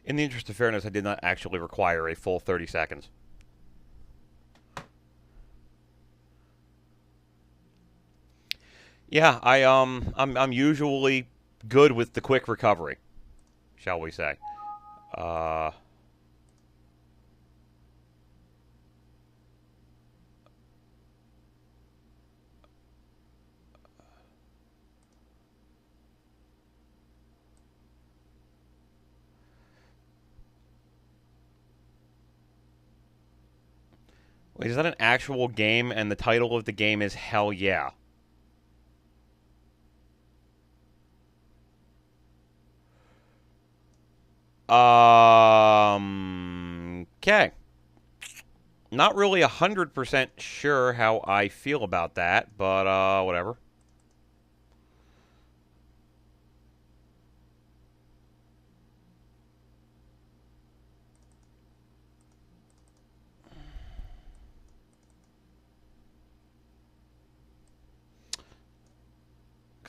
In the interest of fairness, I did not actually require a full 30 seconds. Yeah, I'm usually good with the quick recovery, shall we say. Uh, Wait, is that an actual game? And the title of the game is Hell Yeah. Okay. Not really 100% sure how I feel about that, but whatever.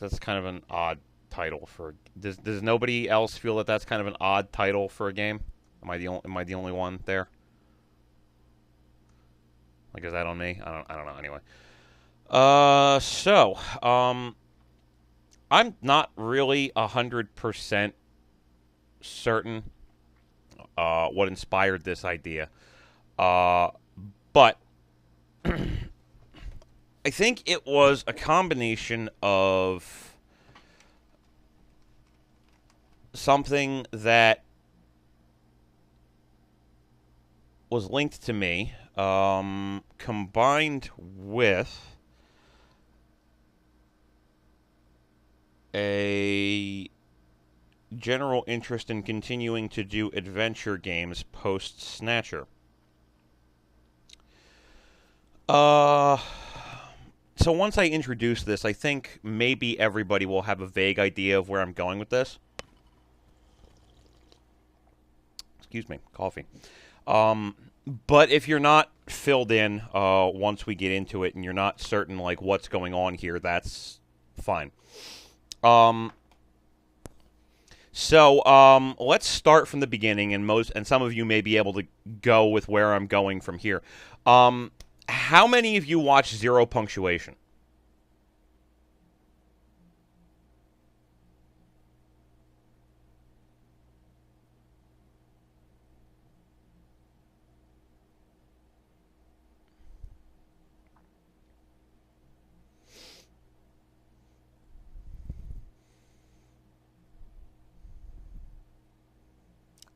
That's kind of an odd title for. Does nobody else feel that that's kind of an odd title for a game? Am I the only one there? Like, is that on me? I don't know. Anyway, I'm not really 100% certain what inspired this idea, uh, but I think it was a combination of something that was linked to me, combined with a general interest in continuing to do adventure games post Snatcher. Uh, so once I introduce this, I think maybe everybody will have a vague idea of where I'm going with this. Excuse me, coffee. Um, but if you're not filled in once we get into it, and you're not certain like what's going on here, that's fine. Um, let's start from the beginning, and some of you may be able to go with where I'm going from here. How many of you watch Zero Punctuation?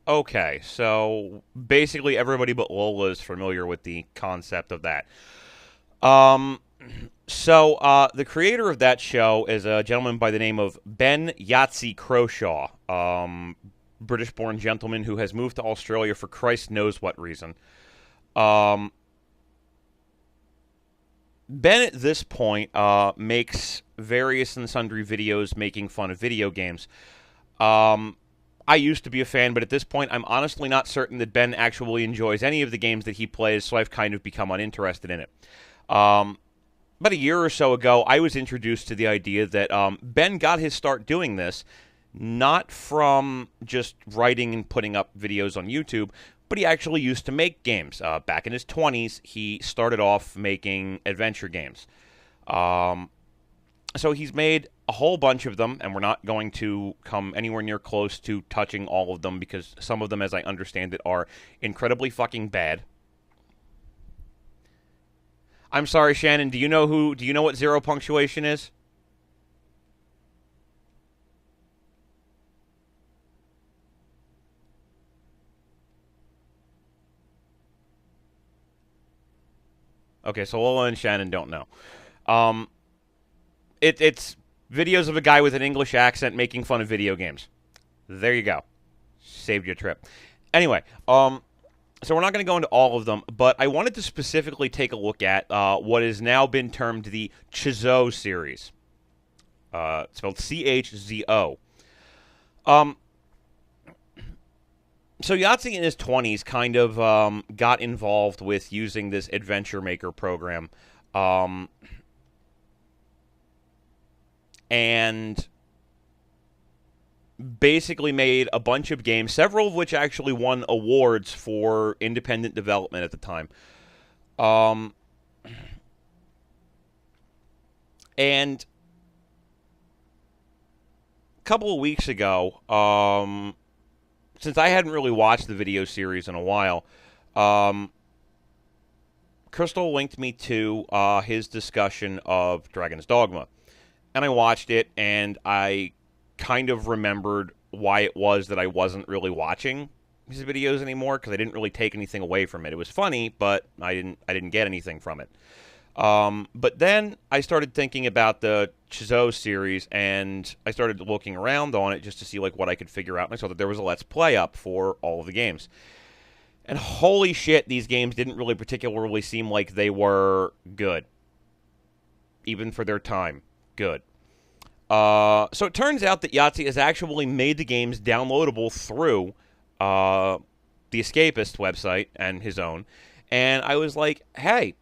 Okay, so basically everybody but Lola is familiar with the concept of that. Um, the creator of that show is a gentleman by the name of Ben Yahtzee Croshaw, British-born gentleman who has moved to Australia for Christ knows what reason. Um, Ben at this point makes various and sundry videos making fun of video games. Um, I used to be a fan, but at this point, I'm honestly not certain that Ben actually enjoys any of the games that he plays, so I've kind of become uninterested in it. Um, about a year or so ago, I was introduced to the idea that Ben got his start doing this not from just writing and putting up videos on YouTube, but he actually used to make games. Back in his 20s, he started off making adventure games. Um, so he's made a whole bunch of them, and we're not going to come anywhere near close to touching all of them because some of them, as I understand it, are incredibly fucking bad. I'm sorry, Shannon. Do you know what Zero Punctuation is? Okay, so Lola and Shannon don't know. Um, it's videos of a guy with an English accent making fun of video games. There you go. Saved you a trip. Anyway, so we're not going to go into all of them, but I wanted to specifically take a look at what has now been termed the Chzo series. Spelled Chzo. Um, so Yahtzee in his 20s kind of got involved with using this Adventure Maker program. Um, and basically made a bunch of games, several of which actually won awards for independent development at the time. And a couple of weeks ago, since I hadn't really watched the video series in a while, Crystal linked me to his discussion of Dragon's Dogma. And I watched it, and I kind of remembered why it was that I wasn't really watching his videos anymore, because I didn't really take anything away from it. It was funny, but I didn't get anything from it. But then I started thinking about the Chizo series, and I started looking around on it just to see like what I could figure out, and I saw that there was a Let's Play up for all of the games. And holy shit, these games didn't really particularly seem like they were good. Even for their time. Good. So it turns out that Yahtzee has actually made the games downloadable through the Escapist website and his own. And I was like, hey,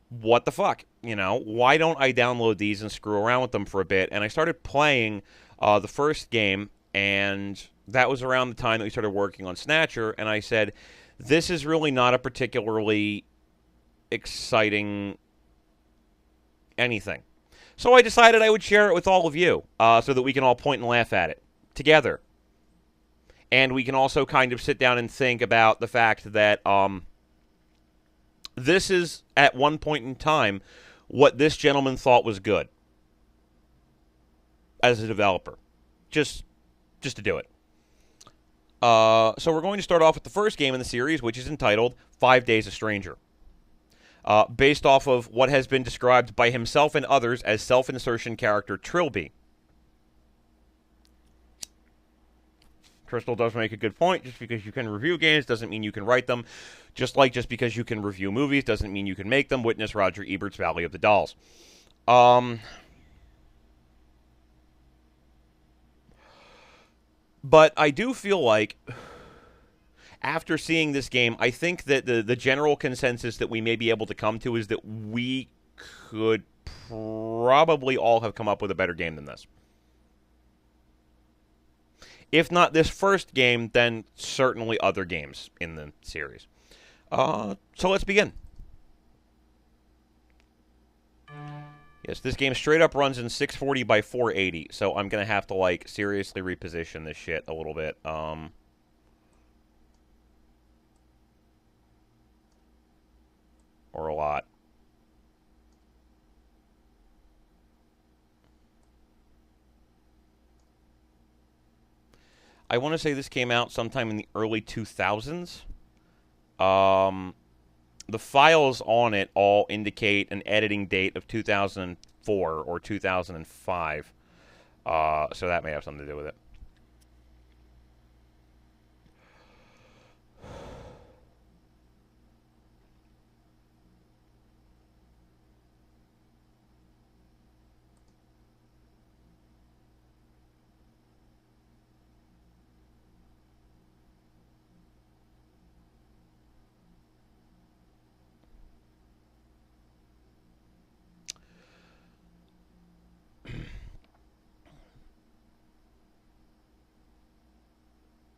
what the fuck? You know, why don't I download these and screw around with them for a bit? And I started playing the first game, and that was around the time that we started working on Snatcher, and I said, this is really not a particularly exciting anything. So I decided I would share it with all of you, so that we can all point and laugh at it together. And we can also kind of sit down and think about the fact that this is, at one point in time, what this gentleman thought was good as a developer. Just to do it. So we're going to start off with the first game in the series, which is entitled 5 Days a Stranger. Based off of what has been described by himself and others as self-insertion character Trilby. Crystal does make a good point. Just because you can review games doesn't mean you can write them. Just because you can review movies doesn't mean you can make them. Witness Roger Ebert's Valley of the Dolls. But I do feel like, after seeing this game, I think that the general consensus that we may be able to come to is that we could probably all have come up with a better game than this. If not this first game, then certainly other games in the series. So let's begin. Yes, this game straight up runs in 640 by 480, so I'm going to have to, like, seriously reposition this shit a little bit. Or a lot. I want to say this came out sometime in the early 2000s. The files on it all indicate an editing date of 2004 or 2005. So that may have something to do with it.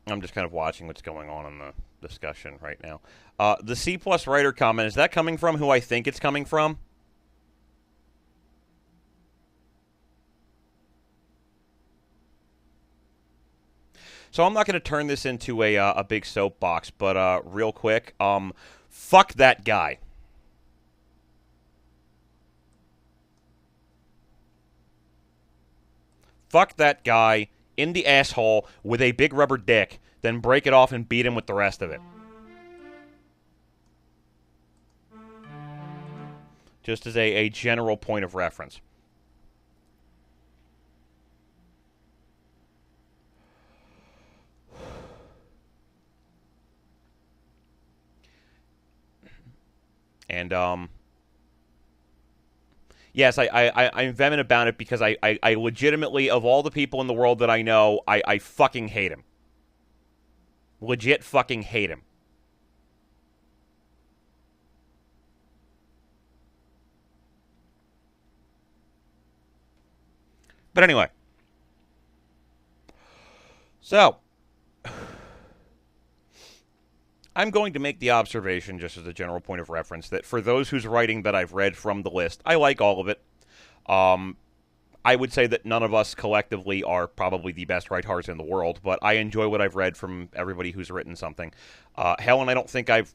I'm just kind of watching what's going on in the discussion right now. The C+ writer comment, is that coming from who I think it's coming from? So I'm not going to turn this into a big soapbox, but real quick, fuck that guy. Fuck that guy in the asshole with a big rubber dick, then break it off and beat him with the rest of it. Just as a general point of reference. And, yes, I'm vehement about it because I legitimately, of all the people in the world that I know, I fucking hate him. Legit fucking hate him. But anyway. So, I'm going to make the observation, just as a general point of reference, that for those whose writing that I've read from the list, I like all of it. I would say that none of us collectively are probably the best writers in the world, but I enjoy what I've read from everybody who's written something. Helen, I don't think I've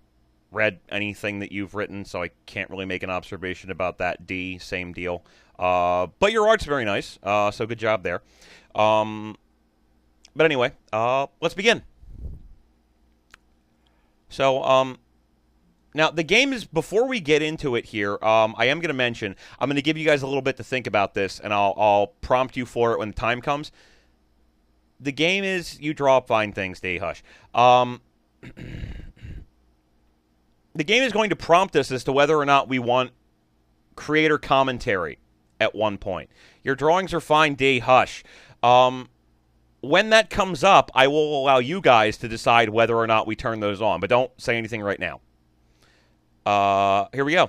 read anything that you've written, so I can't really make an observation about that. D, same deal. But your art's very nice, so good job there. But anyway, let's begin. So, now, the game is, before we get into it here, I am going to mention, I'm going to give you guys a little bit to think about this, and I'll prompt you for it when the time comes. The game is, you draw up fine things, D, hush. The game is going to prompt us as to whether or not we want creator commentary at one point. Your drawings are fine, D, hush. When that comes up, I will allow you guys to decide whether or not we turn those on, but don't say anything right now. Here we go.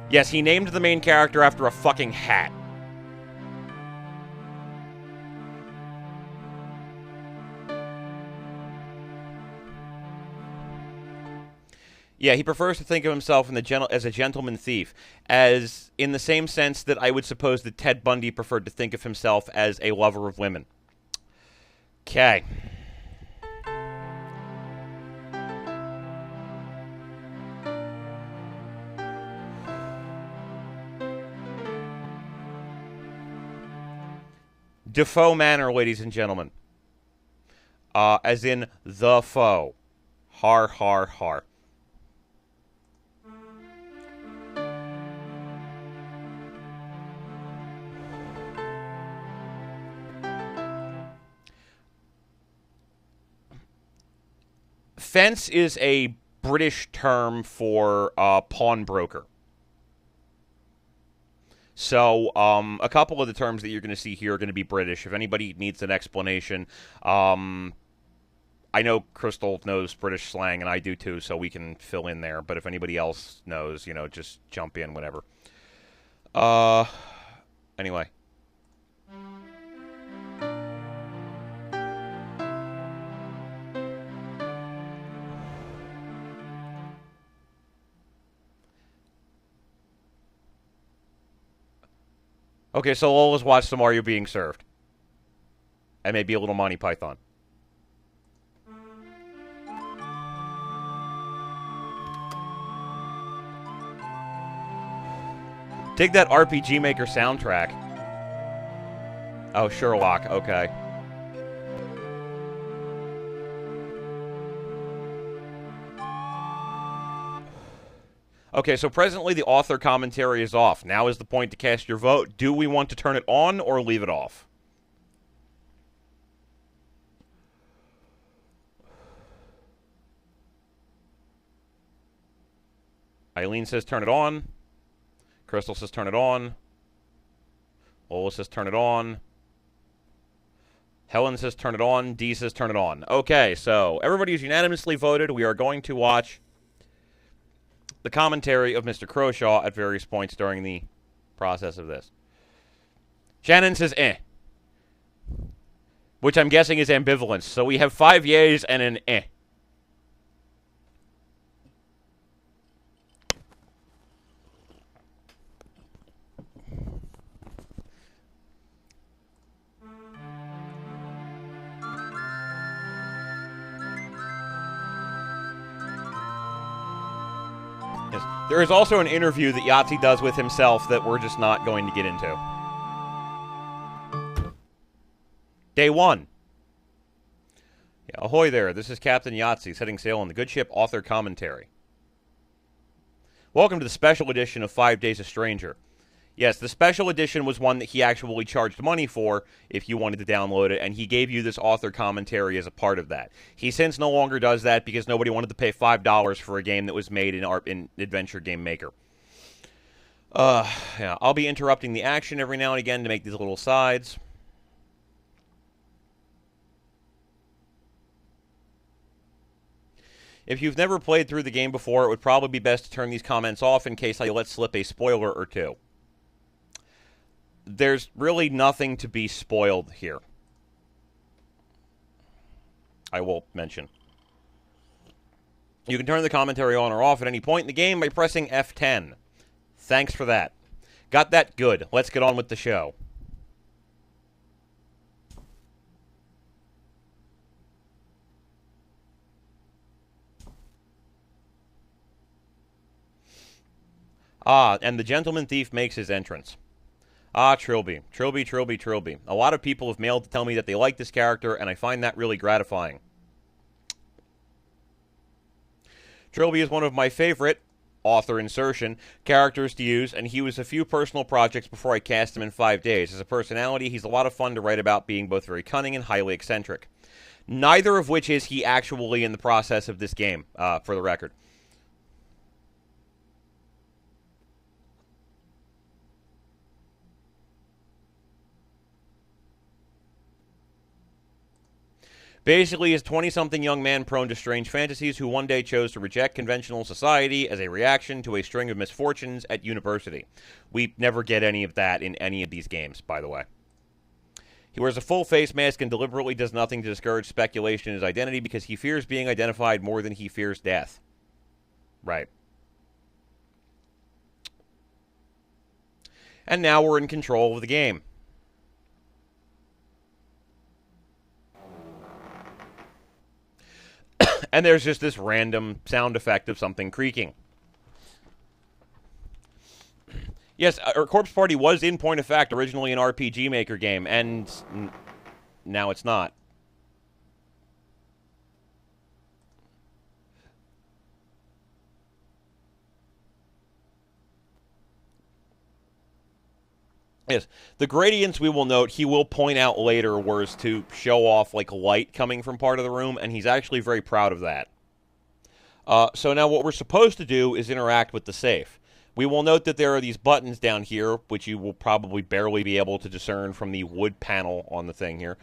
Yes, he named the main character after a fucking hat. Yeah, he prefers to think of himself as a gentleman thief, as in the same sense that I would suppose that Ted Bundy preferred to think of himself as a lover of women. Okay. Defoe manner, ladies and gentlemen. As in the foe. Har, har, har. Fence is a British term for pawnbroker. So, a couple of the terms that you're going to see here are going to be British. If anybody needs an explanation, I know Crystal knows British slang, and I do too, so we can fill in there. But if anybody else knows, you know, just jump in, whatever. Anyway. Okay, so let's watch some Are You Being Served? And maybe a little Monty Python. Dig that RPG Maker soundtrack. Oh, Sherlock, okay. Okay, so presently the author commentary is off. Now is the point to cast your vote. Do we want to turn it on or leave it off? Eileen says turn it on. Crystal says turn it on. Lola says turn it on. Helen says turn it on. Dee says turn it on. Okay, so everybody has unanimously voted. We are going to watch the commentary of Mr. Croshaw at various points during the process of this. Shannon says eh. Which I'm guessing is ambivalence. So we have 5 yeas and an eh. Yes. There is also an interview that Yahtzee does with himself that we're just not going to get into. Day 1. Yeah, ahoy there, this is Captain Yahtzee setting sail on the good ship Author Commentary. Welcome to the special edition of 5 Days a Stranger. Yes, the special edition was one that he actually charged money for if you wanted to download it, and he gave you this author commentary as a part of that. He since no longer does that because nobody wanted to pay $5 for a game that was made in Adventure Game Maker. Yeah, I'll be interrupting the action every now and again to make these little sides. If you've never played through the game before, it would probably be best to turn these comments off in case I let slip a spoiler or two. there's really nothing to be spoiled here. I will mention. You can turn the commentary on or off at any point in the game by pressing F10. Thanks for that. Got that? Good. Let's get on with the show. Ah, and the gentleman thief makes his entrance. Ah, Trilby. Trilby, Trilby, Trilby. A lot of people have mailed to tell me that they like this character, and I find that really gratifying. Trilby is one of my favorite, author insertion, characters to use, and he was a few personal projects before I cast him in 5 days. As a personality, he's a lot of fun to write about, being both very cunning and highly eccentric. Neither of which is he actually in the process of this game, for the record. Basically, he's a 20-something young man prone to strange fantasies who one day chose to reject conventional society as a reaction to a string of misfortunes at university. We never get any of that in any of these games, by the way. He wears a full face mask and deliberately does nothing to discourage speculation in his identity because he fears being identified more than he fears death. Right. And now we're in control of the game. And there's just this random sound effect of something creaking. Yes, our Corpse Party was, in point of fact, originally an RPG Maker game, and now it's not. Yes, the gradients, we will note, he will point out later, was to show off like light coming from part of the room, and he's actually very proud of that. So now what we're supposed to do is interact with the safe. We will note that there are these buttons down here, which you will probably barely be able to discern from the wood panel on the thing here.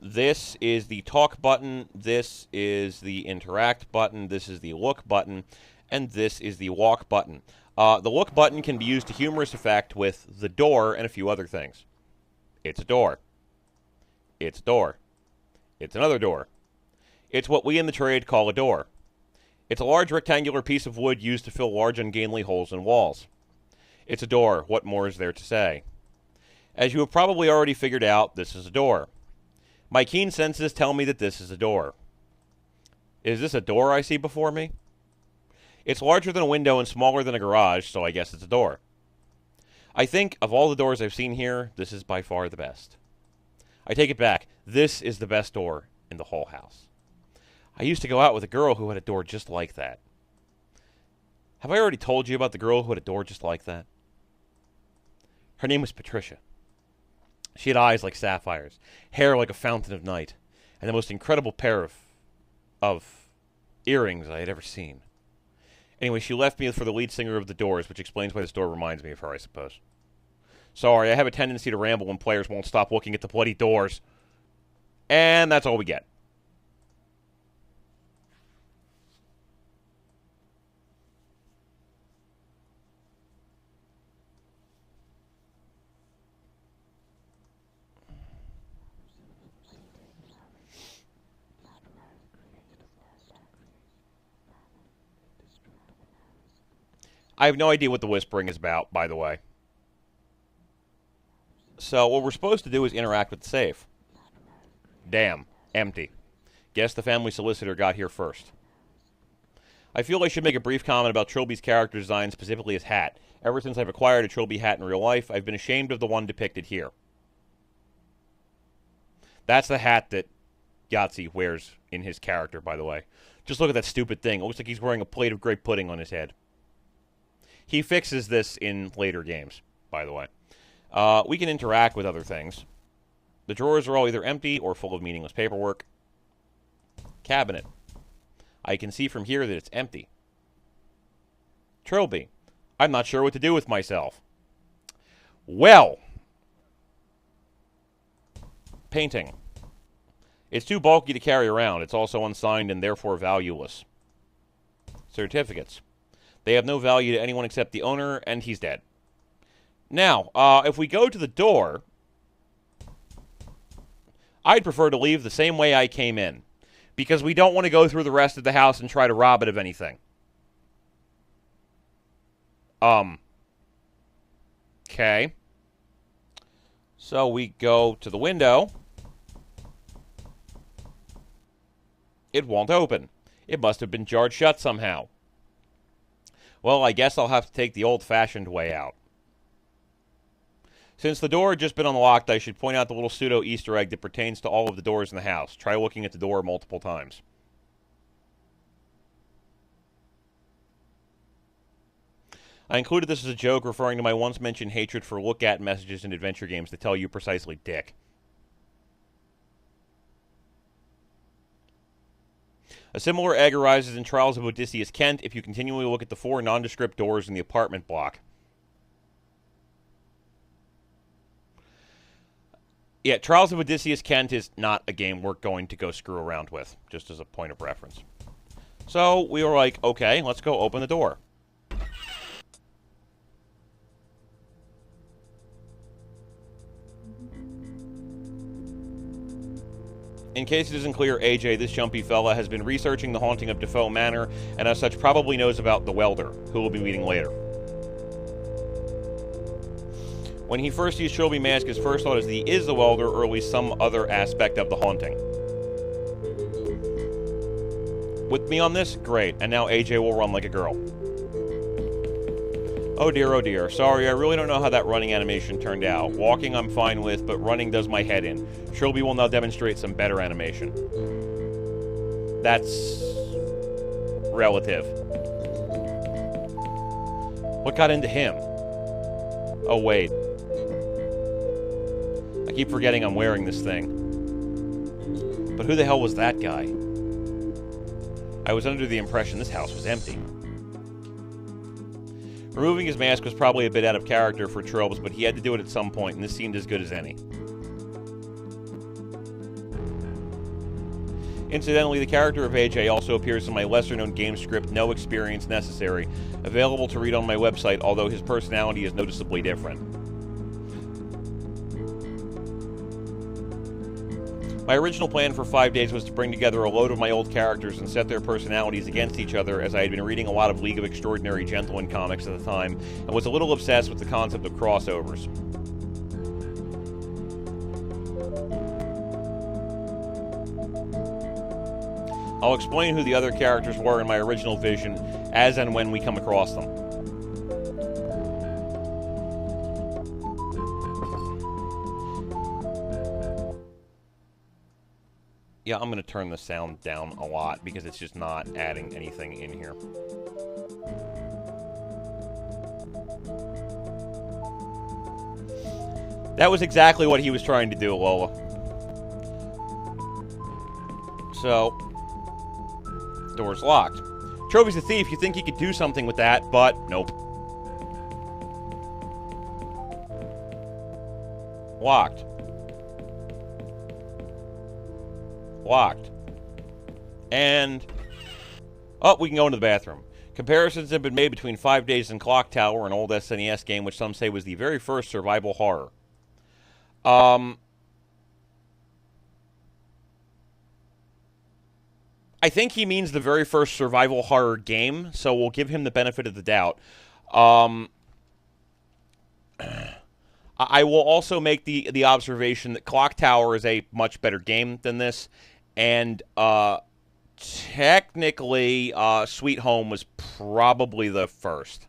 This is the talk button, this is the interact button, this is the look button, and this is the walk button. The look button can be used to humorous effect with the door and a few other things. It's a door. It's a door. It's another door. It's what we in the trade call a door. It's a large rectangular piece of wood used to fill large ungainly holes in walls. It's a door. What more is there to say? As you have probably already figured out, this is a door. My keen senses tell me that this is a door. Is this a door I see before me? It's larger than a window and smaller than a garage, so I guess it's a door. I think, of all the doors I've seen here, this is by far the best. I take it back. This is the best door in the whole house. I used to go out with a girl who had a door just like that. Have I already told you about the girl who had a door just like that? Her name was Patricia. She had eyes like sapphires, hair like a fountain of night, and the most incredible pair of earrings I had ever seen. Anyway, she left me for the lead singer of The Doors, which explains why this door reminds me of her, I suppose. Sorry, I have a tendency to ramble when players won't stop looking at the bloody doors. And that's all we get. I have no idea what the whispering is about, by the way. So what we're supposed to do is interact with the safe. Damn. Empty. Guess the family solicitor got here first. I feel I should make a brief comment about Trilby's character design, specifically his hat. Ever since I've acquired a Trilby hat in real life, I've been ashamed of the one depicted here. That's the hat that Yahtzee wears in his character, by the way. Just look at that stupid thing. It looks like he's wearing a plate of grape pudding on his head. He fixes this in later games, by the way. We can interact with other things. The drawers are all either empty or full of meaningless paperwork. Cabinet. I can see from here that it's empty. Trilby. I'm not sure what to do with myself. Well. Painting. It's too bulky to carry around. It's also unsigned and therefore valueless. Certificates. They have no value to anyone except the owner, and he's dead. Now, if we go to the door, I'd prefer to leave the same way I came in, because we don't want to go through the rest of the house and try to rob it of anything. Okay. So we go to the window. It won't open. It must have been jarred shut somehow. Well, I guess I'll have to take the old-fashioned way out. Since the door had just been unlocked, I should point out the little pseudo Easter egg that pertains to all of the doors in the house. Try looking at the door multiple times. I included this as a joke, referring to my once-mentioned hatred for look-at messages in adventure games that tell you precisely dick. A similar egg arises in Trials of Odysseus Kent if you continually look at the 4 nondescript doors in the apartment block. Yeah, Trials of Odysseus Kent is not a game we're going to go screw around with, just as a point of reference. So we were like, okay, let's go open the door. In case it isn't clear, AJ, this jumpy fella, has been researching the haunting of Defoe Manor, and as such probably knows about the welder, who we'll be meeting later. When he first used Trilby Mask, his first thought is that he is the welder, or at least some other aspect of the haunting. With me on this? Great. And now AJ will run like a girl. Oh dear, oh dear. Sorry, I really don't know how that running animation turned out. Walking I'm fine with, but running does my head in. Trilby will now demonstrate some better animation. That's relative. What got into him? Oh, wait. I keep forgetting I'm wearing this thing. But who the hell was that guy? I was under the impression this house was empty. Removing his mask was probably a bit out of character for Trobes, but he had to do it at some point, and this seemed as good as any. Incidentally, the character of AJ also appears in my lesser-known game script, No Experience Necessary, available to read on my website, although his personality is noticeably different. My original plan for 5 days was to bring together a load of my old characters and set their personalities against each other, as I had been reading a lot of League of Extraordinary Gentlemen comics at the time, and was a little obsessed with the concept of crossovers. I'll explain who the other characters were in my original vision, as and when we come across them. Yeah, I'm going to turn the sound down a lot because it's just not adding anything in here. That was exactly what he was trying to do, Lola. So, door's locked. Trophy's a thief. You think he could do something with that, but nope. Locked. Locked. And... oh, we can go into the bathroom. Comparisons have been made between 5 Days in Clock Tower, an old SNES game, which some say was the very first survival horror. I think he means the very first survival horror game, so we'll give him the benefit of the doubt. I will also make the observation that Clock Tower is a much better game than this, and technically, Sweet Home was probably the first.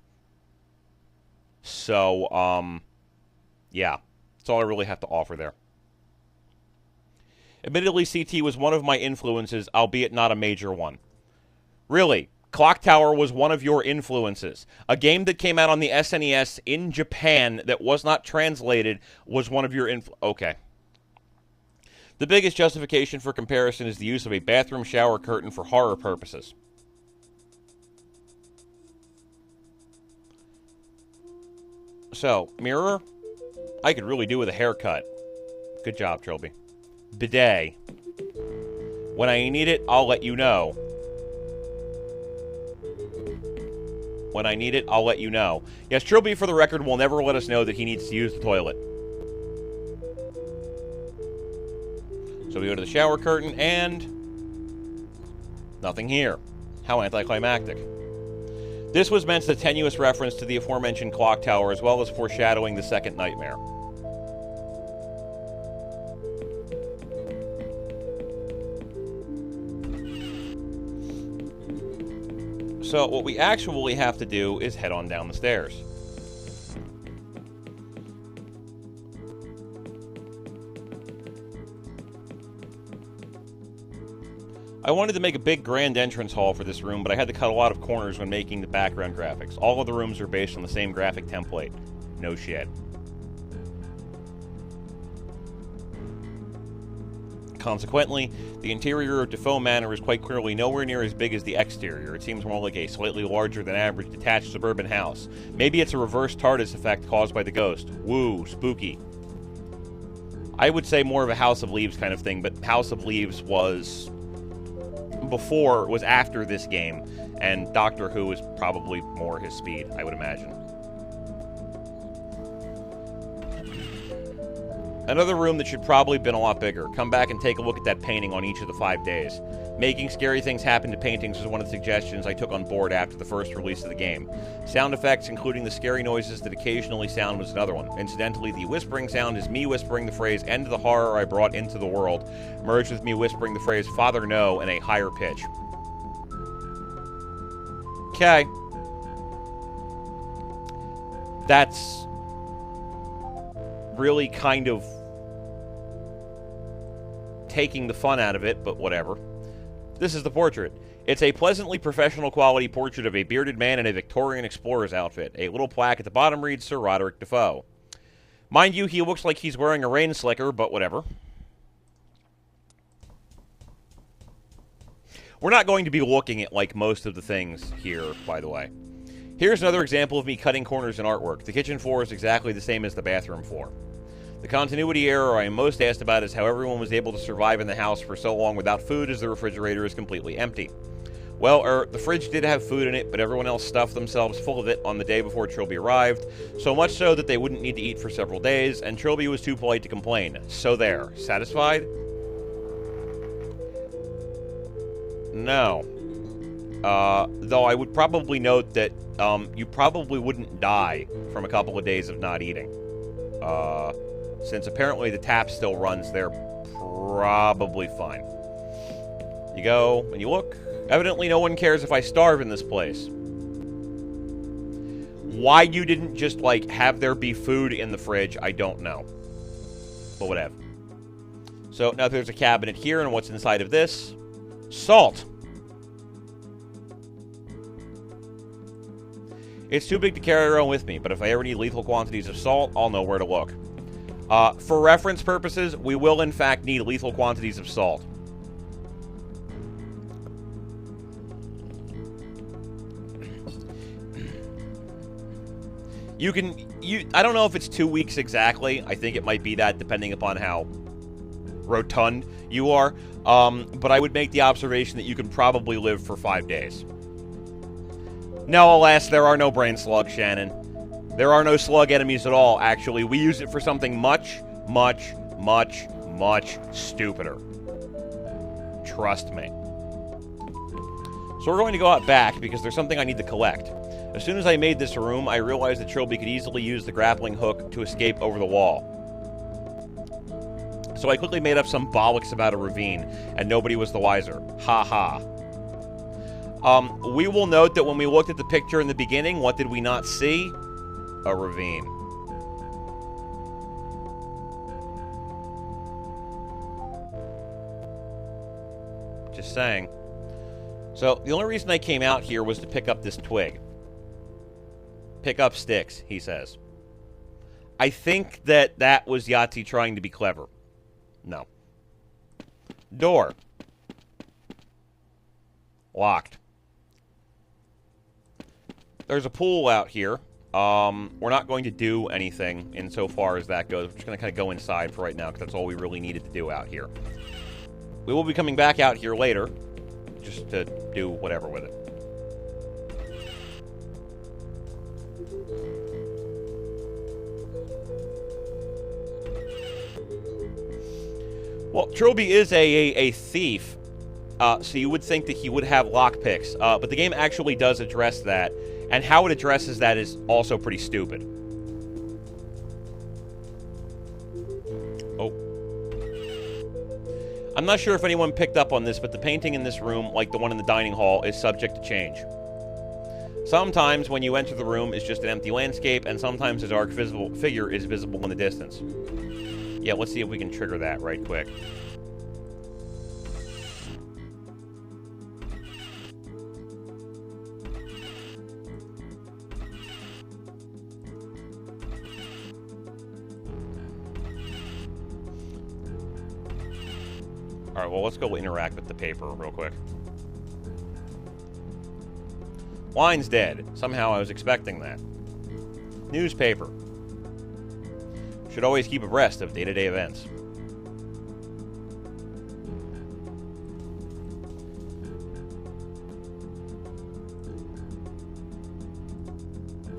So, yeah, that's all I really have to offer there. Admittedly, CT was one of my influences, albeit not a major one. Really, Clock Tower was one of your influences. A game that came out on the SNES in Japan that was not translated was one of your okay. The biggest justification for comparison is the use of a bathroom shower curtain for horror purposes. So, mirror? I could really do with a haircut. Good job, Trilby. Bidet. When I need it, I'll let you know. When I need it, I'll let you know. Yes, Trilby, for the record, will never let us know that he needs to use the toilet. So we go to the shower curtain, and nothing here. How anticlimactic. This was meant as a tenuous reference to the aforementioned clock tower, as well as foreshadowing the second nightmare. So what we actually have to do is head on down the stairs. I wanted to make a big grand entrance hall for this room, but I had to cut a lot of corners when making the background graphics. All of the rooms are based on the same graphic template. No shit. Consequently, the interior of Defoe Manor is quite clearly nowhere near as big as the exterior. It seems more like a slightly larger than average detached suburban house. Maybe it's a reverse TARDIS effect caused by the ghost. Woo, spooky. I would say more of a House of Leaves kind of thing, but House of Leaves was after this game, and Doctor Who is probably more his speed, I would imagine. Another room that should probably have been a lot bigger. Come back and take a look at that painting on each of the 5 days. Making scary things happen to paintings was one of the suggestions I took on board after the first release of the game. Sound effects, including the scary noises that occasionally sound, was another one. Incidentally, the whispering sound is me whispering the phrase, "End the horror I brought into the world," merged with me whispering the phrase, "Father, no," in a higher pitch. Okay. That's really kind of taking the fun out of it, but whatever. This is the portrait. It's a pleasantly professional quality portrait of a bearded man in a Victorian explorer's outfit. A little plaque at the bottom reads Sir Roderick Defoe. Mind you, he looks like he's wearing a rain slicker, but whatever. We're not going to be looking at, like, most of the things here, by the way. Here's another example of me cutting corners in artwork. The kitchen floor is exactly the same as the bathroom floor. The continuity error I am most asked about is how everyone was able to survive in the house for so long without food as the refrigerator is completely empty. Well, the fridge did have food in it, but everyone else stuffed themselves full of it on the day before Trilby arrived, so much so that they wouldn't need to eat for several days, and Trilby was too polite to complain. So there. Satisfied? No. Though I would probably note that you probably wouldn't die from a couple of days of not eating. Since apparently the tap still runs, they're probably fine. You go, and you look. Evidently no one cares if I starve in this place. Why you didn't just, like, have there be food in the fridge, I don't know. But whatever. So, now there's a cabinet here, and what's inside of this? Salt! It's too big to carry around with me, but if I ever need lethal quantities of salt, I'll know where to look. For reference purposes, we will in fact need lethal quantities of salt. I don't know if it's 2 weeks exactly. I think it might be that, depending upon how rotund you are. But I would make the observation that you can probably live for 5 days. No, alas, there are no brain slugs, Shannon. There are no slug enemies at all, actually. We use it for something much, much, much, much stupider. Trust me. So we're going to go out back, because there's something I need to collect. As soon as I made this room, I realized that Trilby could easily use the grappling hook to escape over the wall. So I quickly made up some bollocks about a ravine, and nobody was the wiser. Ha ha. We will note that when we looked at the picture in the beginning, what did we not see? A ravine. Just saying. So, the only reason I came out here was to pick up this twig. Pick up sticks, he says. I think that was Yahtzee trying to be clever. No. Door. Locked. There's a pool out here. We're not going to do anything insofar as that goes. We're just going to kind of go inside for right now, because that's all we really needed to do out here. We will be coming back out here later, just to do whatever with it. Well, Trilby is a thief, so you would think that he would have lockpicks, but the game actually does address that, and how it addresses that is also pretty stupid. Oh. I'm not sure if anyone picked up on this, but the painting in this room, like the one in the dining hall, is subject to change. Sometimes when you enter the room, it's just an empty landscape, and sometimes a dark visible figure is visible in the distance. Yeah, let's see if we can trigger that right quick. Alright, well, let's go interact with the paper real quick. Line's dead. Somehow I was expecting that. Newspaper. Should always keep abreast of day-to-day events.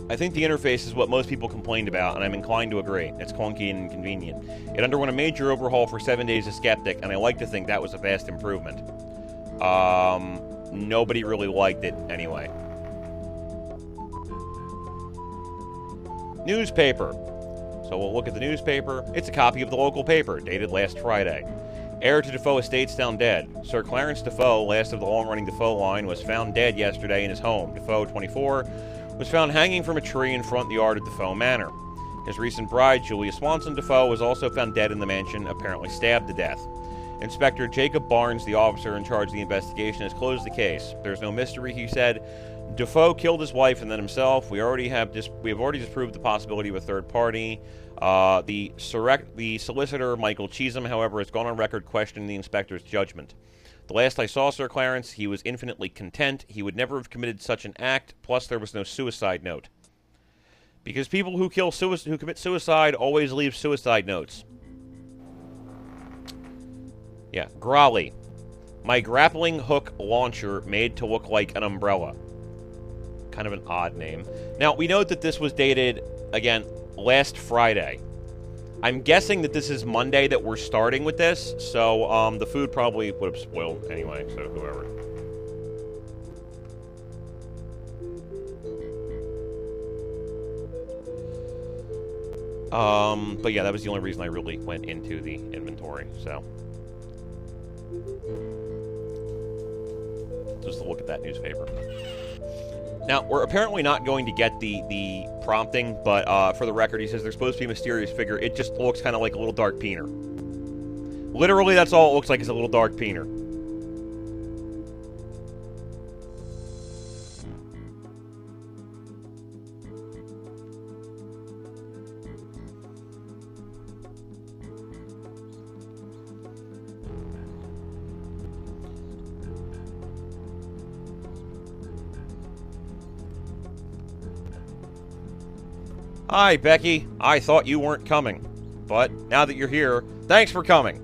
I think the interface is what most people complained about, and I'm inclined to agree. It's clunky and inconvenient. It underwent a major overhaul for 7 days as Skeptic, and I like to think that was a vast improvement. Nobody really liked it anyway. Newspaper. So we'll look at the newspaper. It's a copy of the local paper, dated last Friday. Heir to Defoe estates found dead. Sir Clarence Defoe, last of the long-running Defoe line, was found dead yesterday in his home. Defoe, 24, was found hanging from a tree in front of the yard of Defoe Manor. His recent bride, Julia Swanson Defoe, was also found dead in the mansion, apparently stabbed to death. Inspector Jacob Barnes, the officer in charge of the investigation, has closed the case. There's no mystery, he said. Defoe killed his wife and then himself. We have already disproved the possibility of a third party. The solicitor, Michael Cheesham, however, has gone on record questioning the inspector's judgment. The last I saw Sir Clarence, he was infinitely content. He would never have committed such an act, plus there was no suicide note. Because people who commit suicide always leave suicide notes. Yeah, Grolly. My grappling hook launcher made to look like an umbrella. Kind of an odd name. Now, we note that this was dated, again, last Friday. I'm guessing that this is Monday that we're starting with this, so the food probably would have spoiled anyway, so whoever. But yeah, that was the only reason I really went into the inventory, so. Just to look at that newspaper. Now, we're apparently not going to get the prompting, but for the record, he says there's supposed to be a mysterious figure. It just looks kind of like a little dark peener. Literally, that's all it looks like is a little dark peener. Hi, Becky. I thought you weren't coming. But now that you're here, thanks for coming.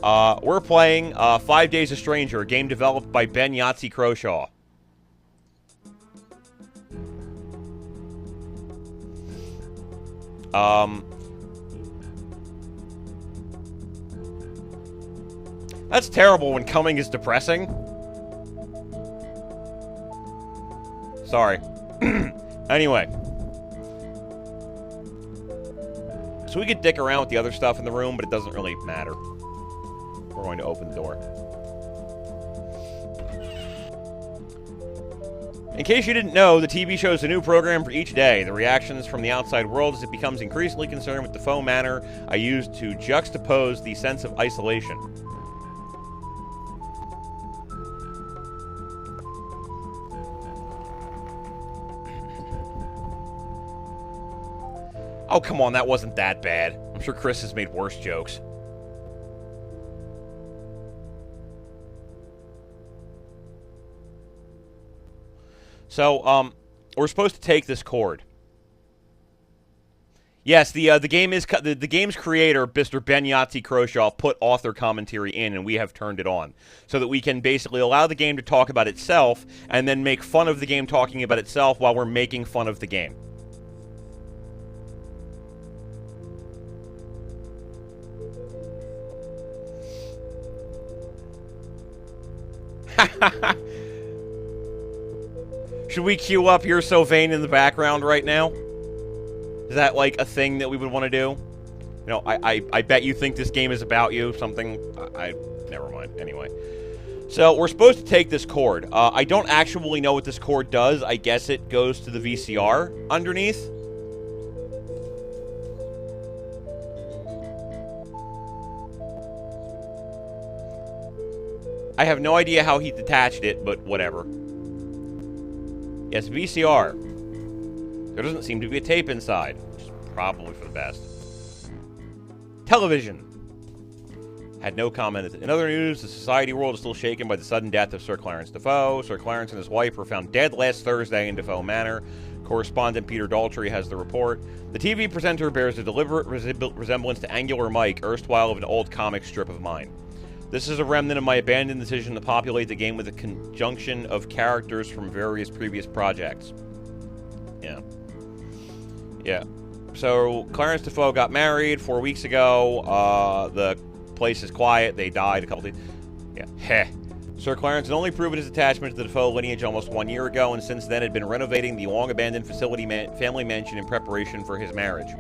We're playing 5 Days a Stranger, a game developed by Ben Yahtzee Croshaw. That's terrible when coming is depressing. Sorry. Anyway. So we could dick around with the other stuff in the room, but it doesn't really matter. We're going to open the door. In case you didn't know, the TV show is a new program for each day. The reactions from the outside world as it becomes increasingly concerned with the Defoe Manor I used to juxtapose the sense of isolation. Oh, come on, that wasn't that bad. I'm sure Chris has made worse jokes. So, we're supposed to take this cord. Yes, the game's creator, Mr. Ben Yahtzee Croshaw, put author commentary in, and we have turned it on. So that we can basically allow the game to talk about itself, and then make fun of the game talking about itself while we're making fun of the game. Should we queue up You're So Vain in the background right now? Is that, like, a thing that we would want to do? You know, I bet you think this game is about you. Something... Never mind. Anyway. So, we're supposed to take this cord. I don't actually know what this cord does. I guess it goes to the VCR underneath. I have no idea how he detached it, but whatever. Yes, VCR. There doesn't seem to be a tape inside, which is probably for the best. Television. Had no comment. In other news, the society world is still shaken by the sudden death of Sir Clarence Defoe. Sir Clarence and his wife were found dead last Thursday in Defoe Manor. Correspondent Peter Daltrey has the report. The TV presenter bears a deliberate resemblance to Angular Mike, erstwhile of an old comic strip of mine. This is a remnant of my abandoned decision to populate the game with a conjunction of characters from various previous projects. Yeah. Yeah. So, Clarence Defoe got married 4 weeks ago. The place is quiet. They died a couple days. Yeah. Heh. Sir Clarence had only proven his attachment to the Defoe lineage almost 1 year ago, and since then had been renovating the long-abandoned family mansion in preparation for his marriage.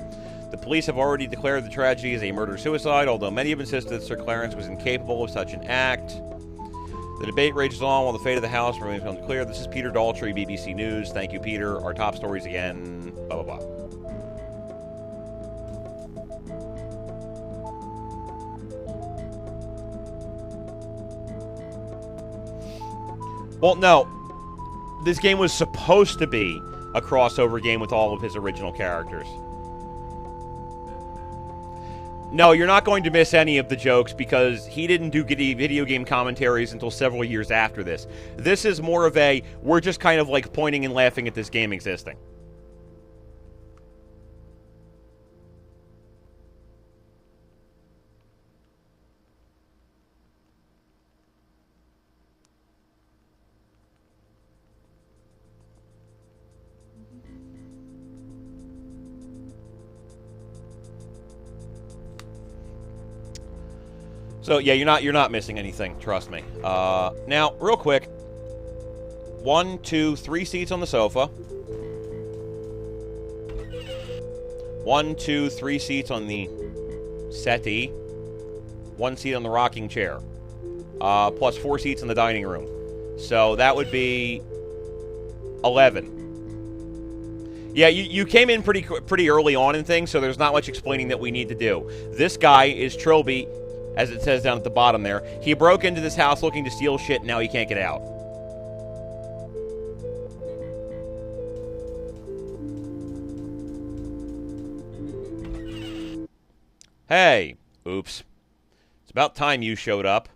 The police have already declared the tragedy as a murder-suicide, although many have insisted that Sir Clarence was incapable of such an act. The debate rages on while the fate of the house remains unclear. This is Peter Daltrey, BBC News. Thank you, Peter. Our top stories again. Blah, blah, blah. Well, no. This game was supposed to be a crossover game with all of his original characters. No, you're not going to miss any of the jokes because he didn't do video game commentaries until several years after this. This is more of a, we're just kind of like pointing and laughing at this game existing. So yeah, you're not missing anything. Trust me. Now, real quick, 1, 2, 3 seats on the sofa. 1, 2, 3 seats on the settee. 1 seat on the rocking chair. Plus 4 seats in the dining room. So that would be 11. Yeah, you came in pretty early on in things, so there's not much explaining that we need to do. This guy is Trilby, as it says down at the bottom there. He broke into this house looking to steal shit, and now he can't get out. Hey. Oops. It's about time you showed up.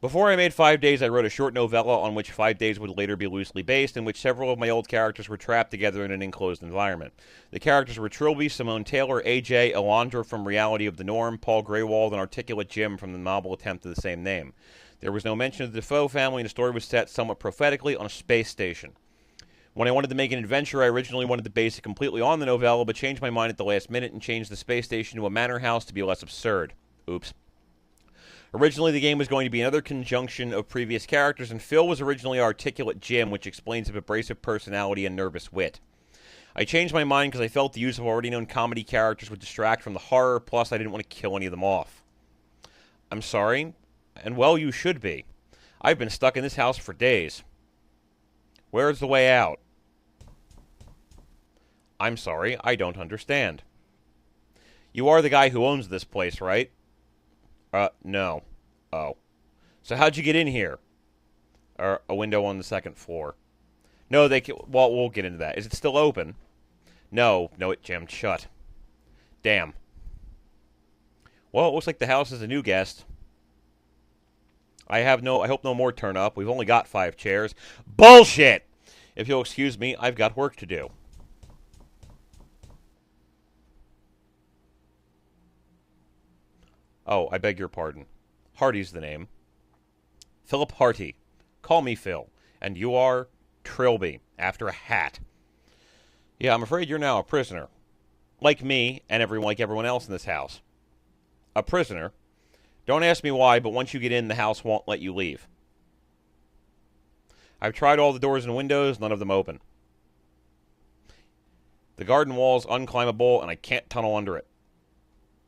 Before I made 5 Days, I wrote a short novella on which 5 Days would later be loosely based, in which several of my old characters were trapped together in an enclosed environment. The characters were Trilby, Simone Taylor, AJ, Alondra from Reality of the Norm, Paul Greywald, and Articulate Jim from the novel attempt of the same name. There was no mention of the Defoe family, and the story was set somewhat prophetically on a space station. When I wanted to make an adventure, I originally wanted to base it completely on the novella, but changed my mind at the last minute and changed the space station to a manor house to be less absurd. Oops. Originally, the game was going to be another conjunction of previous characters, and Phil was originally Articulate Jim, which explains his abrasive personality and nervous wit. I changed my mind because I felt the use of already known comedy characters would distract from the horror, plus I didn't want to kill any of them off. I'm sorry, and well, you should be. I've been stuck in this house for days. Where's the way out? I'm sorry, I don't understand. You are the guy who owns this place, right? No. Oh. So how'd you get in here? A window on the second floor. No, well, we'll get into that. Is it still open? No, it jammed shut. Damn. Well, it looks like the house is a new guest. I hope no more turn up. We've only got 5 chairs. Bullshit! If you'll excuse me, I've got work to do. Oh, I beg your pardon. Hardy's the name. Philip Harty. Call me Phil. And you are Trilby, after a hat. Yeah, I'm afraid you're now a prisoner. Like me, and like everyone else in this house. A prisoner? Don't ask me why, but once you get in, the house won't let you leave. I've tried all the doors and windows, none of them open. The garden wall's unclimbable, and I can't tunnel under it.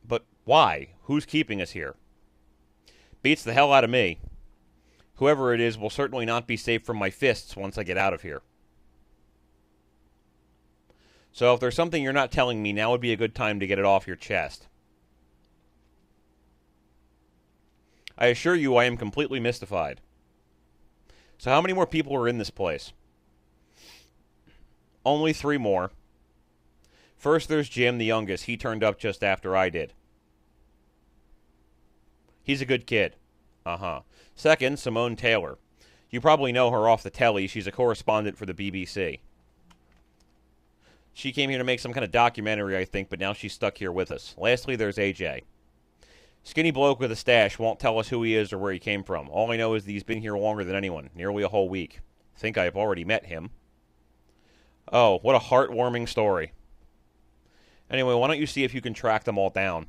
But why? Who's keeping us here? Beats the hell out of me. Whoever it is will certainly not be safe from my fists once I get out of here. So if there's something you're not telling me, now would be a good time to get it off your chest. I assure you I am completely mystified. So how many more people are in this place? Only 3 more. First, there's Jim, the youngest. He turned up just after I did. He's a good kid. Uh-huh. Second, Simone Taylor. You probably know her off the telly. She's a correspondent for the BBC. She came here to make some kind of documentary, I think, but now she's stuck here with us. Lastly, there's AJ. Skinny bloke with a stash won't tell us who he is or where he came from. All I know is that he's been here longer than anyone, nearly a whole week. Think I have already met him. Oh, what a heartwarming story. Anyway, why don't you see if you can track them all down?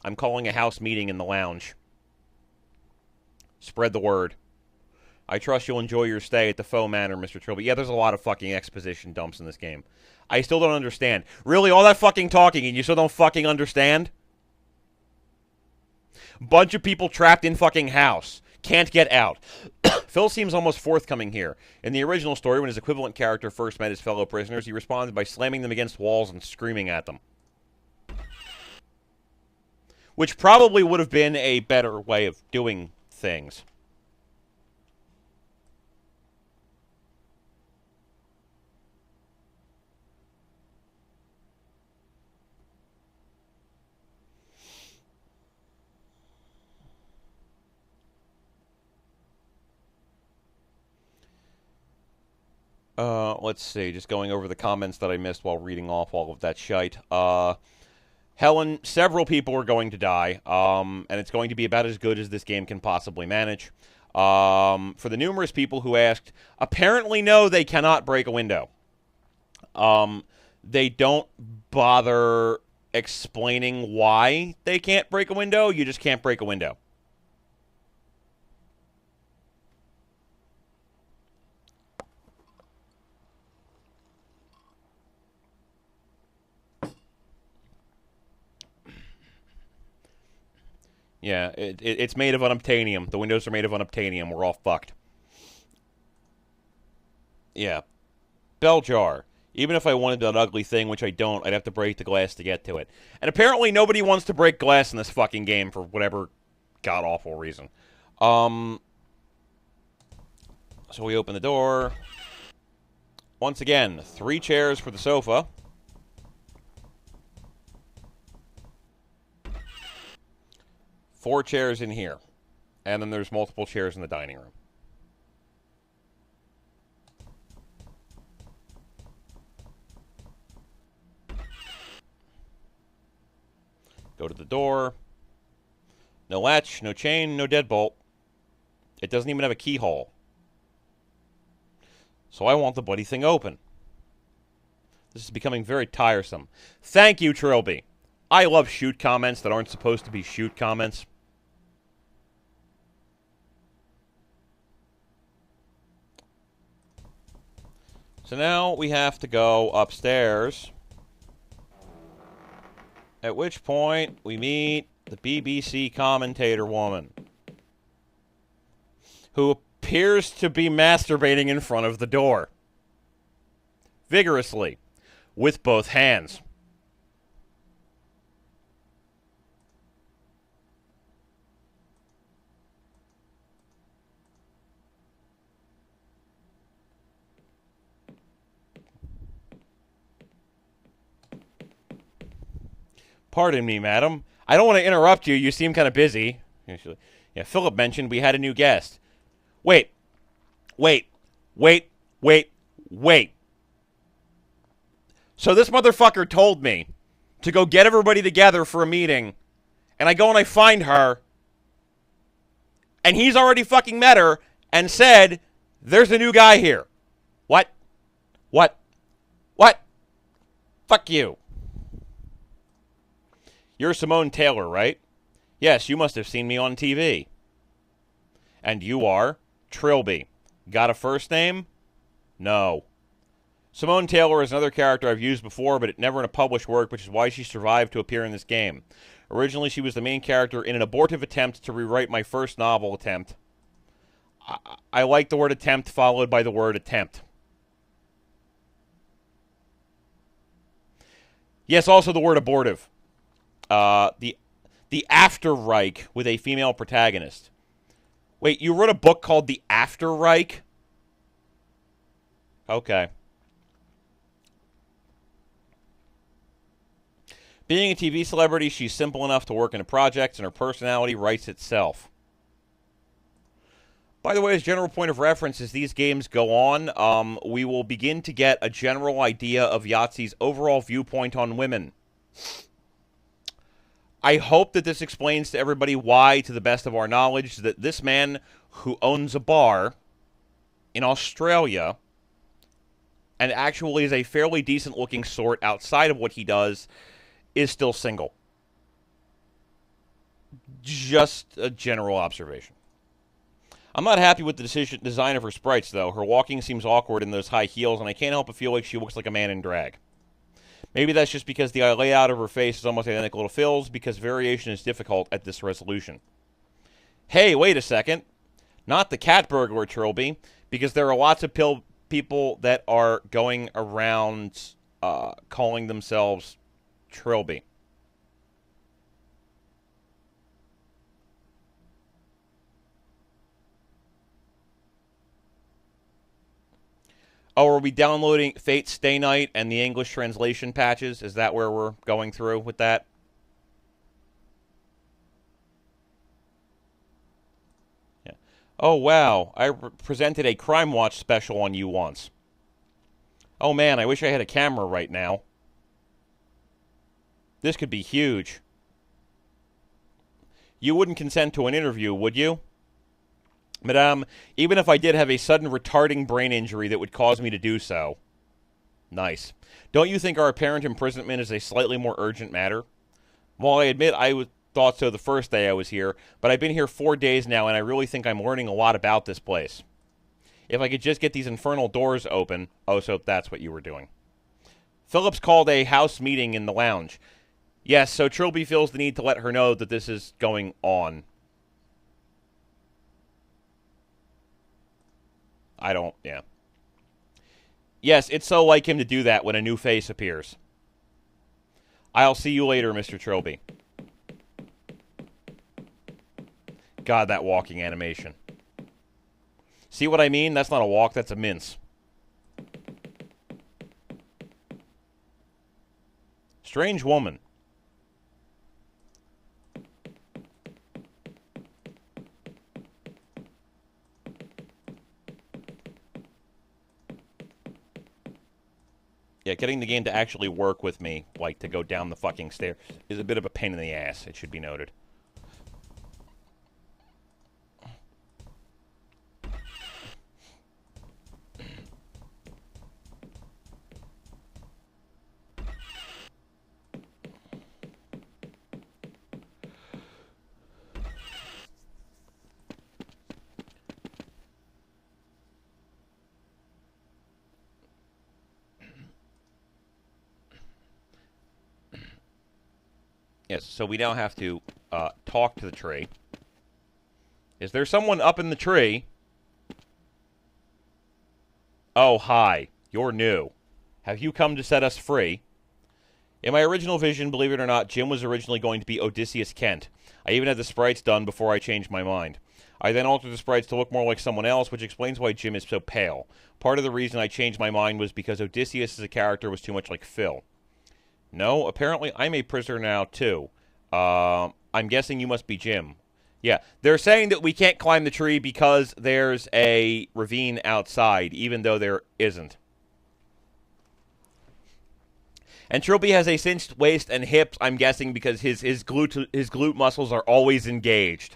I'm calling a house meeting in the lounge. Spread the word. I trust you'll enjoy your stay at the Faux Manor, Mr. Trilby. Yeah, there's a lot of fucking exposition dumps in this game. I still don't understand. Really, all that fucking talking and you still don't fucking understand? Bunch of people trapped in fucking house. Can't get out. Phil seems almost forthcoming here. In the original story, when his equivalent character first met his fellow prisoners, he responded by slamming them against walls and screaming at them. Which probably would have been a better way of doing things. Let's see, just going over the comments that I missed while reading off all of that shite. Helen, several people are going to die, and it's going to be about as good as this game can possibly manage. For the numerous people who asked, apparently no, they cannot break a window. They don't bother explaining why they can't break a window, you just can't break a window. Yeah, it's made of unobtainium. The windows are made of unobtainium. We're all fucked. Yeah. Bell jar. Even if I wanted that ugly thing, which I don't, I'd have to break the glass to get to it. And apparently nobody wants to break glass in this fucking game for whatever god-awful reason. So we open the door. Once again, 3 chairs for the sofa. 4 chairs in here. And then there's multiple chairs in the dining room. Go to the door. No latch, no chain, no deadbolt. It doesn't even have a keyhole. So I want the bloody thing open. This is becoming very tiresome. Thank you, Trilby. I love shoot comments that aren't supposed to be shoot comments. So now we have to go upstairs. At which point we meet the BBC commentator woman, who appears to be masturbating in front of the door. Vigorously. With both hands. Pardon me, madam. I don't want to interrupt you. You seem kind of busy. Yeah, Philip mentioned we had a new guest. Wait. So this motherfucker told me to go get everybody together for a meeting, and I go and I find her, and he's already fucking met her and said, there's a new guy here. What? Fuck you. You're Simone Taylor, right? Yes, you must have seen me on TV. And you are Trilby. Got a first name? No. Simone Taylor is another character I've used before, but never in a published work, which is why she survived to appear in this game. Originally, she was the main character in an abortive attempt to rewrite my first novel attempt. I like the word attempt followed by the word attempt. Yes, also the word abortive. The Afterreich with a female protagonist. Wait, you wrote a book called The Afterreich? Okay. Being a TV celebrity, she's simple enough to work into projects, and her personality writes itself. By the way, as general point of reference, as these games go on, we will begin to get a general idea of Yahtzee's overall viewpoint on women. I hope that this explains to everybody why, to the best of our knowledge, that this man who owns a bar in Australia and actually is a fairly decent-looking sort outside of what he does is still single. Just a general observation. I'm not happy with the design of her sprites, though. Her walking seems awkward in those high heels, and I can't help but feel like she looks like a man in drag. Maybe that's just because the layout of her face is almost identical to Phil's, because variation is difficult at this resolution. Hey, wait a second. Not the cat burglar Trilby, because there are lots of people that are going around calling themselves Trilby. Oh, are we downloading Fate Stay Night and the English translation patches? Is that where we're going through with that? Yeah. Oh, wow. I presented a Crime Watch special on you once. Oh, man, I wish I had a camera right now. This could be huge. You wouldn't consent to an interview, would you? Madame, even if I did have a sudden retarding brain injury that would cause me to do so. Nice. Don't you think our apparent imprisonment is a slightly more urgent matter? Well, I admit I thought so the first day I was here, but I've been here 4 days now, and I really think I'm learning a lot about this place. If I could just get these infernal doors open... Oh, so that's what you were doing. Phillips called a house meeting in the lounge. Yes, so Trilby feels the need to let her know that this is going on. Yeah. Yes, it's so like him to do that when a new face appears. I'll see you later, Mr. Trilby. God, that walking animation. See what I mean? That's not a walk, that's a mince. Strange woman. Yeah, getting the game to actually work with me, like to go down the fucking stairs, is a bit of a pain in the ass, it should be noted. Yes, so we now have to talk to the tree. Is there someone up in the tree? Oh, hi. You're new. Have you come to set us free? In my original vision, believe it or not, Jim was originally going to be Odysseus Kent. I even had the sprites done before I changed my mind. I then altered the sprites to look more like someone else, which explains why Jim is so pale. Part of the reason I changed my mind was because Odysseus as a character was too much like Phil. No, apparently I'm a prisoner now, too. I'm guessing you must be Jim. Yeah, they're saying that we can't climb the tree because there's a ravine outside, even though there isn't. And Trilby has a cinched waist and hips, I'm guessing, because his glute muscles are always engaged.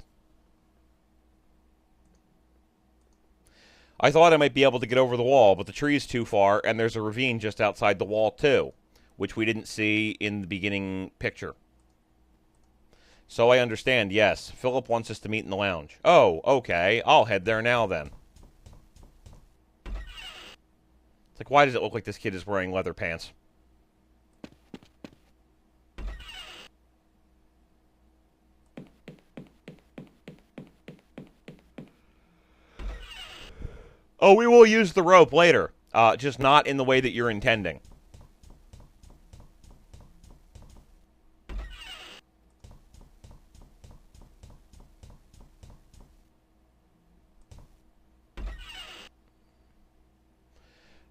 I thought I might be able to get over the wall, but the tree's too far, and there's a ravine just outside the wall, too, which we didn't see in the beginning picture. So I understand, yes. Philip wants us to meet in the lounge. Oh, okay. I'll head there now, then. It's like, why does it look like this kid is wearing leather pants? Oh, we will use the rope later. Just not in the way that you're intending.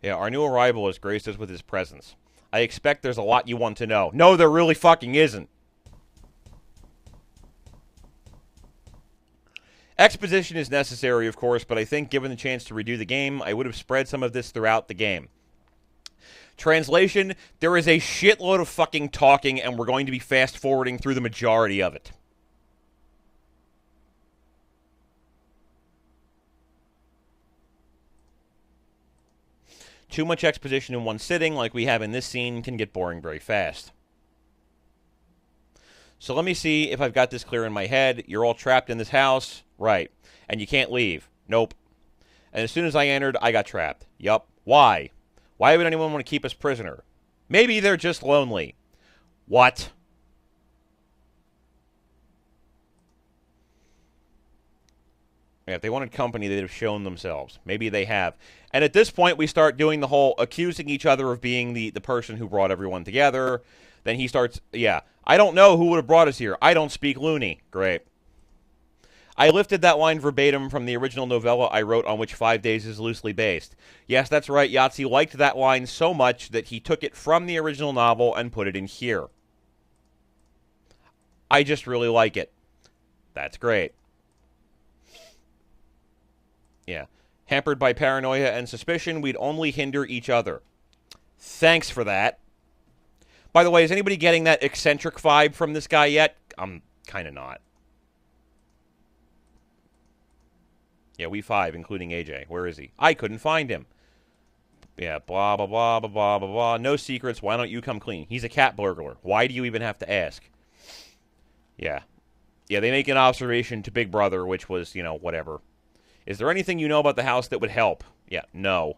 Yeah, our new arrival has graced us with his presence. I expect there's a lot you want to know. No, there really fucking isn't. Exposition is necessary, of course, but I think given the chance to redo the game, I would have spread some of this throughout the game. Translation, there is a shitload of fucking talking, and we're going to be fast-forwarding through the majority of it. Too much exposition in one sitting, like we have in this scene, can get boring very fast. So let me see if I've got this clear in my head. You're all trapped in this house. Right. And you can't leave. Nope. And as soon as I entered, I got trapped. Yup. Why? Why would anyone want to keep us prisoner? Maybe they're just lonely. What? Yeah, if they wanted company, they'd have shown themselves. Maybe they have. And at this point, we start doing the whole accusing each other of being the person who brought everyone together. Then he starts, yeah, I don't know who would have brought us here. I don't speak loony. Great. I lifted that line verbatim from the original novella I wrote on which 5 Days is loosely based. Yes, that's right. Yahtzee liked that line so much that he took it from the original novel and put it in here. I just really like it. That's great. Yeah. Hampered by paranoia and suspicion, we'd only hinder each other. Thanks for that. By the way, is anybody getting that eccentric vibe from this guy yet? I'm kind of not. Yeah, we 5, including AJ. Where is he? I couldn't find him. Yeah, blah, blah, blah, blah, blah, blah, blah. No secrets. Why don't you come clean? He's a cat burglar. Why do you even have to ask? Yeah. Yeah, they make an observation to Big Brother, which was, you know, whatever. Is there anything you know about the house that would help? Yeah, no.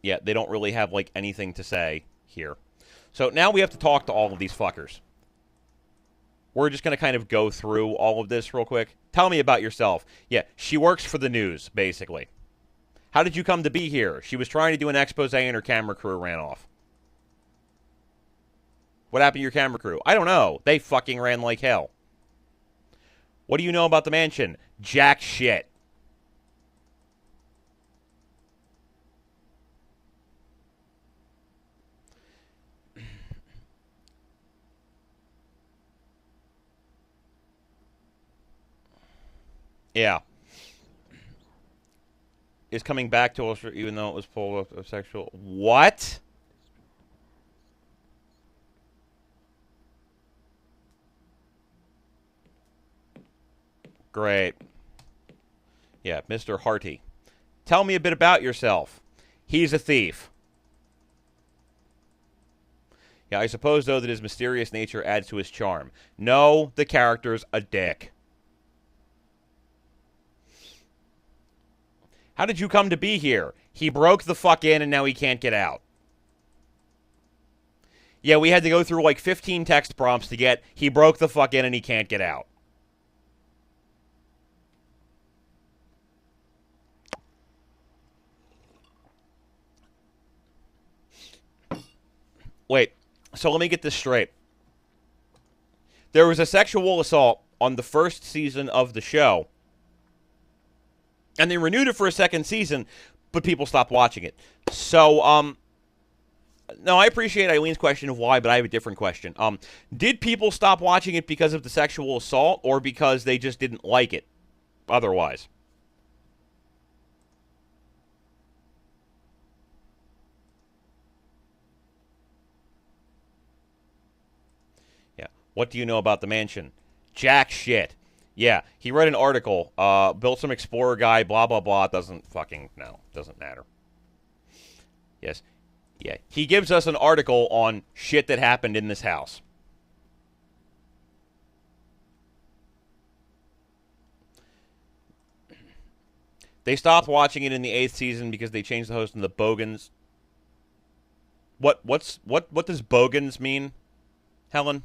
Yeah, they don't really have, like, anything to say here. So now we have to talk to all of these fuckers. We're just going to kind of go through all of this real quick. Tell me about yourself. Yeah, she works for the news, basically. How did you come to be here? She was trying to do an expose and her camera crew ran off. What happened to your camera crew? I don't know. They fucking ran like hell. What do you know about the mansion? Jack shit. Yeah. Is coming back to us even though it was full of sexual... What? Great. Yeah, Mr. Harty. Tell me a bit about yourself. He's a thief. Yeah, I suppose, though, that his mysterious nature adds to his charm. No, the character's a dick. How did you come to be here? He broke the fuck in and now he can't get out. Yeah, we had to go through like 15 text prompts to get, he broke the fuck in and he can't get out. Wait, so let me get this straight. There was a sexual assault on the first season of the show. And they renewed it for a second season, but people stopped watching it. So, no, I appreciate Eileen's question of why, but I have a different question. Did people stop watching it because of the sexual assault, or because they just didn't like it otherwise? Yeah. What do you know about the mansion? Jack shit. Yeah, he read an article, built some explorer guy, blah, blah, blah. Doesn't matter. Yes. Yeah, he gives us an article on shit that happened in this house. They stopped watching it in the 8th season because they changed the host in the Bogans. What does Bogans mean, Helen?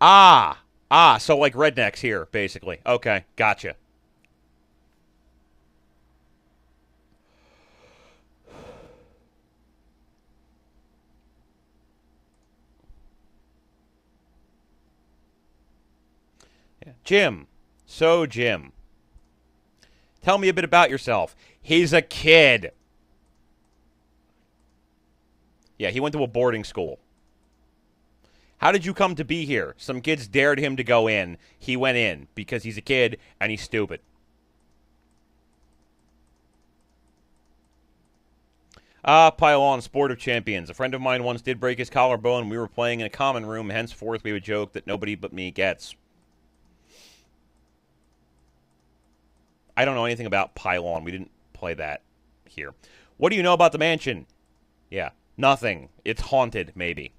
So like rednecks here, basically. Okay, gotcha. Yeah. Jim. So, Jim. Tell me a bit about yourself. He's a kid. Yeah, he went to a boarding school. How did you come to be here? Some kids dared him to go in. He went in because he's a kid and he's stupid. Pile on, Sport of Champions. A friend of mine once did break his collarbone. We were playing in a common room. Henceforth, we would joke that nobody but me gets. I don't know anything about Pile On. We didn't play that here. What do you know about the mansion? Yeah, nothing. It's haunted, maybe.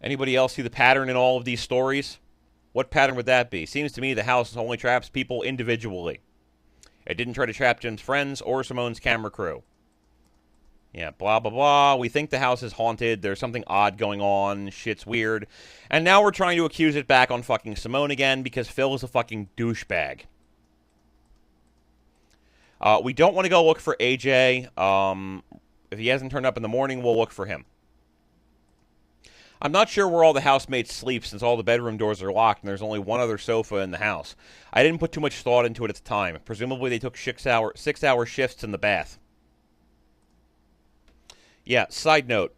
Anybody else see the pattern in all of these stories? What pattern would that be? Seems to me the house only traps people individually. It didn't try to trap Jim's friends or Simone's camera crew. Yeah, blah, blah, blah. We think the house is haunted. There's something odd going on. Shit's weird. And now we're trying to accuse it back on fucking Simone again because Phil is a fucking douchebag. We don't want to go look for AJ. If he hasn't turned up in the morning, we'll look for him. I'm not sure where all the housemates sleep since all the bedroom doors are locked and there's only one other sofa in the house. I didn't put too much thought into it at the time. Presumably they took 6-hour shifts in the bath. Yeah, side note.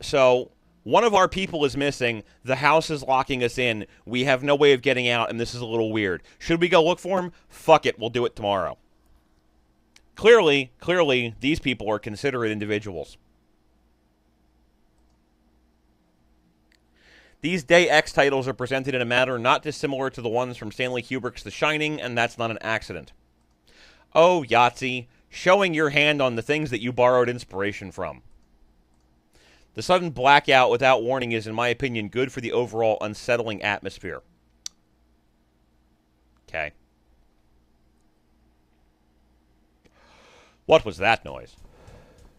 So, one of our people is missing. The house is locking us in. We have no way of getting out, and this is a little weird. Should we go look for him? Fuck it, we'll do it tomorrow. Clearly, these people are considerate individuals. These Day X titles are presented in a manner not dissimilar to the ones from Stanley Kubrick's The Shining, and that's not an accident. Oh, Yahtzee, showing your hand on the things that you borrowed inspiration from. The sudden blackout without warning is, in my opinion, good for the overall unsettling atmosphere. Okay. What was that noise?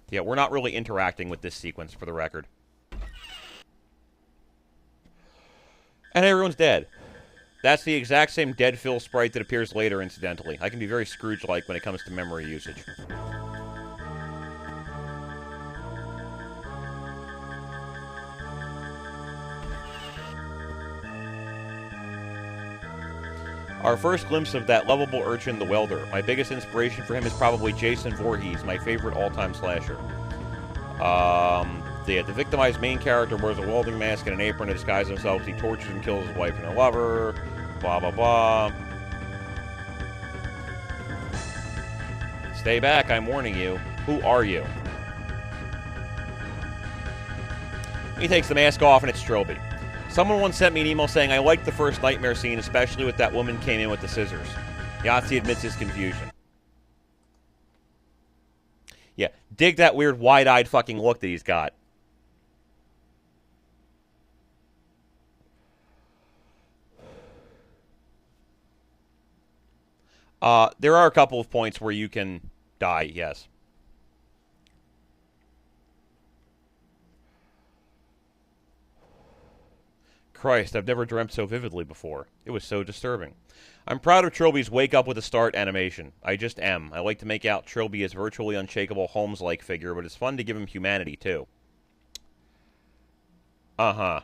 Yeah, we're not really interacting with this sequence, for the record. And everyone's dead. That's the exact same dead Phil sprite that appears later, incidentally. I can be very Scrooge-like when it comes to memory usage. Our first glimpse of that lovable urchin, the welder. My biggest inspiration for him is probably Jason Voorhees, my favorite all-time slasher. The victimized main character wears a welding mask and an apron to disguise himself as he tortures and kills his wife and her lover. Blah, blah, blah. Stay back, I'm warning you. Who are you? He takes the mask off and it's Trilby. Someone once sent me an email saying, I liked the first nightmare scene, especially with that woman came in with the scissors. Yahtzee admits his confusion. Yeah, dig that weird wide-eyed fucking look that he's got. There are a couple of points where you can die, yes. Christ, I've never dreamt so vividly before. It was so disturbing. I'm proud of Trilby's Wake Up with a Start animation. I just am. I like to make out Trilby as virtually unshakable Holmes-like figure, but it's fun to give him humanity, too. Uh-huh.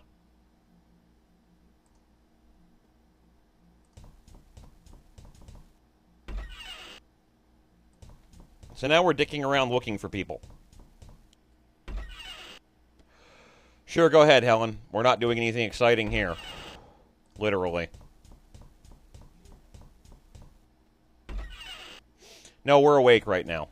So now we're dicking around looking for people. Sure, go ahead, Helen. We're not doing anything exciting here. Literally. No, we're awake right now.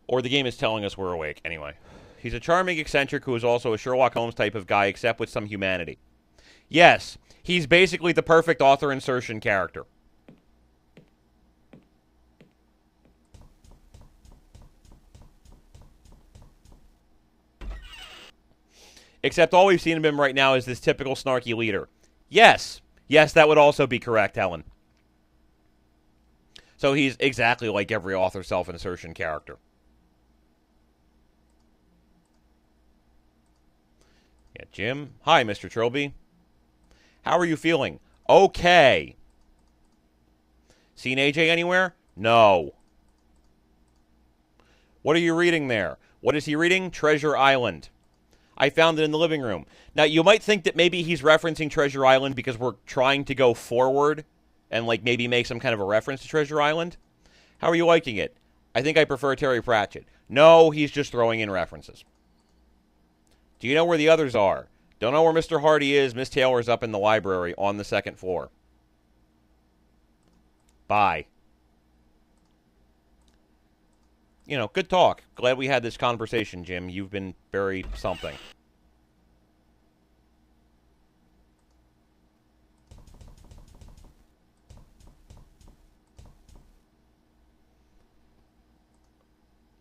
Or the game is telling us we're awake, anyway. He's a charming eccentric who is also a Sherlock Holmes type of guy, except with some humanity. Yes, he's basically the perfect author insertion character. Except all we've seen of him right now is this typical snarky leader. Yes. Yes, that would also be correct, Helen. So he's exactly like every author self-insertion character. Yeah, Jim. Hi, Mr. Trilby. How are you feeling? Okay. Seen AJ anywhere? No. What are you reading there? What is he reading? Treasure Island. I found it in the living room. Now, you might think that maybe he's referencing Treasure Island because we're trying to go forward and, like, maybe make some kind of a reference to Treasure Island. How are you liking it? I think I prefer Terry Pratchett. No, he's just throwing in references. Do you know where the others are? Don't know where Mr. Hardy is. Miss Taylor's up in the library on the second floor. Bye. You know, good talk. Glad we had this conversation, Jim. You've been very something.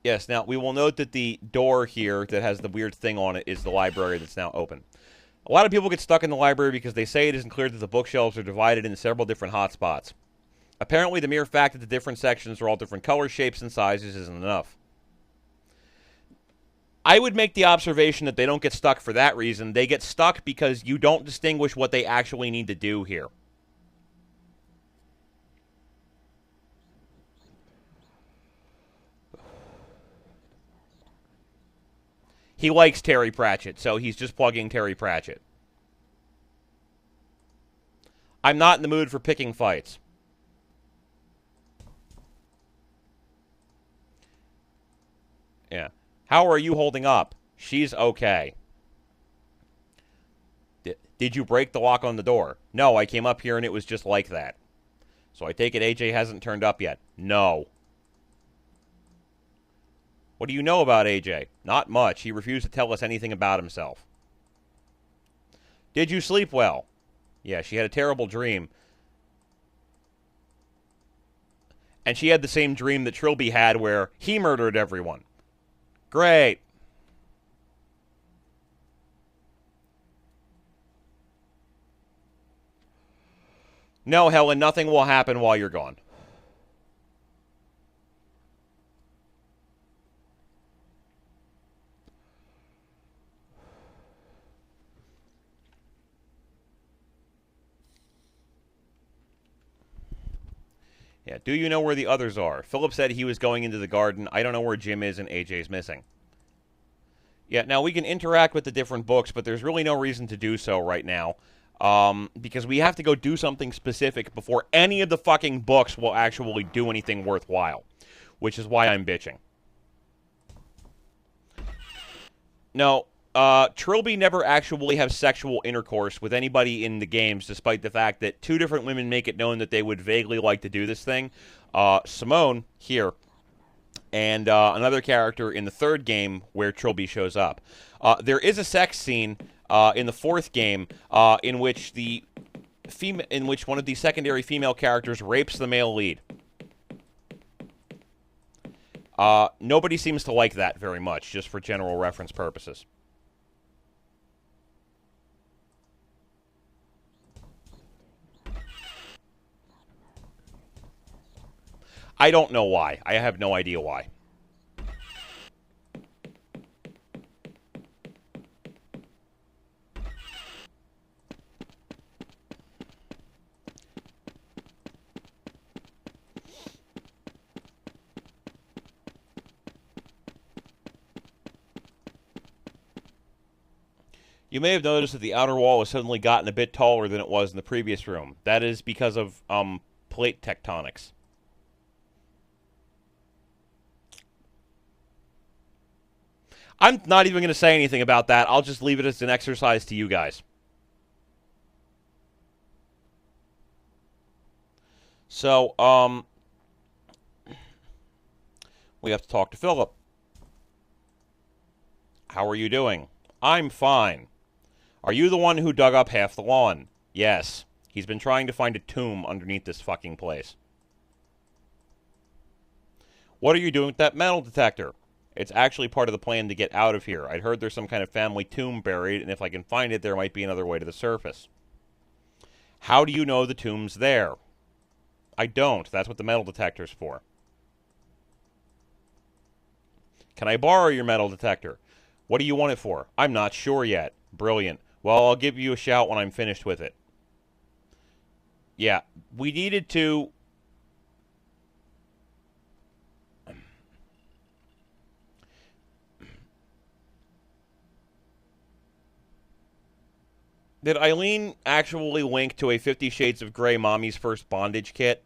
Yes, now we will note that the door here that has the weird thing on it is the library that's now open. A lot of people get stuck in the library because they say it isn't clear that the bookshelves are divided into several different hotspots. Apparently, the mere fact that the different sections are all different colors, shapes, and sizes isn't enough. I would make the observation that they don't get stuck for that reason. They get stuck because you don't distinguish what they actually need to do here. He likes Terry Pratchett, so he's just plugging Terry Pratchett. I'm not in the mood for picking fights. Yeah. How are you holding up? She's okay. Did you break the lock on the door? No, I came up here and it was just like that. So I take it AJ hasn't turned up yet. No. What do you know about AJ? Not much. He refused to tell us anything about himself. Did you sleep well? Yeah, she had a terrible dream. And she had the same dream that Trilby had where he murdered everyone. Great. No, Helen, nothing will happen while you're gone. Yeah, do you know where the others are? Philip said he was going into the garden. I don't know where Jim is and AJ's missing. Yeah, now we can interact with the different books, but there's really no reason to do so right now. Because we have to go do something specific before any of the fucking books will actually do anything worthwhile. Which is why I'm bitching. No, Trilby never actually has sexual intercourse with anybody in the games, despite the fact that two different women make it known that they would vaguely like to do this thing. Simone, here, and another character in the third game where Trilby shows up. There is a sex scene in the fourth game in which one of the secondary female characters rapes the male lead. Nobody seems to like that very much, just for general reference purposes. I don't know why. I have no idea why. You may have noticed that the outer wall has suddenly gotten a bit taller than it was in the previous room. That is because of plate tectonics. I'm not even going to say anything about that. I'll just leave it as an exercise to you guys. So, we have to talk to Philip. How are you doing? I'm fine. Are you the one who dug up half the lawn? Yes. He's been trying to find a tomb underneath this fucking place. What are you doing with that metal detector? It's actually part of the plan to get out of here. I'd heard there's some kind of family tomb buried, and if I can find it, there might be another way to the surface. How do you know the tomb's there? I don't. That's what the metal detector's for. Can I borrow your metal detector? What do you want it for? I'm not sure yet. Brilliant. Well, I'll give you a shout when I'm finished with it. Yeah, we needed to... Did Eileen actually link to a 50 Shades of Grey Mommy's First Bondage kit?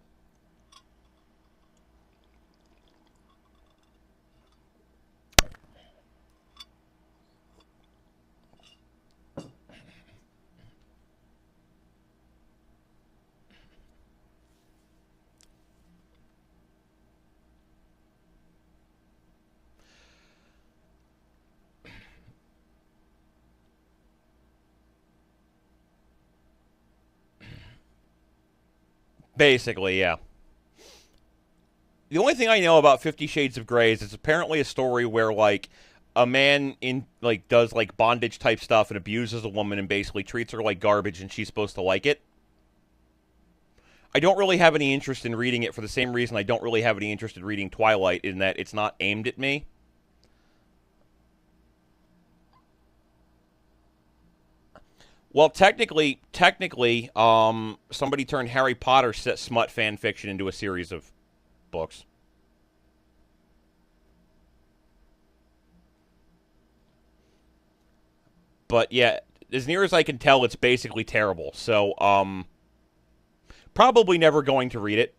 Basically, yeah. The only thing I know about 50 Shades of Grey is it's apparently a story where, like, a man does, like, bondage-type stuff and abuses a woman and basically treats her like garbage and she's supposed to like it. I don't really have any interest in reading it for the same reason I don't really have any interest in reading Twilight, in that it's not aimed at me. Well, technically, somebody turned Harry Potter smut fan fiction into a series of books. But yeah, as near as I can tell, it's basically terrible. So, probably never going to read it.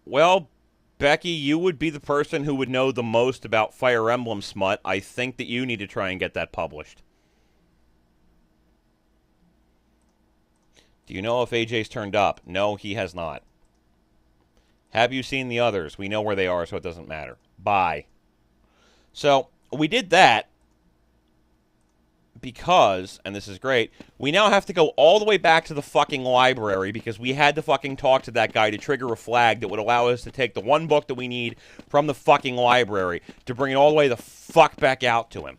Well, Becky, you would be the person who would know the most about Fire Emblem smut. I think that you need to try and get that published. Do you know if AJ's turned up? No, he has not. Have you seen the others? We know where they are, so it doesn't matter. Bye. So, we did that because, and this is great, we now have to go all the way back to the fucking library because we had to fucking talk to that guy to trigger a flag that would allow us to take the one book that we need from the fucking library to bring it all the way the fuck back out to him.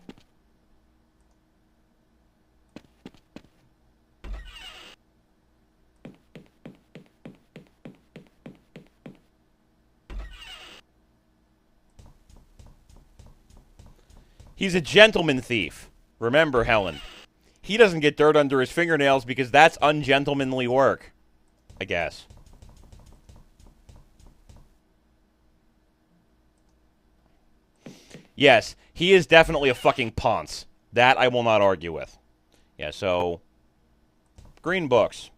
He's a gentleman thief. Remember, Helen. He doesn't get dirt under his fingernails because that's ungentlemanly work, I guess. Yes, he is definitely a fucking ponce. That I will not argue with. Yeah, so... Green books.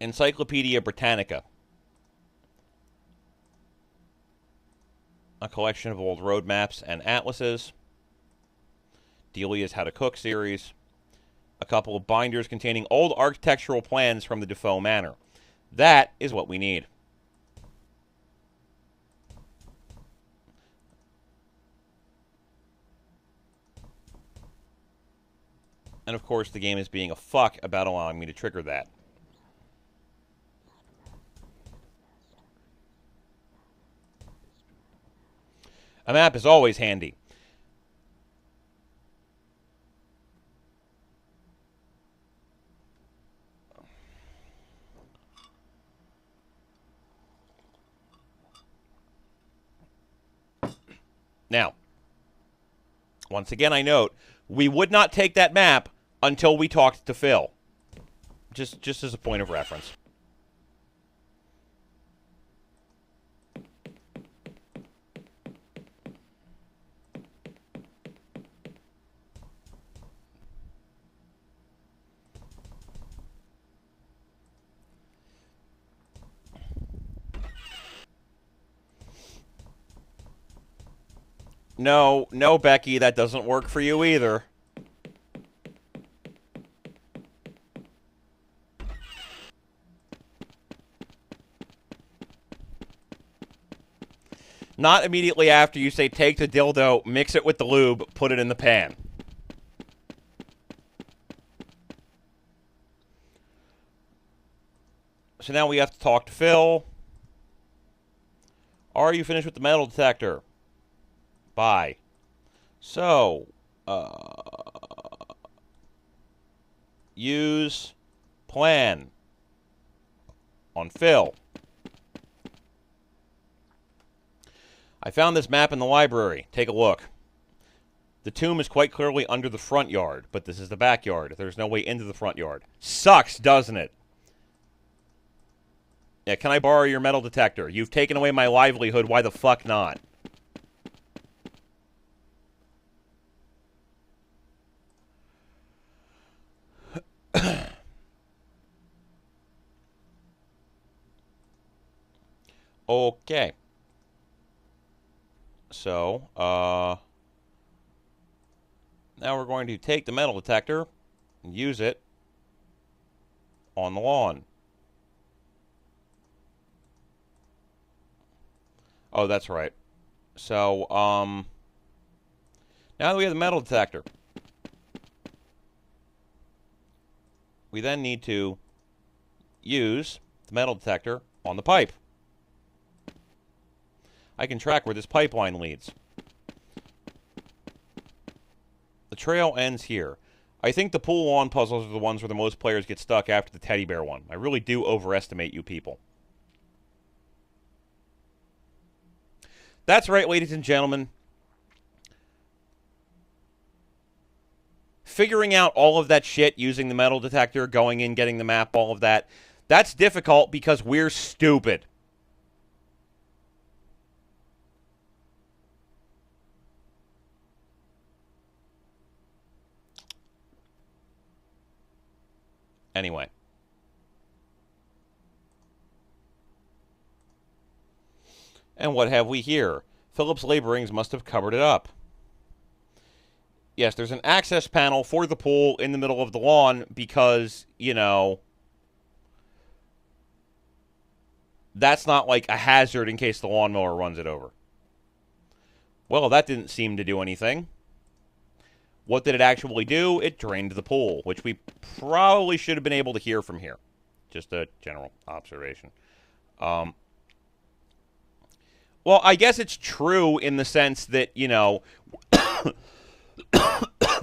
Encyclopedia Britannica. A collection of old road maps and atlases. Delia's How to Cook series. A couple of binders containing old architectural plans from the Defoe Manor. That is what we need. And of course, the game is being a fuck about allowing me to trigger that. A map is always handy. Now, once again, I note, we would not take that map until we talked to Phil. Just as a point of reference. No, Becky, that doesn't work for you either. Not immediately after you say, take the dildo, mix it with the lube, put it in the pan. So now we have to talk to Phil. Are you finished with the metal detector? Bye. So, use plan on Phil. I found this map in the library. Take a look. The tomb is quite clearly under the front yard, but this is the backyard. There's no way into the front yard. Sucks, doesn't it? Yeah, can I borrow your metal detector? You've taken away my livelihood. Why the fuck not? Okay. So, now we're going to take the metal detector and use it on the lawn. Oh, that's right. So, now that we have the metal detector, we then need to use the metal detector on the pipe. I can track where this pipeline leads. The trail ends here. I think the pool lawn puzzles are the ones where the most players get stuck after the teddy bear one. I really do overestimate you people. That's right, ladies and gentlemen. Figuring out all of that shit using the metal detector, going in, getting the map, all of that, that's difficult because we're stupid. Anyway. And what have we here? Philip's laborings must have covered it up. Yes, there's an access panel for the pool in the middle of the lawn because, you know, that's not like a hazard in case the lawnmower runs it over. Well, that didn't seem to do anything. What did it actually do? It drained the pool, which we probably should have been able to hear from here. Just a general observation. Well, I guess it's true in the sense that, you know,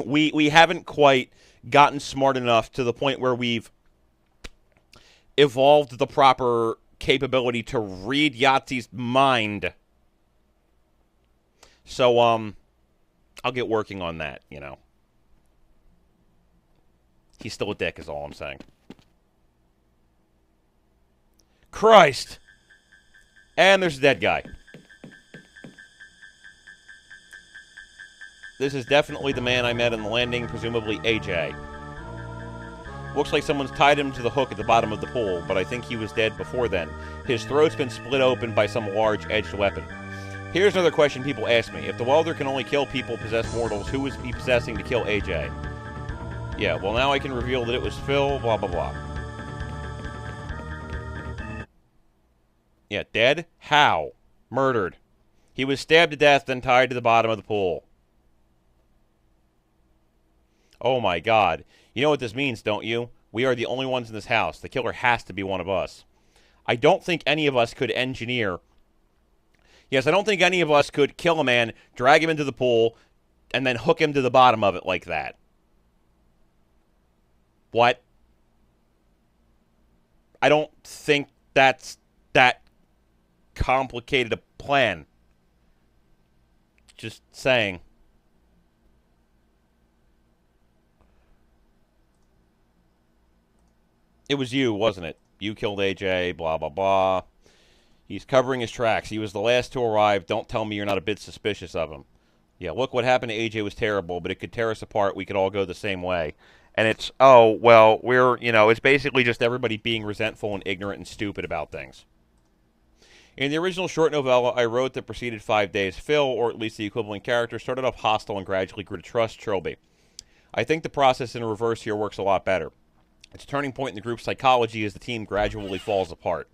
we haven't quite gotten smart enough to the point where we've evolved the proper capability to read Yahtzee's mind. So, I'll get working on that, you know. He's still a dick is all I'm saying. Christ! And there's a dead guy. This is definitely the man I met on the landing, presumably AJ. Looks like someone's tied him to the hook at the bottom of the pool, but I think he was dead before then. His throat's been split open by some large edged weapon. Here's another question people ask me. If the welder can only kill people possessed mortals, who is he possessing to kill AJ? Yeah, well now I can reveal that it was Phil, blah blah blah. Yeah, dead? How? Murdered. He was stabbed to death, then tied to the bottom of the pool. Oh my god. You know what this means, don't you? We are the only ones in this house. The killer has to be one of us. I don't think any of us could engineer... Yes, I don't think any of us could kill a man, drag him into the pool, and then hook him to the bottom of it like that. What? I don't think that's that complicated a plan. Just saying. It was you, wasn't it? You killed AJ, blah, blah, blah. He's covering his tracks. He was the last to arrive. Don't tell me you're not a bit suspicious of him. Yeah, look, what happened to AJ was terrible, but it could tear us apart. We could all go the same way. And it's, oh, well, we're, you know, it's basically just everybody being resentful and ignorant and stupid about things. In the original short novella I wrote that preceded 5 Days, Phil, or at least the equivalent character, started off hostile and gradually grew to trust Trilby. I think the process in reverse here works a lot better. It's a turning point in the group's psychology as the team gradually falls apart.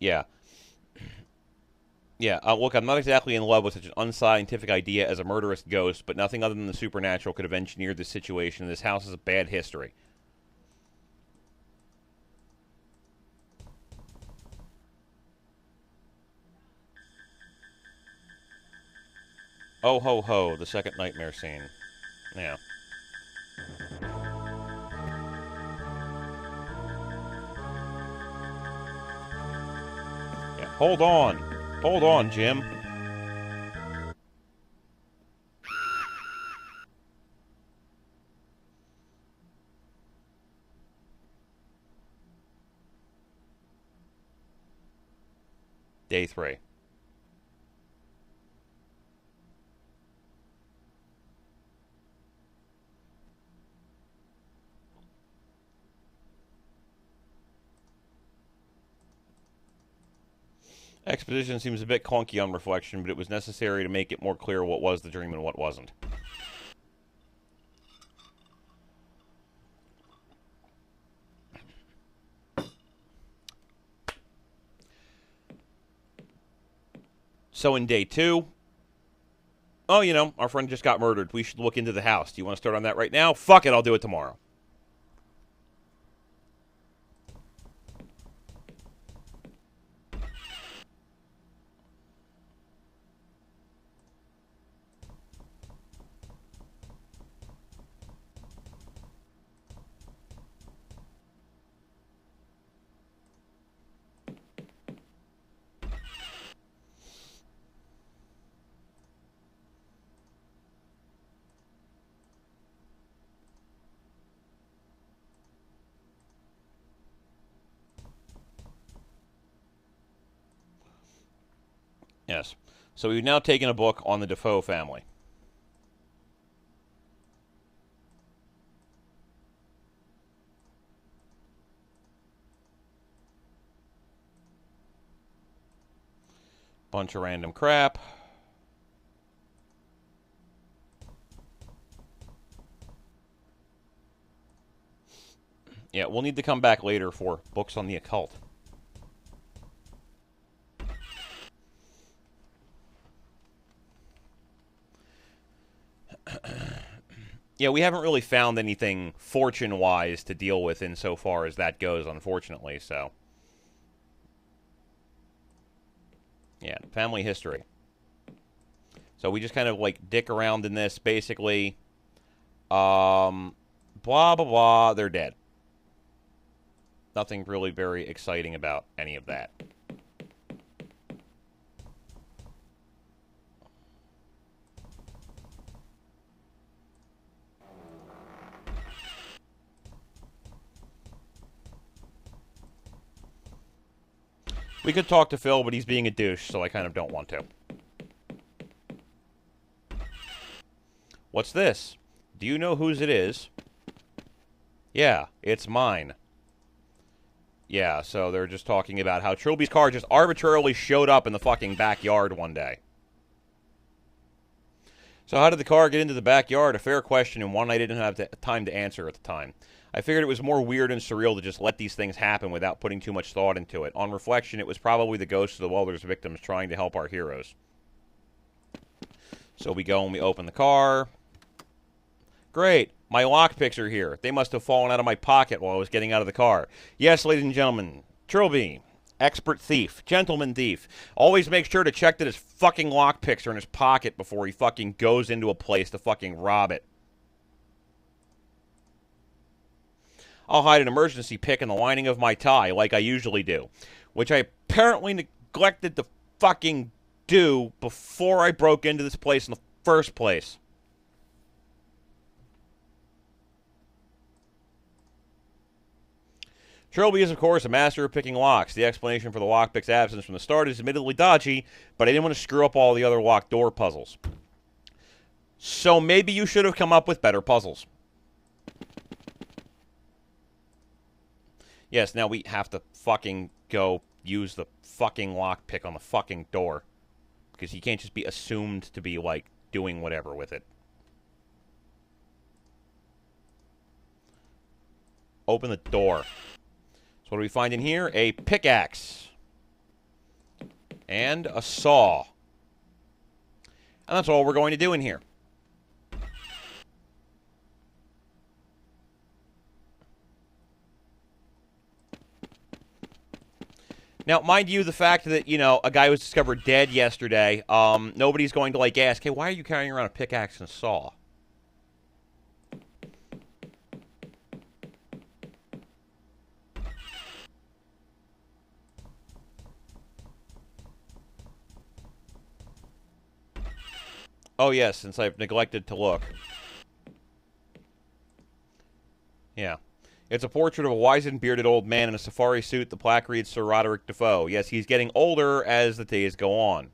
Yeah. Yeah, look, I'm not exactly in love with such an unscientific idea as a murderous ghost, but nothing other than the supernatural could have engineered this situation. This house has a bad history. Oh ho ho, the second nightmare scene. Yeah. Yeah. Hold on. Hold on, Jim. Day 3. Exposition seems a bit clunky on reflection, but it was necessary to make it more clear what was the dream and what wasn't. So in day 2, oh, you know, our friend just got murdered. We should look into the house. Do you want to start on that right now? Fuck it, I'll do it tomorrow. Yes. So we've now taken a book on the Defoe family. Bunch of random crap. Yeah, we'll need to come back later for books on the occult. Yeah, we haven't really found anything fortune-wise to deal with insofar as that goes, unfortunately, so. Yeah, family history. So we just kind of, like, dick around in this, basically. Blah, blah, blah, they're dead. Nothing really very exciting about any of that. We could talk to Phil, but he's being a douche, so I kind of don't want to. What's this? Do you know whose it is? Yeah, it's mine. Yeah, so they're just talking about how Trilby's car just arbitrarily showed up in the fucking backyard one day. So how did the car get into the backyard? A fair question, and one I didn't have time to answer at the time. I figured it was more weird and surreal to just let these things happen without putting too much thought into it. On reflection, it was probably the ghosts of the welder's victims trying to help our heroes. So we go and we open the car. Great. My lockpicks are here. They must have fallen out of my pocket while I was getting out of the car. Yes, ladies and gentlemen, Trilby, expert thief, gentleman thief, always makes sure to check that his fucking lockpicks are in his pocket before he fucking goes into a place to fucking rob it. I'll hide an emergency pick in the lining of my tie, like I usually do, which I apparently neglected to fucking do before I broke into this place in the first place. Trilby is, of course, a master of picking locks. The explanation for the lockpick's absence from the start is admittedly dodgy, but I didn't want to screw up all the other locked door puzzles. So maybe you should have come up with better puzzles. Yes, now we have to fucking go use the fucking lockpick on the fucking door. Because he can't just be assumed to be, like, doing whatever with it. Open the door. So what do we find in here? A pickaxe. And a saw. And that's all we're going to do in here. Now, mind you, the fact that, you know, a guy was discovered dead yesterday, nobody's going to, like, ask, hey, why are you carrying around a pickaxe and a saw? Oh, yes, since I've neglected to look. Yeah. It's a portrait of a wizened, bearded old man in a safari suit. The plaque reads Sir Roderick Defoe. Yes, he's getting older as the days go on.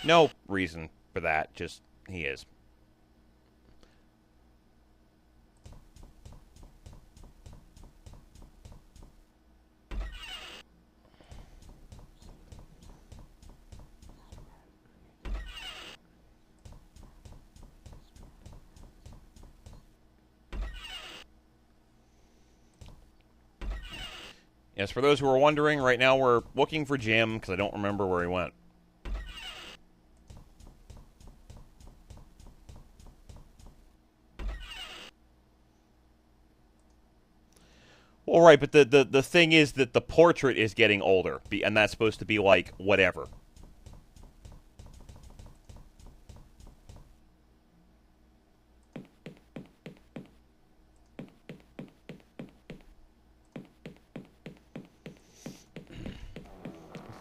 No reason for that, just he is. Yes, for those who are wondering, right now we're looking for Jim, because I don't remember where he went. Well, right, but the thing is that the portrait is getting older, and that's supposed to be, like, whatever.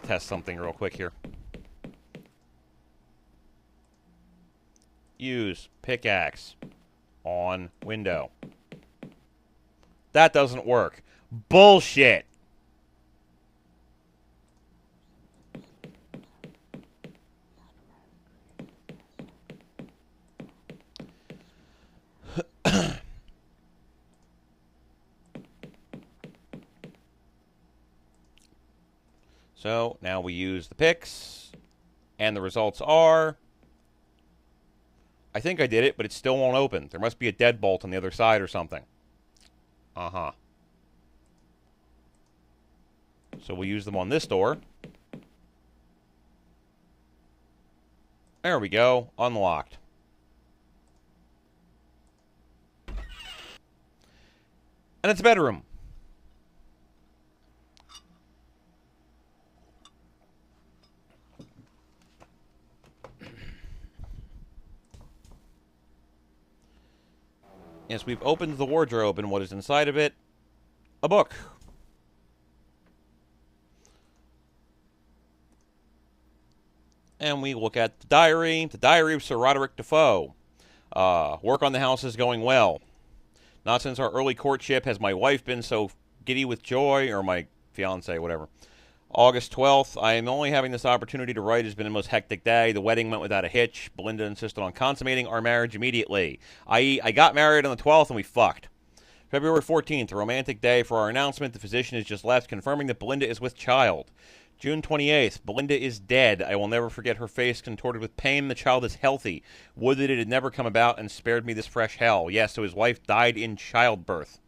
Test something real quick here. Use pickaxe on window. That doesn't work. Bullshit. So now we use the picks, and the results are... I think I did it, but it still won't open. There must be a deadbolt on the other side or something. Uh-huh. So we'll use them on this door. There we go. Unlocked. And it's a bedroom. Yes, we've opened the wardrobe, and what is inside of it? A book. And we look at the diary of Sir Roderick Defoe. Work on the house is going well. Not since our early courtship has my wife been so giddy with joy, or my fiancé, whatever. August 12th, I am only having this opportunity to write. It's been the most hectic day. The wedding went without a hitch. Belinda insisted on consummating our marriage immediately. I got married on the 12th and we fucked. February 14th, a romantic day for our announcement. The physician has just left, confirming that Belinda is with child. June 28th, Belinda is dead. I will never forget her face contorted with pain. The child is healthy. Would that it had never come about and spared me this fresh hell. Yes, so his wife died in childbirth.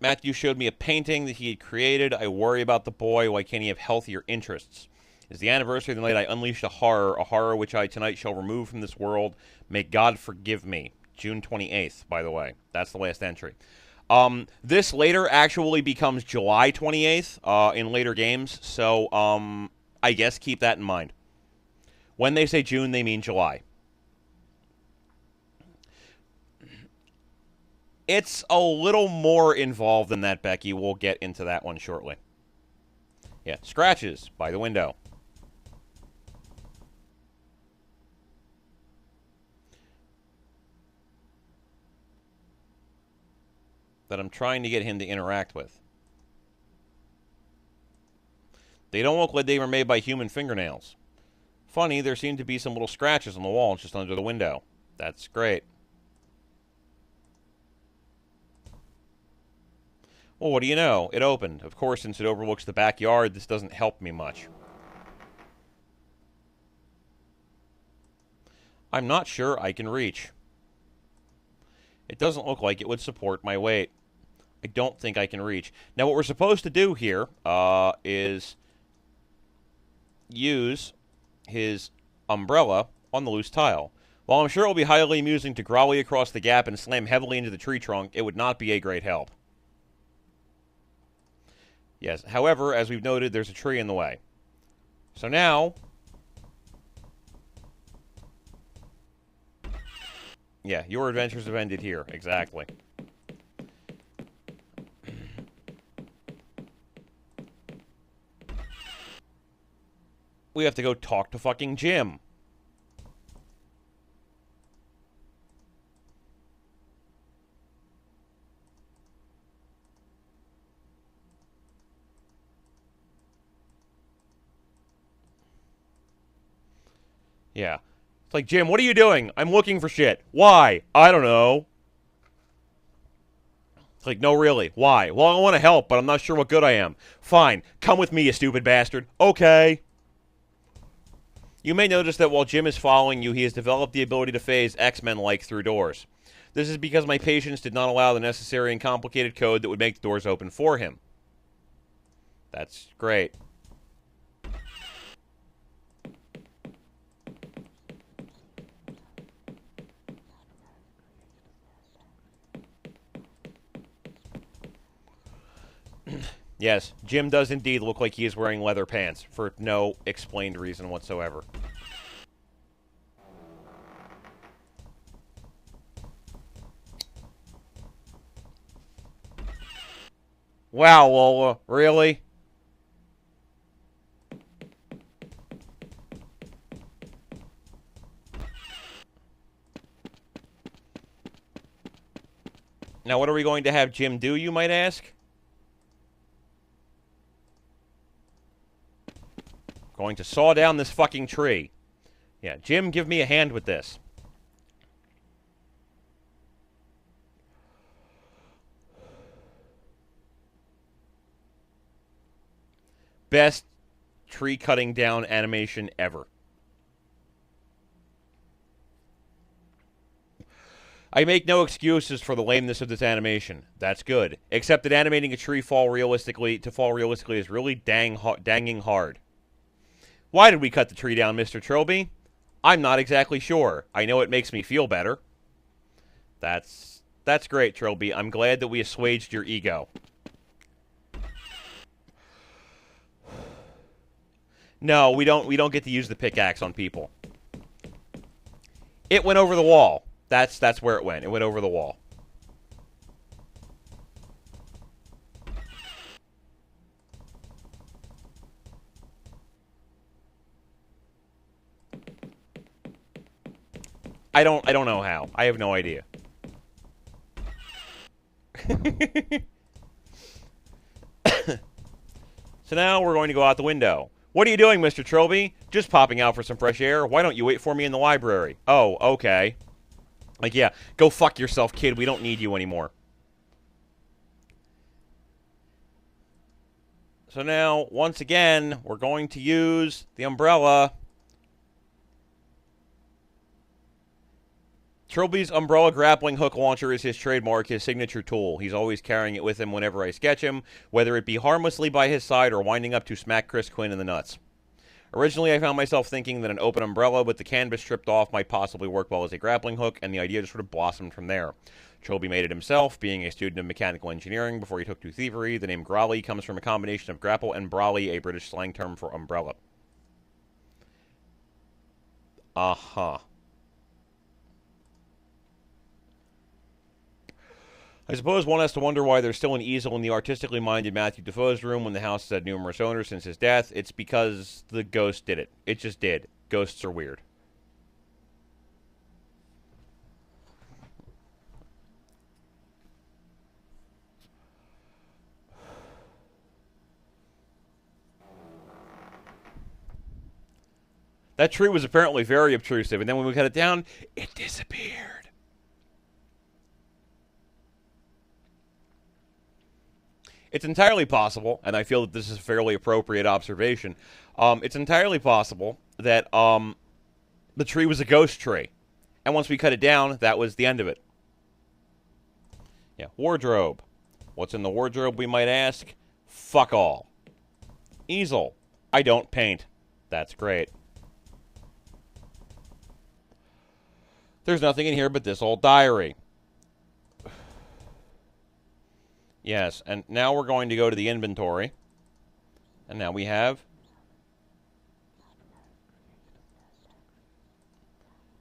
Matthew showed me a painting that he had created. I worry about the boy. Why can't he have healthier interests? It's the anniversary of the night I unleashed a horror which I tonight shall remove from this world. May God forgive me. June 28th, by the way. That's the last entry. This later actually becomes July 28th in later games, so I guess keep that in mind. When they say June, they mean July. It's a little more involved than that, Becky. We'll get into that one shortly. Yeah, scratches by the window. That I'm trying to get him to interact with. They don't look like they were made by human fingernails. Funny, there seem to be some little scratches on the wall just under the window. That's great. Well, what do you know? It opened. Of course, since it overlooks the backyard, this doesn't help me much. I'm not sure I can reach. It doesn't look like it would support my weight. I don't think I can reach. Now, what we're supposed to do here is use his umbrella on the loose tile. While I'm sure it will be highly amusing to grolly across the gap and slam heavily into the tree trunk, it would not be a great help. Yes, however, as we've noted, there's a tree in the way. So now... yeah, your adventures have ended here. Exactly. We have to go talk to fucking Jim. Yeah. It's like, Jim, what are you doing? I'm looking for shit. Why? I don't know. It's like, no, really. Why? Well, I want to help, but I'm not sure what good I am. Fine. Come with me, you stupid bastard. Okay. You may notice that while Jim is following you, he has developed the ability to phase X-Men-like through doors. This is because my patience did not allow the necessary and complicated code that would make the doors open for him. That's great. Yes, Jim does indeed look like he is wearing leather pants, for no explained reason whatsoever. Wow, Lola, really? Now, what are we going to have Jim do, you might ask? Going to saw down this fucking tree. Yeah, Jim, give me a hand with this. Best tree cutting down animation ever. I make no excuses for the lameness of this animation. That's good. Except that animating a tree to fall realistically is really danging hard. Why did we cut the tree down, Mr. Trilby? I'm not exactly sure. I know it makes me feel better. That's great, Trilby. I'm glad that we assuaged your ego. No, we don't get to use the pickaxe on people. It went over the wall. That's where it went. It went over the wall. I don't know how. I have no idea. So now we're going to go out the window. What are you doing, Mr. Trilby? Just popping out for some fresh air. Why don't you wait for me in the library? Oh, okay. Like, yeah, go fuck yourself, kid. We don't need you anymore. So now, once again, we're going to use the umbrella. Trilby's umbrella grappling hook launcher is his trademark, his signature tool. He's always carrying it with him whenever I sketch him, whether it be harmlessly by his side or winding up to smack Chris Quinn in the nuts. Originally, I found myself thinking that an open umbrella with the canvas stripped off might possibly work well as a grappling hook, and the idea just sort of blossomed from there. Trilby made it himself, being a student of mechanical engineering before he took to thievery. The name grolly comes from a combination of grapple and brolly, a British slang term for umbrella. Uh-huh. I suppose one has to wonder why there's still an easel in the artistically minded Matthew Defoe's room when the house has had numerous owners since his death. It's because the ghost did it. It just did. Ghosts are weird. That tree was apparently very obtrusive, and then when we cut it down, it disappeared. It's entirely possible, and I feel that this is a fairly appropriate observation, it's entirely possible that the tree was a ghost tree. And once we cut it down, that was the end of it. Yeah, wardrobe. What's in the wardrobe, we might ask? Fuck all. Easel. I don't paint. That's great. There's nothing in here but this old diary. Yes, and now we're going to go to the inventory. And now we have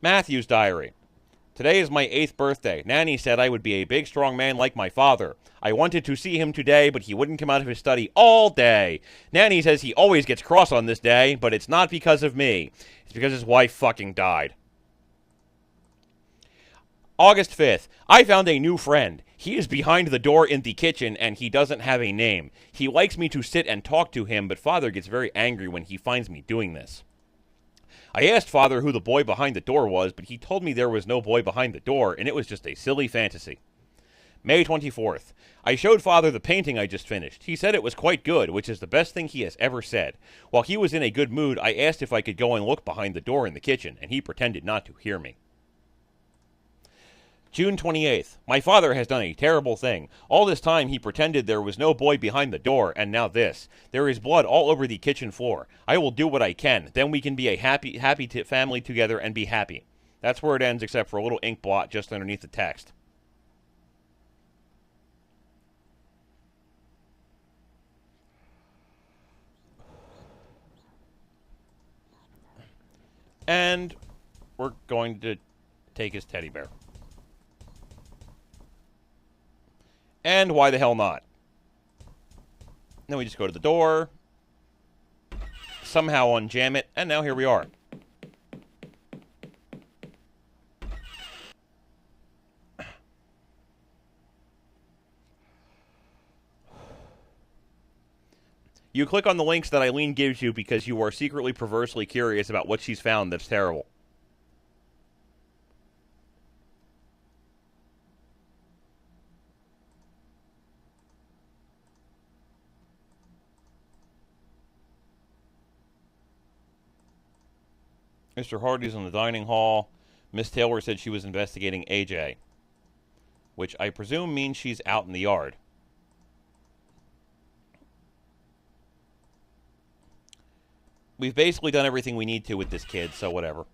Matthew's diary. Today is my 8th birthday. Nanny said I would be a big, strong man like my father. I wanted to see him today, but he wouldn't come out of his study all day. Nanny says he always gets cross on this day, but it's not because of me. It's because his wife fucking died. August 5th. I found a new friend. He is behind the door in the kitchen, and he doesn't have a name. He likes me to sit and talk to him, but Father gets very angry when he finds me doing this. I asked Father who the boy behind the door was, but he told me there was no boy behind the door, and it was just a silly fantasy. May 24th. I showed Father the painting I just finished. He said it was quite good, which is the best thing he has ever said. While he was in a good mood, I asked if I could go and look behind the door in the kitchen, and he pretended not to hear me. June 28th. My father has done a terrible thing. All this time he pretended there was no boy behind the door, and now this. There is blood all over the kitchen floor. I will do what I can. Then we can be a happy family together and be happy. That's where it ends, except for a little ink blot just underneath the text. And we're going to take his teddy bear. And why the hell not? Then we just go to the door, somehow unjam it, and now here we are. You click on the links that Eileen gives you because you are secretly perversely curious about what she's found that's terrible. Mr. Hardy's in the dining hall. Miss Taylor said she was investigating AJ, which I presume means she's out in the yard. We've basically done everything we need to with this kid, so whatever.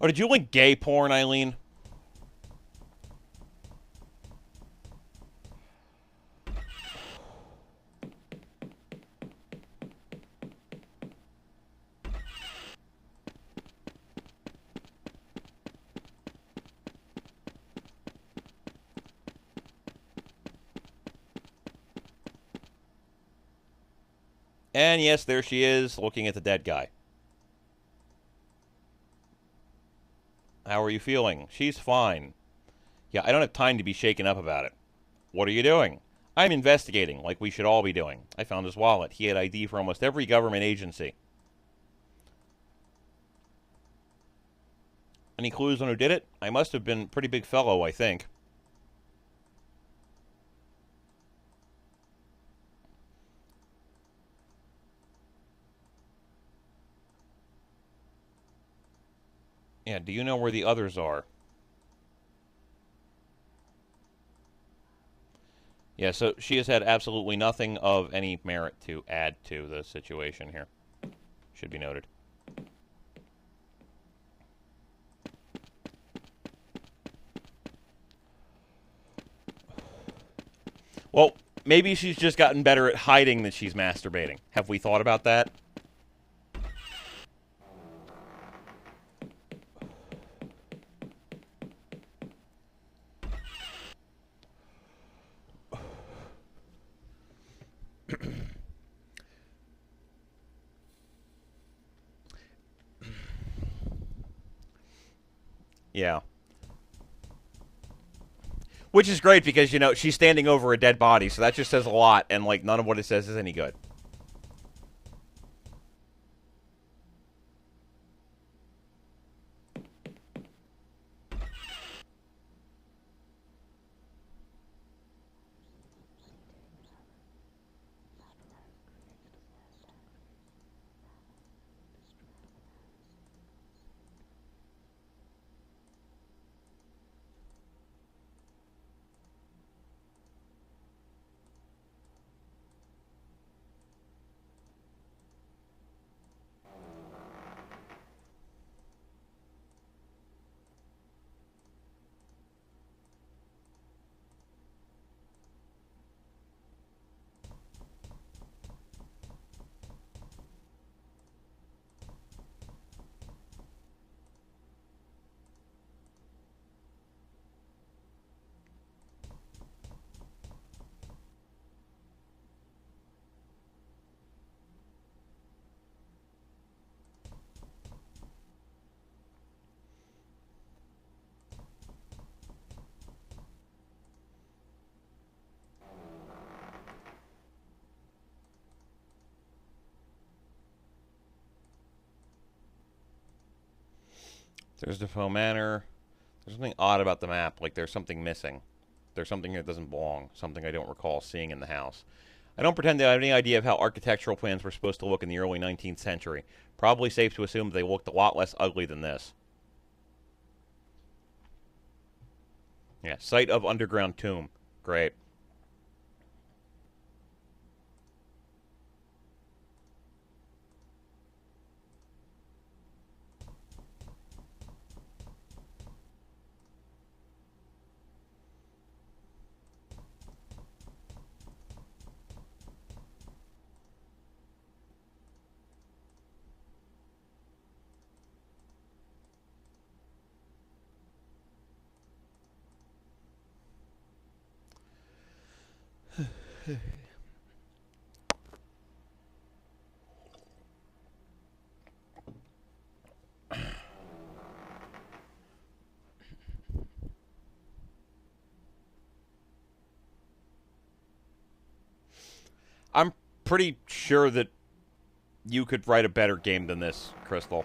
Oh, did you like gay porn, Eileen? And yes, there she is, looking at the dead guy. How are you feeling? She's fine. Yeah, I don't have time to be shaken up about it. What are you doing? I'm investigating, like we should all be doing. I found his wallet. He had ID for almost every government agency. Any clues on who did it? I must have been a pretty big fellow, I think. Yeah, do you know where the others are? Yeah, so she has had absolutely nothing of any merit to add to the situation here. Should be noted. Well, maybe she's just gotten better at hiding that she's masturbating. Have we thought about that? Yeah. Which is great because, you know, she's standing over a dead body, so that just says a lot, and, like, none of what it says is any good. There's Defoe Manor. There's something odd about the map. Like there's something missing. There's something here that doesn't belong. Something I don't recall seeing in the house. I don't pretend to have any idea of how architectural plans were supposed to look in the early 19th century. Probably safe to assume they looked a lot less ugly than this. Yeah, site of underground tomb. Great. I'm pretty sure that you could write a better game than this, Crystal.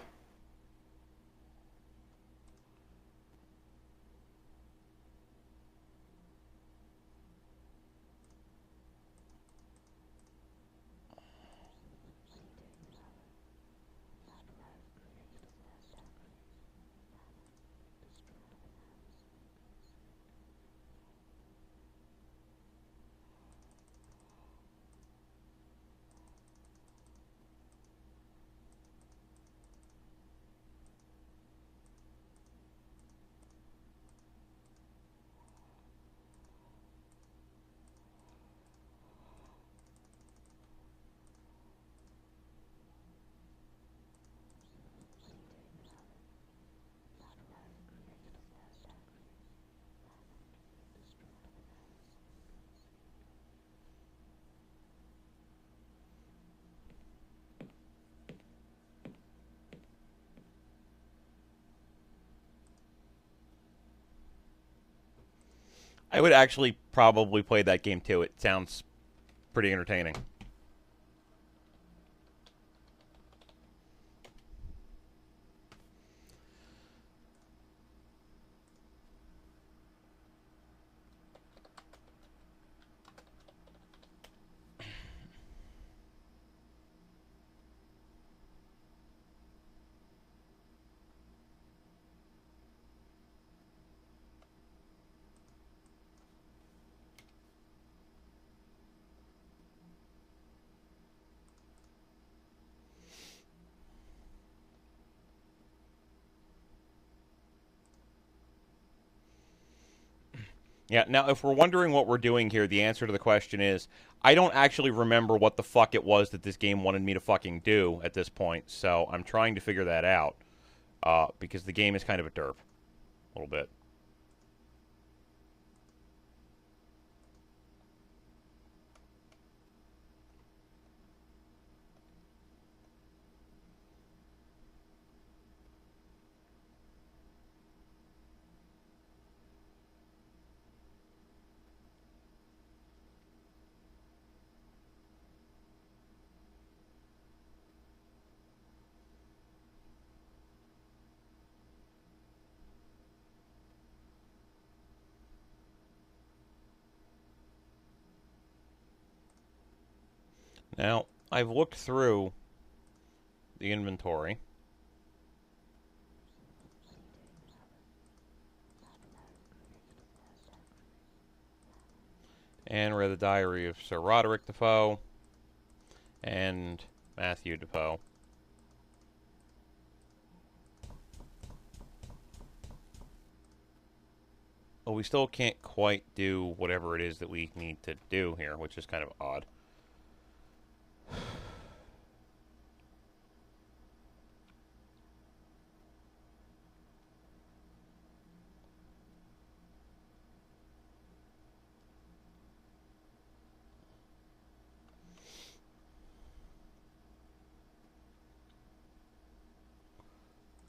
I would actually probably play that game too. It sounds pretty entertaining. Yeah, now if we're wondering what we're doing here, the answer to the question is I don't actually remember what the fuck it was that this game wanted me to fucking do at this point, so I'm trying to figure that out. Because the game is kind of a derp. A little bit. Now, I've looked through the inventory. And read the diary of Sir Roderick Defoe and Matthew Defoe. Well, we still can't quite do whatever it is that we need to do here, which is kind of odd.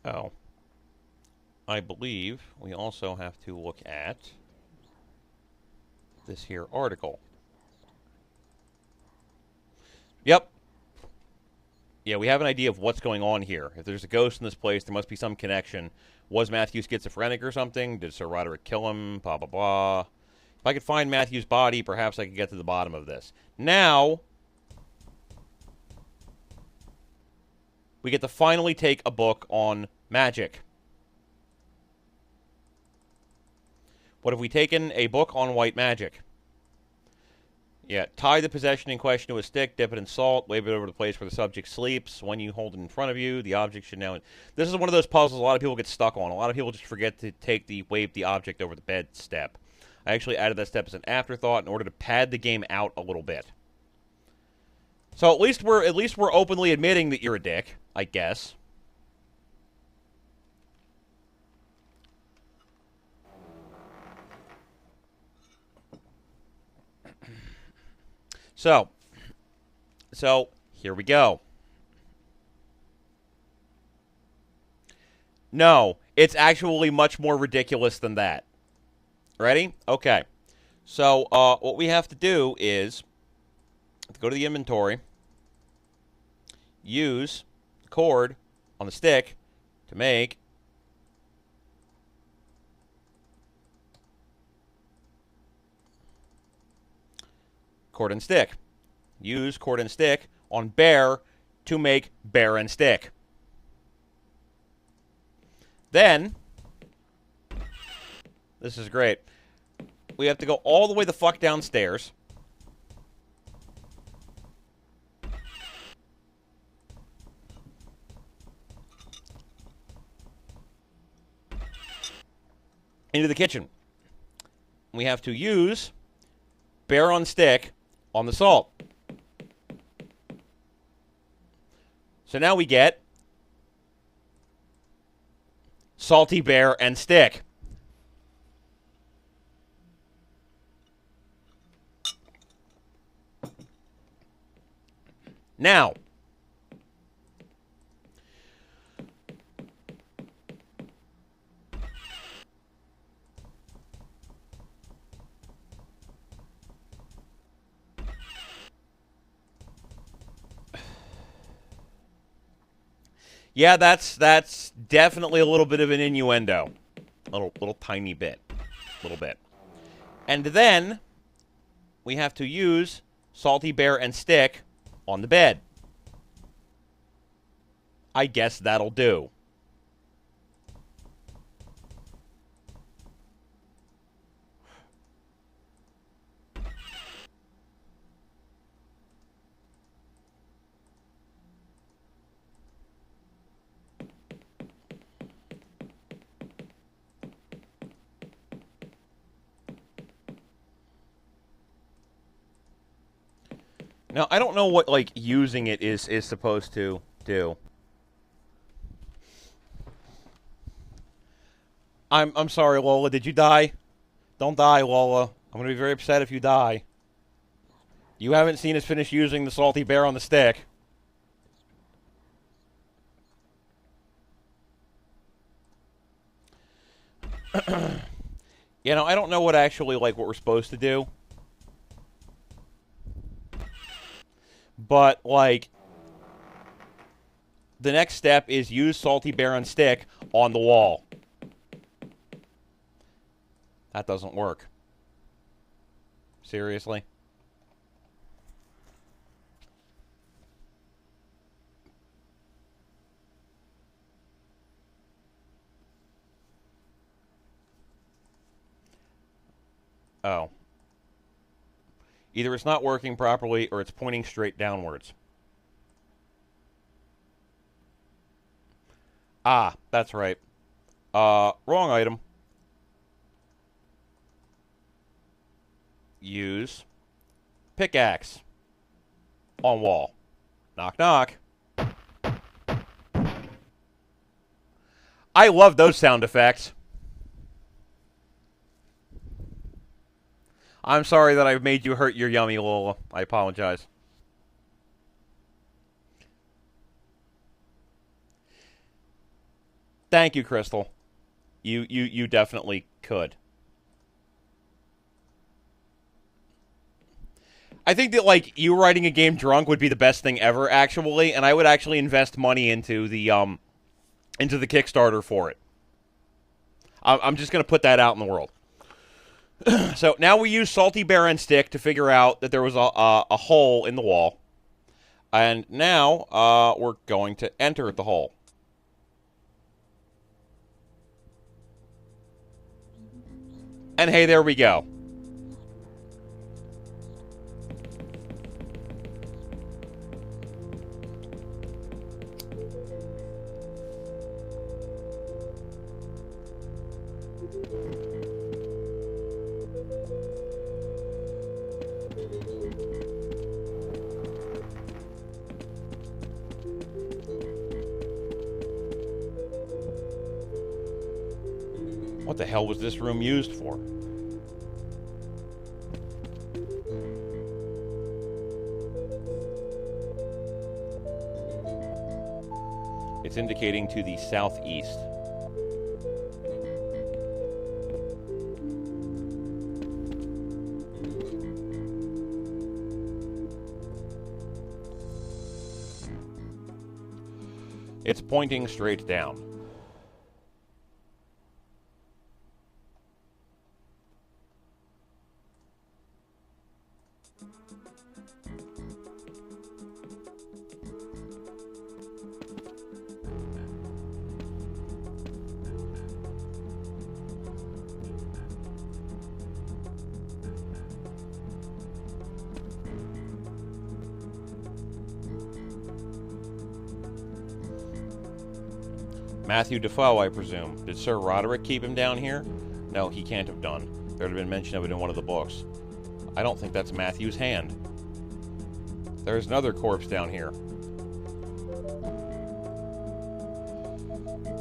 Oh. I believe we also have to look at this here article. Yep. Yeah, we have an idea of what's going on here. If there's a ghost in this place, there must be some connection. Was Matthew schizophrenic or something? Did Sir Roderick kill him? Blah, blah, blah. If I could find Matthew's body, perhaps I could get to the bottom of this. Now, we get to finally take a book on magic. What have we taken? A book on white magic. Yeah, tie the possession in question to a stick, dip it in salt, wave it over the place where the subject sleeps. When you hold it in front of you, the object should now... This is one of those puzzles a lot of people get stuck on. A lot of people just forget to take the wave the object over the bed step. I actually added that step as an afterthought in order to pad the game out a little bit. So at least we're openly admitting that you're a dick, I guess. So here we go. No, it's actually much more ridiculous than that. Ready? Okay. So what we have to do is go to the inventory, use the cord on the stick to make cord and stick. Use cord and stick on bear to make bear and stick. Then, this is great. We have to go all the way the fuck downstairs. Into the kitchen. We have to use bear on stick on the salt. So now we get salty bear and stick. Now, yeah, that's definitely a little bit of an innuendo. Little tiny bit. Little bit. And then we have to use salty bear and stick on the bed. I guess that'll do. Now, I don't know what, like, using it is supposed to do. I'm sorry, Lola. Did you die? Don't die, Lola. I'm going to be very upset if you die. You haven't seen us finish using the salty bear on the stick. You know, I don't know what actually, like, what we're supposed to do. But, like, the next step is use salty bear on stick on the wall. That doesn't work. Seriously? Oh. Either it's not working properly or it's pointing straight downwards. Ah, that's right. Wrong item. Use pickaxe on wall. Knock, knock. I love those sound effects. I'm sorry that I've made you hurt your yummy, Lola. I apologize. Thank you, Crystal. You definitely could. I think that, like, you writing a game drunk would be the best thing ever, actually, and I would actually invest money into the Kickstarter for it. I'm just going to put that out in the world. So now we use Salty Bear and Stick to figure out that there was a hole in the wall. And now we're going to enter the hole. And hey, there we go. What the hell was this room used for? It's indicating to the southeast. It's pointing straight down. Matthew Defoe, I presume. Did Sir Roderick keep him down here? No, he can't have done. There would have been mention of it in one of the books. I don't think that's Matthew's hand. There's another corpse down here.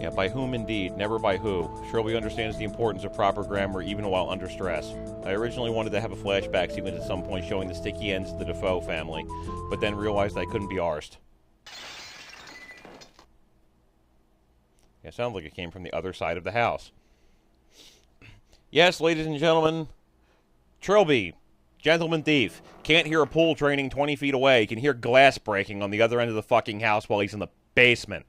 Yeah, by whom indeed, never by who. Shirley understands the importance of proper grammar even while under stress. I originally wanted to have a flashback sequence at some point showing the sticky ends of the Defoe family, but then realized I couldn't be arsed. It sounds like it came from the other side of the house. Yes, ladies and gentlemen, Trilby, gentleman thief, can't hear a pool draining 20 feet away. Can hear glass breaking on the other end of the fucking house while he's in the basement.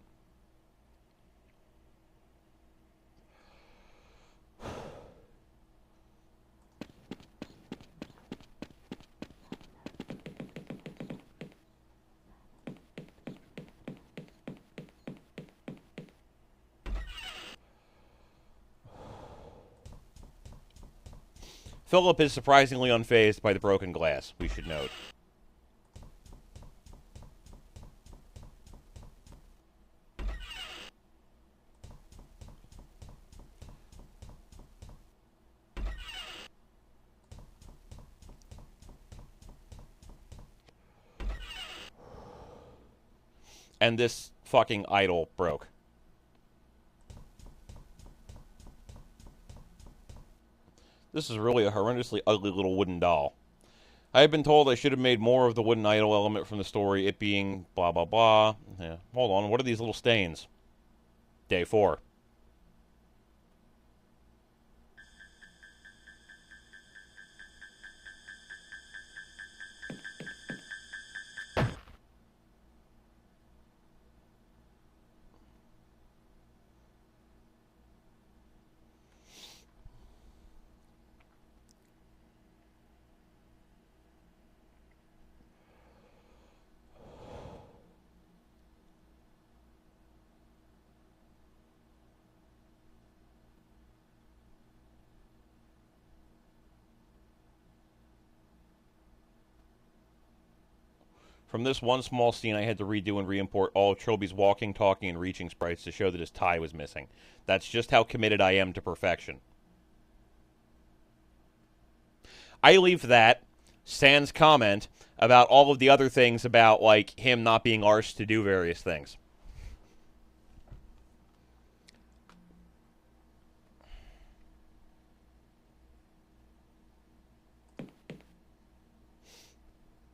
Philip is surprisingly unfazed by the broken glass, we should note. And this fucking idol broke. This is really a horrendously ugly little wooden doll. I have been told I should have made more of the wooden idol element from the story, it being blah blah blah. Yeah. Hold on, what are these little stains? Day 4. From this one small scene, I had to redo and re-import all of Trilby's walking, talking, and reaching sprites to show that his tie was missing. That's just how committed I am to perfection. I leave that, sans comment, about all of the other things about, like, him not being arsed to do various things.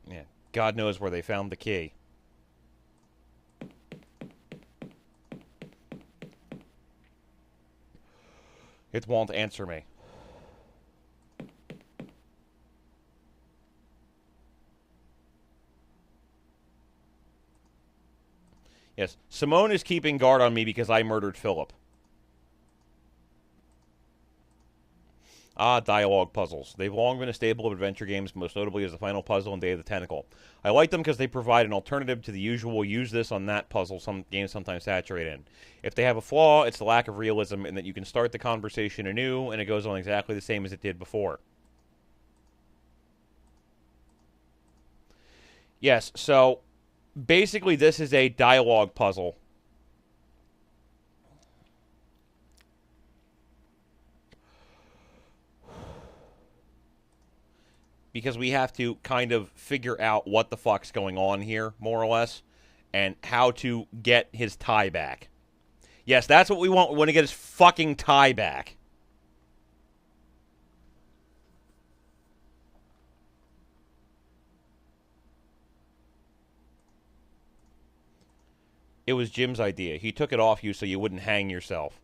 Yeah, God knows where they found the key. It won't answer me. Yes, Simone is keeping guard on me because I murdered Philip. Ah, dialogue puzzles. They've long been a staple of adventure games, most notably as the final puzzle in Day of the Tentacle. I like them because they provide an alternative to the usual use this on that puzzle some games sometimes saturate in. If they have a flaw, it's the lack of realism in that you can start the conversation anew and it goes on exactly the same as it did before. Yes, so basically this is a dialogue puzzle. Because we have to kind of figure out what the fuck's going on here, more or less, and how to get his tie back. Yes, that's what we want. We want to get his fucking tie back. It was Jim's idea. He took it off you so you wouldn't hang yourself.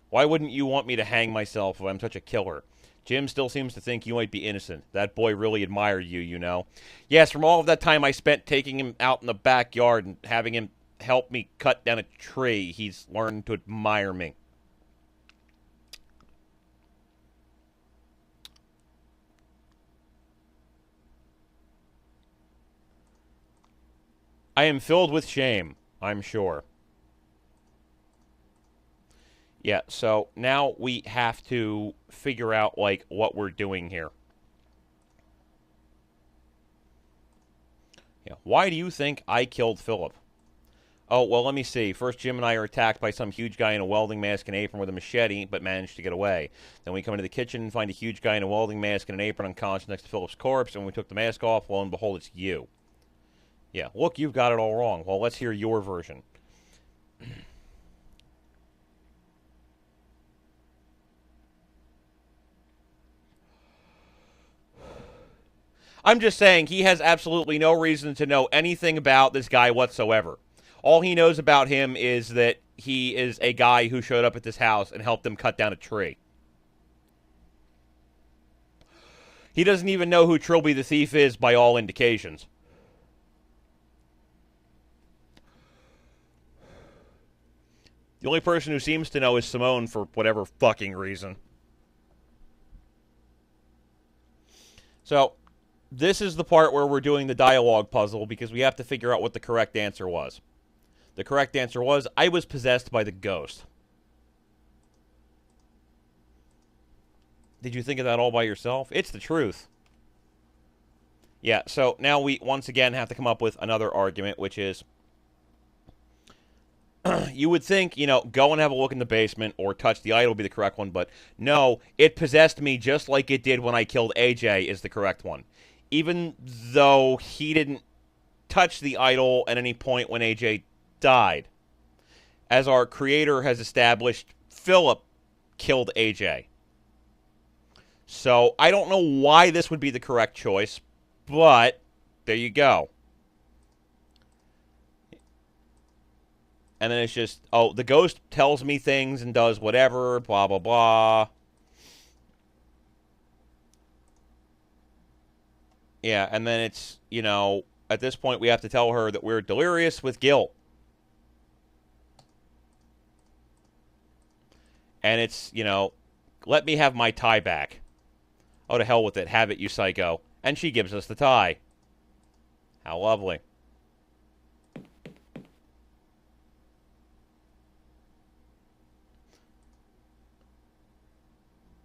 Why wouldn't you want me to hang myself if I'm such a killer? Jim still seems to think you might be innocent. That boy really admired you, you know. Yes, from all of that time I spent taking him out in the backyard and having him help me cut down a tree, he's learned to admire me. I am filled with shame, I'm sure. Yeah, so now we have to figure out, like, what we're doing here. Yeah, why do you think I killed Philip? Oh, well, let me see. First, Jim and I are attacked by some huge guy in a welding mask and apron with a machete, but managed to get away. Then we come into the kitchen and find a huge guy in a welding mask and an apron unconscious next to Philip's corpse, and when we took the mask off, lo and behold, it's you. Yeah, look, you've got it all wrong. Well, let's hear your version. I'm just saying, he has absolutely no reason to know anything about this guy whatsoever. All he knows about him is that he is a guy who showed up at this house and helped them cut down a tree. He doesn't even know who Trilby the Thief is by all indications. The only person who seems to know is Simone for whatever fucking reason. So, this is the part where we're doing the dialogue puzzle because we have to figure out what the correct answer was. The correct answer was, I was possessed by the ghost. Did you think of that all by yourself? It's the truth. Yeah, so now we once again have to come up with another argument, which is, you would think, you know, go and have a look in the basement or touch the idol would be the correct one, but no, it possessed me just like it did when I killed AJ is the correct one. Even though he didn't touch the idol at any point when AJ died. As our creator has established, Philip killed AJ. So, I don't know why this would be the correct choice, but there you go. And then it's just, oh, the ghost tells me things and does whatever, blah, blah, blah. Yeah, and then it's, you know, at this point we have to tell her that we're delirious with guilt. And it's, you know, let me have my tie back. Oh, to hell with it. Have it, you psycho. And she gives us the tie. How lovely.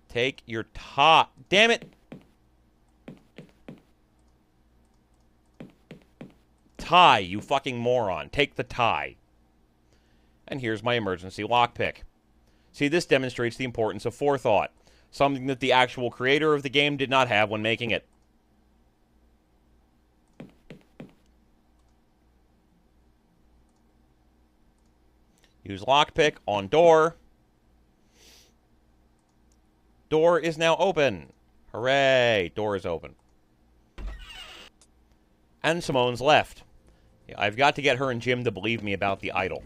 Take your tie. Damn it. Tie, you fucking moron. Take the tie. And here's my emergency lockpick. See, this demonstrates the importance of forethought. Something that the actual creator of the game did not have when making it. Use lockpick on door. Door is now open. Hooray. Door is open. And Simone's left. Yeah, I've got to get her and Jim to believe me about the idol.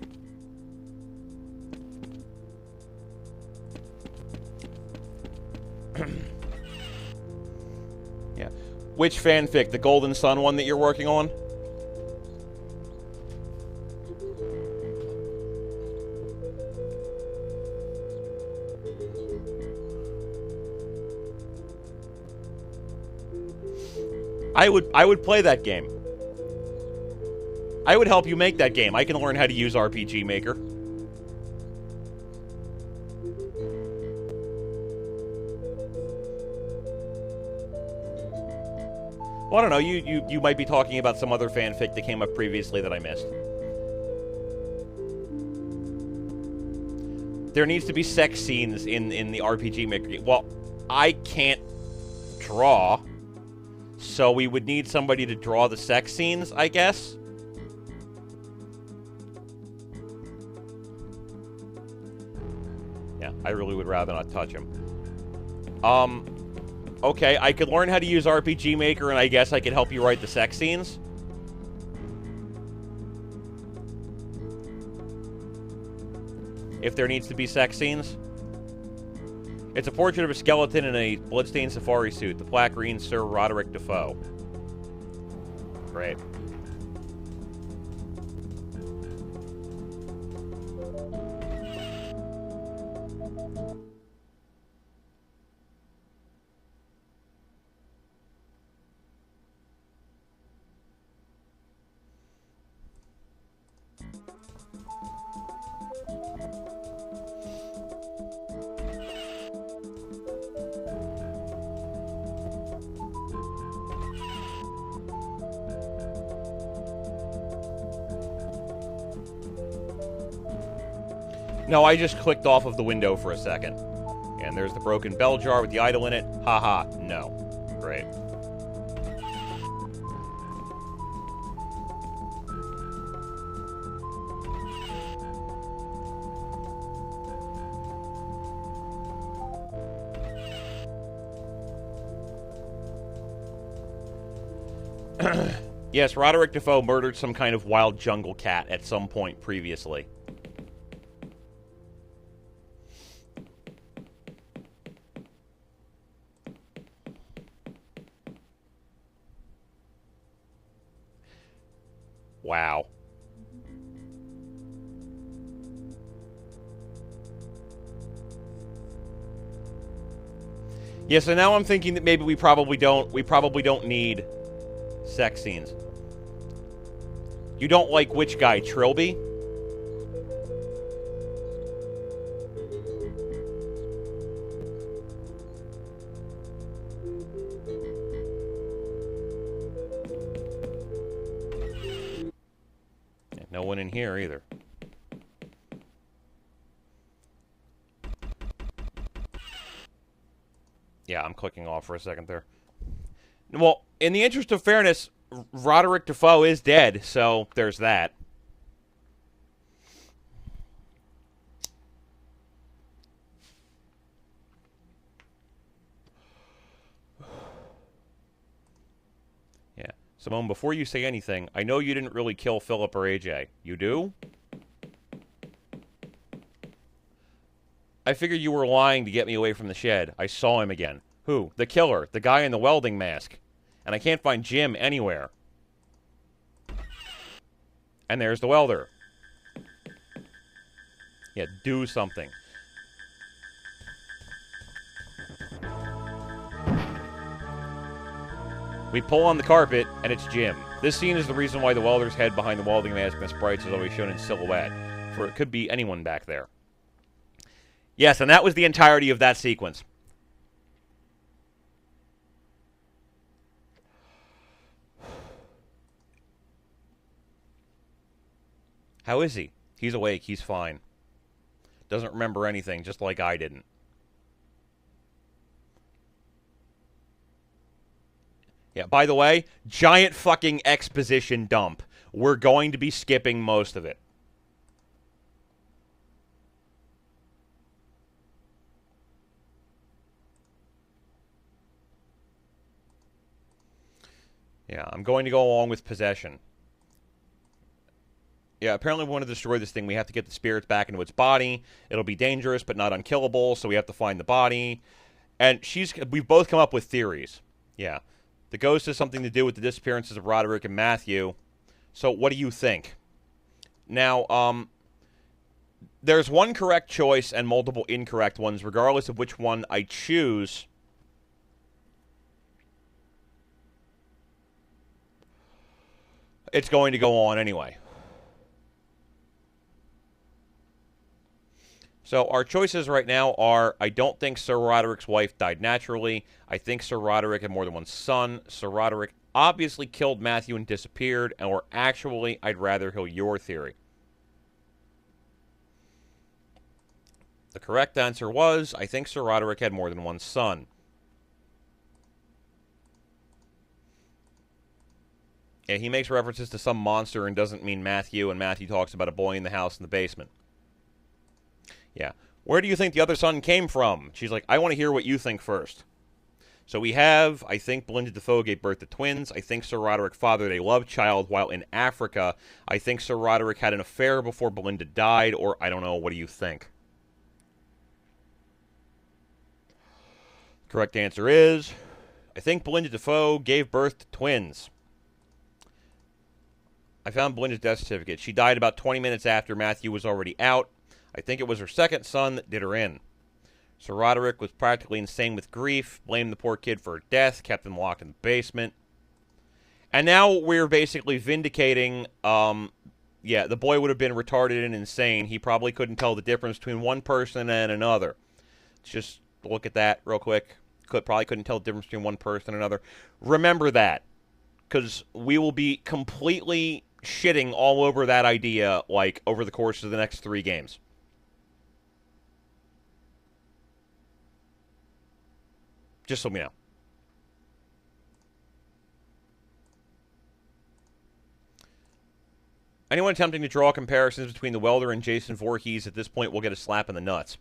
Yeah. Which fanfic? The Golden Sun one that you're working on? I would play that game. I would help you make that game. I can learn how to use RPG Maker. Well, I don't know. You might be talking about some other fanfic that came up previously that I missed. There needs to be sex scenes in the RPG Maker game. Well, I can't draw, so we would need somebody to draw the sex scenes, I guess. Yeah, I really would rather not touch him. Okay, I could learn how to use RPG Maker, and I guess I could help you write the sex scenes. If there needs to be sex scenes. It's a portrait of a skeleton in a bloodstained safari suit. The plaque reads Sir Roderick Defoe. Great. No, I just clicked off of the window for a second. And there's the broken bell jar with the idol in it. Haha, no. Great. Yes, Roderick Defoe murdered some kind of wild jungle cat at some point previously. Wow. Yeah, so now I'm thinking that maybe we probably don't need sex scenes. You don't like which guy, Trilby? Yeah, no one in here either. Yeah, I'm clicking off for a second there. Well, in the interest of fairness, Roderick Defoe is dead, so there's that. Yeah. Simone, before you say anything, I know you didn't really kill Philip or AJ. You do? I figured you were lying to get me away from the shed. I saw him again. Who? The killer. The guy in the welding mask. And I can't find Jim anywhere. And there's the welder. Yeah, do something. We pull on the carpet, and it's Jim. This scene is the reason why the welder's head behind the welding mask in the sprites is always shown in silhouette. For it could be anyone back there. Yes, and that was the entirety of that sequence. How is he? He's awake. He's fine. Doesn't remember anything, just like I didn't. Yeah, by the way, giant fucking exposition dump. We're going to be skipping most of it. Yeah, I'm going to go along with possession. Yeah, apparently we want to destroy this thing. We have to get the spirits back into its body. It'll be dangerous, but not unkillable, so we have to find the body. And we've both come up with theories. Yeah. The ghost has something to do with the disappearances of Roderick and Matthew. So what do you think? Now, there's one correct choice and multiple incorrect ones. Regardless of which one I choose, it's going to go on anyway. So our choices right now are, I don't think Sir Roderick's wife died naturally. I think Sir Roderick had more than one son. Sir Roderick obviously killed Matthew and disappeared. Or actually, I'd rather hear your theory. The correct answer was, I think Sir Roderick had more than one son. Yeah, he makes references to some monster and doesn't mean Matthew, and Matthew talks about a boy in the house in the basement. Yeah. Where do you think the other son came from? She's like, I want to hear what you think first. So we have, I think Belinda Defoe gave birth to twins. I think Sir Roderick fathered a love child while in Africa. I think Sir Roderick had an affair before Belinda died, or I don't know. What do you think? Correct answer is, I think Belinda Defoe gave birth to twins. I found Belinda's death certificate. She died about 20 minutes after Matthew was already out. I think it was her second son that did her in. Sir Roderick was practically insane with grief, blamed the poor kid for her death, kept him locked in the basement. And now we're basically vindicating, yeah, the boy would have been retarded and insane. He probably couldn't tell the difference between one person and another. Let's just look at that real quick. Probably couldn't tell the difference between one person and another. Remember that, because we will be completely shitting all over that idea, like, over the course of the next 3 games. Just so we know. Anyone attempting to draw comparisons between the welder and Jason Voorhees at this point will get a slap in the nuts.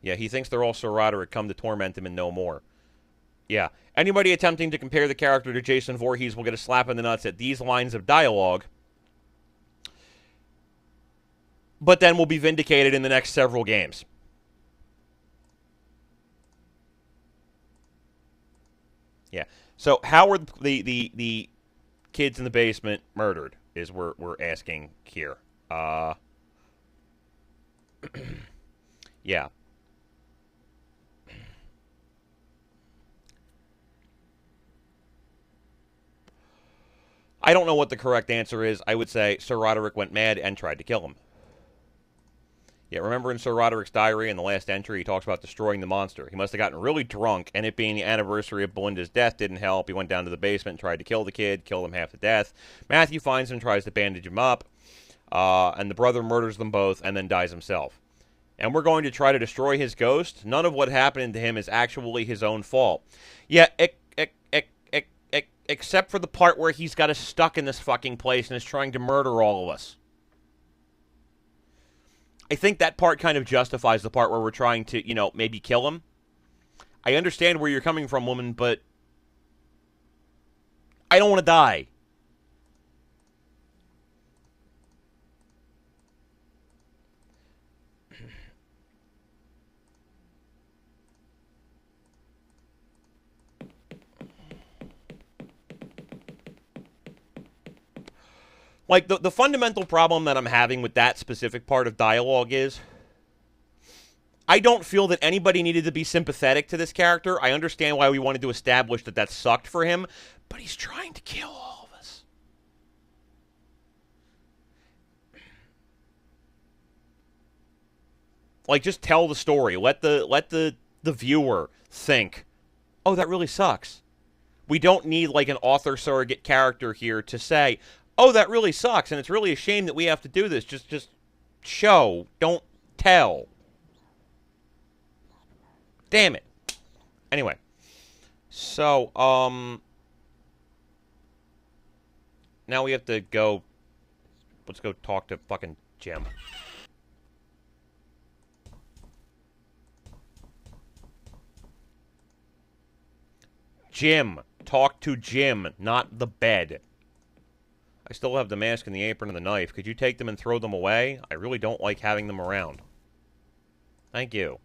Yeah, he thinks they're all Sir Roderick, come to torment him and no more. Yeah, anybody attempting to compare the character to Jason Voorhees will get a slap in the nuts at these lines of dialogue. But then will be vindicated in the next several games. Yeah. So how were the kids in the basement murdered is we're asking here. Yeah. I don't know what the correct answer is. I would say Sir Roderick went mad and tried to kill him. Yeah, remember in Sir Roderick's diary in the last entry, he talks about destroying the monster. He must have gotten really drunk, and it being the anniversary of Belinda's death didn't help. He went down to the basement and tried to kill the kid, killed him half to death. Matthew finds him, tries to bandage him up, and the brother murders them both and then dies himself. And we're going to try to destroy his ghost. None of what happened to him is actually his own fault. Yeah, except for the part where he's got us stuck in this fucking place and is trying to murder all of us. I think that part kind of justifies the part where we're trying to, you know, maybe kill him. I understand where you're coming from, woman, but I don't want to die. Like, the fundamental problem that I'm having with that specific part of dialogue is I don't feel that anybody needed to be sympathetic to this character. I understand why we wanted to establish that sucked for him, but he's trying to kill all of us. Like, just tell the story. Let the viewer think, oh, that really sucks. We don't need, like, an author surrogate character here to say, oh, that really sucks, and it's really a shame that we have to do this. Just show. Don't tell. Damn it. Anyway. So, now we have to go... Let's go talk to fucking Jim. Jim. Talk to Jim, not the bed. I still have the mask and the apron and the knife. Could you take them and throw them away? I really don't like having them around. Thank you.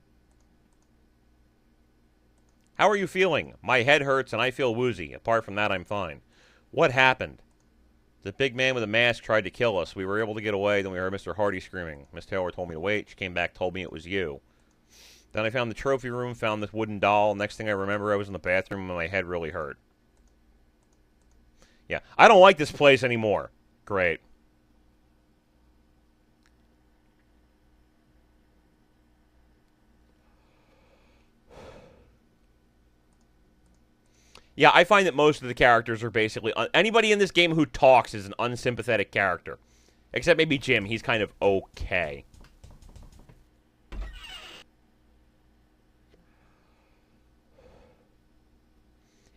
How are you feeling? My head hurts and I feel woozy. Apart from that, I'm fine. What happened? The big man with a mask tried to kill us. We were able to get away. Then we heard Mr. Hardy screaming. Miss Taylor told me to wait. She came back, told me it was you. Then I found the trophy room, found this wooden doll. Next thing I remember, I was in the bathroom and my head really hurt. Yeah, I don't like this place anymore. Great. Yeah, I find that most of the characters are basically... anybody in this game who talks is an unsympathetic character. Except maybe Jim. He's kind of okay.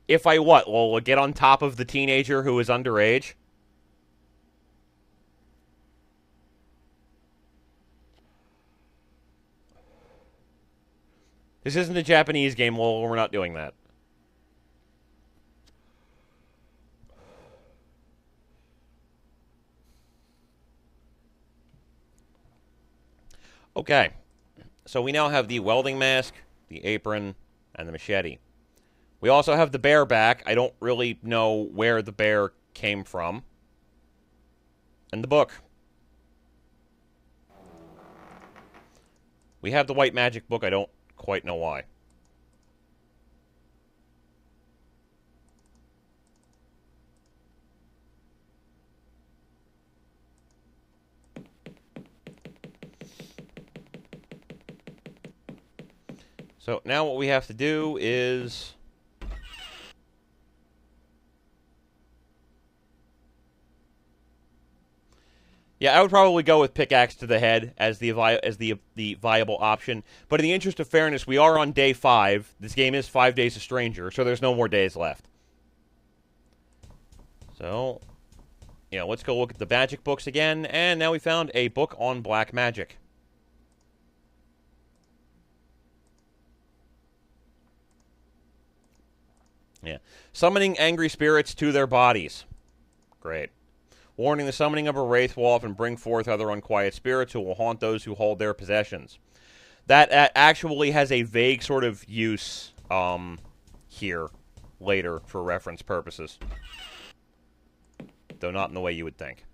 If I what? Well, get on top of the teenager who is underage? This isn't a Japanese game. Well, we're not doing that. Okay. So we now have the welding mask, the apron, and the machete. We also have the bear back. I don't really know where the bear came from. And the book. We have the white magic book. I don't quite know why. So now what we have to do is... yeah, I would probably go with pickaxe to the head as the viable option. But in the interest of fairness, we are on day 5. This game is 5 Days a Stranger, so there's no more days left. So, yeah, let's go look at the magic books again. And now we found a book on black magic. Yeah. Summoning angry spirits to their bodies. Great. Warning, the summoning of a wraith will often bring forth other unquiet spirits who will haunt those who hold their possessions. That actually has a vague sort of use here later for reference purposes. Though not in the way you would think.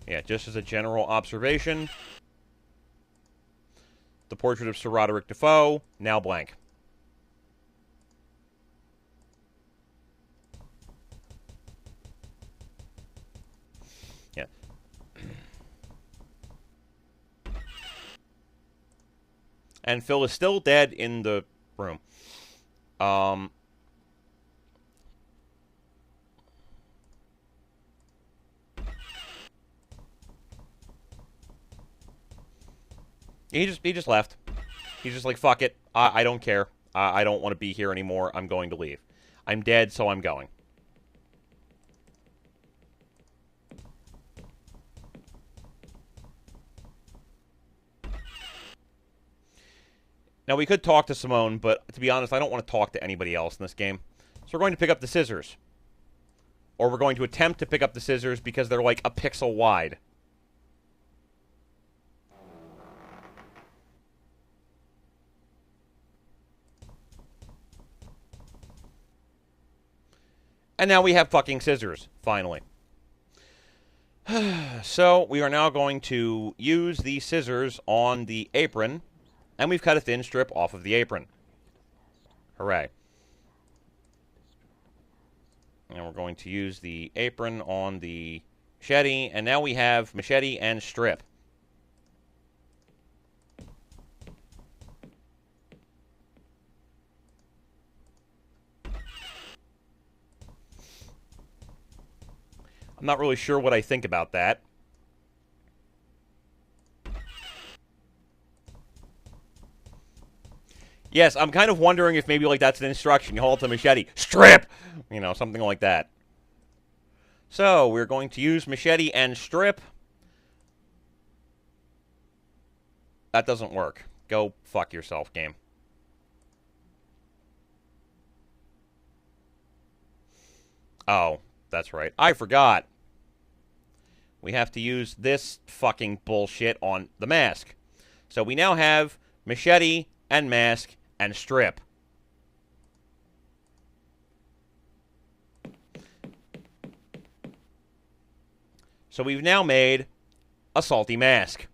Yeah, just as a general observation, the portrait of Sir Roderick Defoe, now blank. Yeah. And Phil is still dead in the room. He just left. He's just like, fuck it. I don't care. I don't want to be here anymore. I'm going to leave. I'm dead, so I'm going. Now, we could talk to Simone, but to be honest, I don't want to talk to anybody else in this game. So we're going to pick up the scissors. Or we're going to attempt to pick up the scissors because they're like a pixel wide. And now we have fucking scissors, finally. So, we are now going to use the scissors on the apron, and we've cut a thin strip off of the apron. Hooray. And we're going to use the apron on the machete, and now we have machete and strip. I'm not really sure what I think about that. Yes, I'm kind of wondering if maybe like that's an instruction. You hold the machete, strip! You know, something like that. So, we're going to use machete and strip. That doesn't work. Go fuck yourself, game. Oh, that's right. I forgot. We have to use this fucking bullshit on the mask. So we now have machete and mask and strip. So we've now made a salty mask.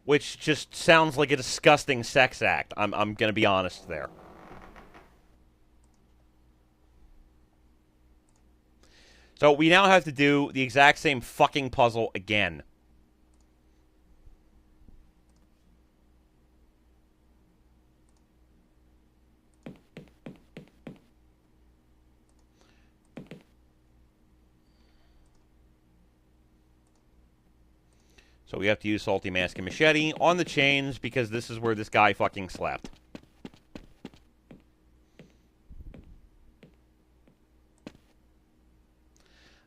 which just sounds like a disgusting sex act. I'm going to be honest there. So we now have to do the exact same fucking puzzle again. So we have to use Salty Mask and Machete on the chains because this is where this guy fucking slept.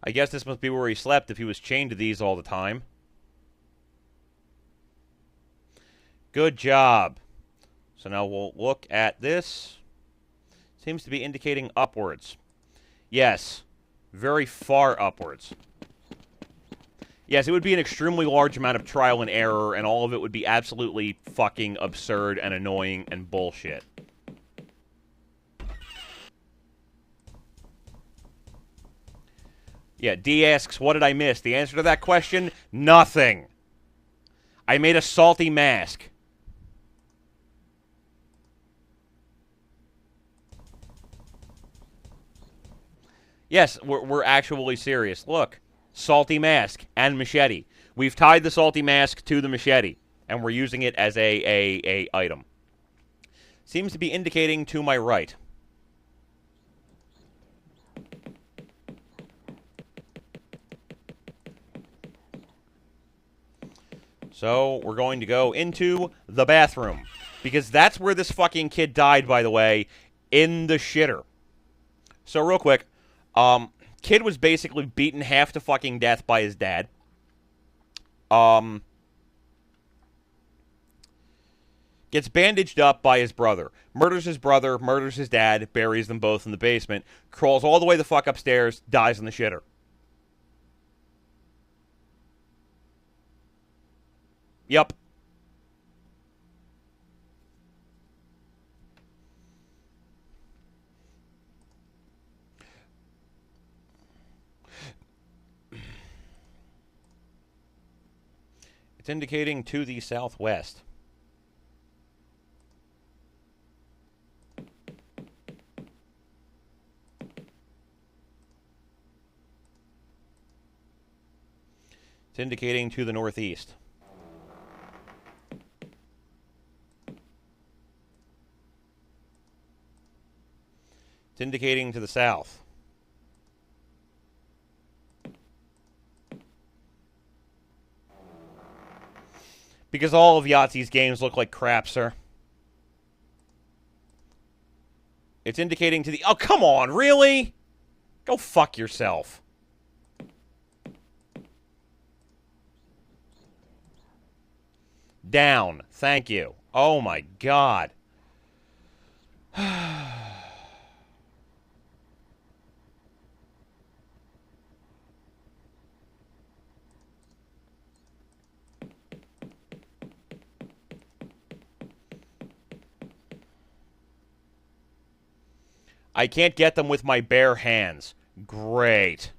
I guess this must be where he slept if he was chained to these all the time. Good job. So now we'll look at this. Seems to be indicating upwards. Yes, very far upwards. Yes, it would be an extremely large amount of trial and error, and all of it would be absolutely fucking absurd and annoying and bullshit. Yeah, D asks, what did I miss? The answer to that question, nothing. I made a salty mask. Yes, we're actually serious. Look, salty mask and machete. We've tied the salty mask to the machete, and we're using it as a item. Seems to be indicating to my right. So we're going to go into the bathroom, because that's where this fucking kid died, by the way, in the shitter. So real quick, kid was basically beaten half to fucking death by his dad. Gets bandaged up by his brother. Murders his brother, murders his dad, buries them both in the basement, crawls all the way the fuck upstairs, dies in the shitter. Yep. It's indicating to the southwest. It's indicating to the northeast. It's indicating to the south. Because all of Yahtzee's games look like crap, sir. It's indicating to the... Oh, come on, really? Go fuck yourself. Down. Thank you. Oh, my God. I can't get them with my bare hands. Great.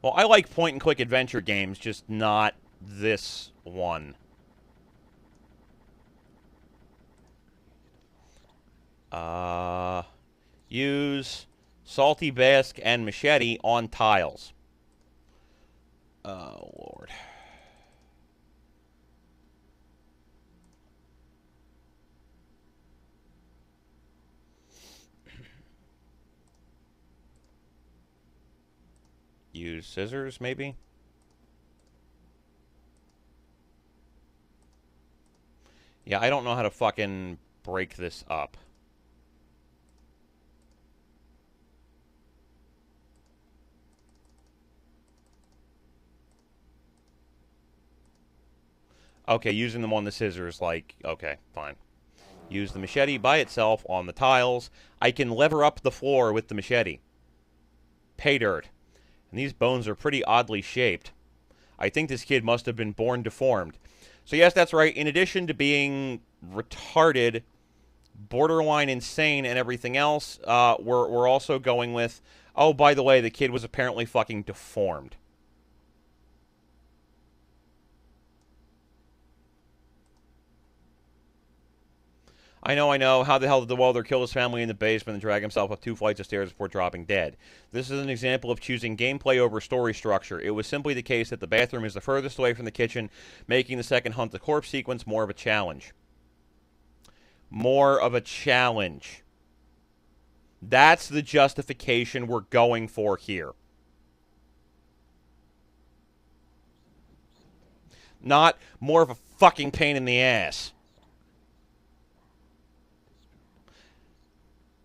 Well, I like point-and-click adventure games, just not this one. Use Salty Mask and Machete on tiles. Oh, Lord. Use scissors, maybe? Yeah, I don't know how to fucking break this up. Okay, using them on the scissors, like, okay, fine. Use the machete by itself on the tiles. I can lever up the floor with the machete. Pay dirt. And these bones are pretty oddly shaped. I think this kid must have been born deformed. So yes, that's right. In addition to being retarded, borderline insane, and everything else, we're also going with, oh, by the way, the kid was apparently fucking deformed. I know. How the hell did the welder kill his family in the basement and drag himself up 2 flights of stairs before dropping dead? This is an example of choosing gameplay over story structure. It was simply the case that the bathroom is the furthest away from the kitchen, making the second hunt the corpse sequence more of a challenge. More of a challenge. That's the justification we're going for here. Not more of a fucking pain in the ass.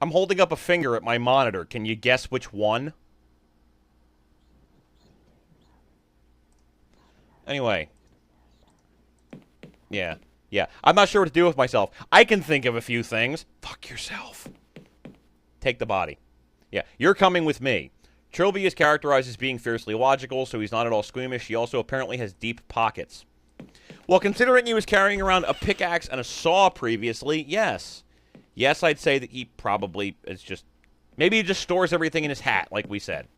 I'm holding up a finger at my monitor. Can you guess which one? Anyway. Yeah. I'm not sure what to do with myself. I can think of a few things. Fuck yourself. Take the body. Yeah, you're coming with me. Trilby is characterized as being fiercely logical, so he's not at all squeamish. He also apparently has deep pockets. Well, considering he was carrying around a pickaxe and a saw previously, yes. Yes, I'd say that he probably is just... Maybe he just stores everything in his hat, like we said.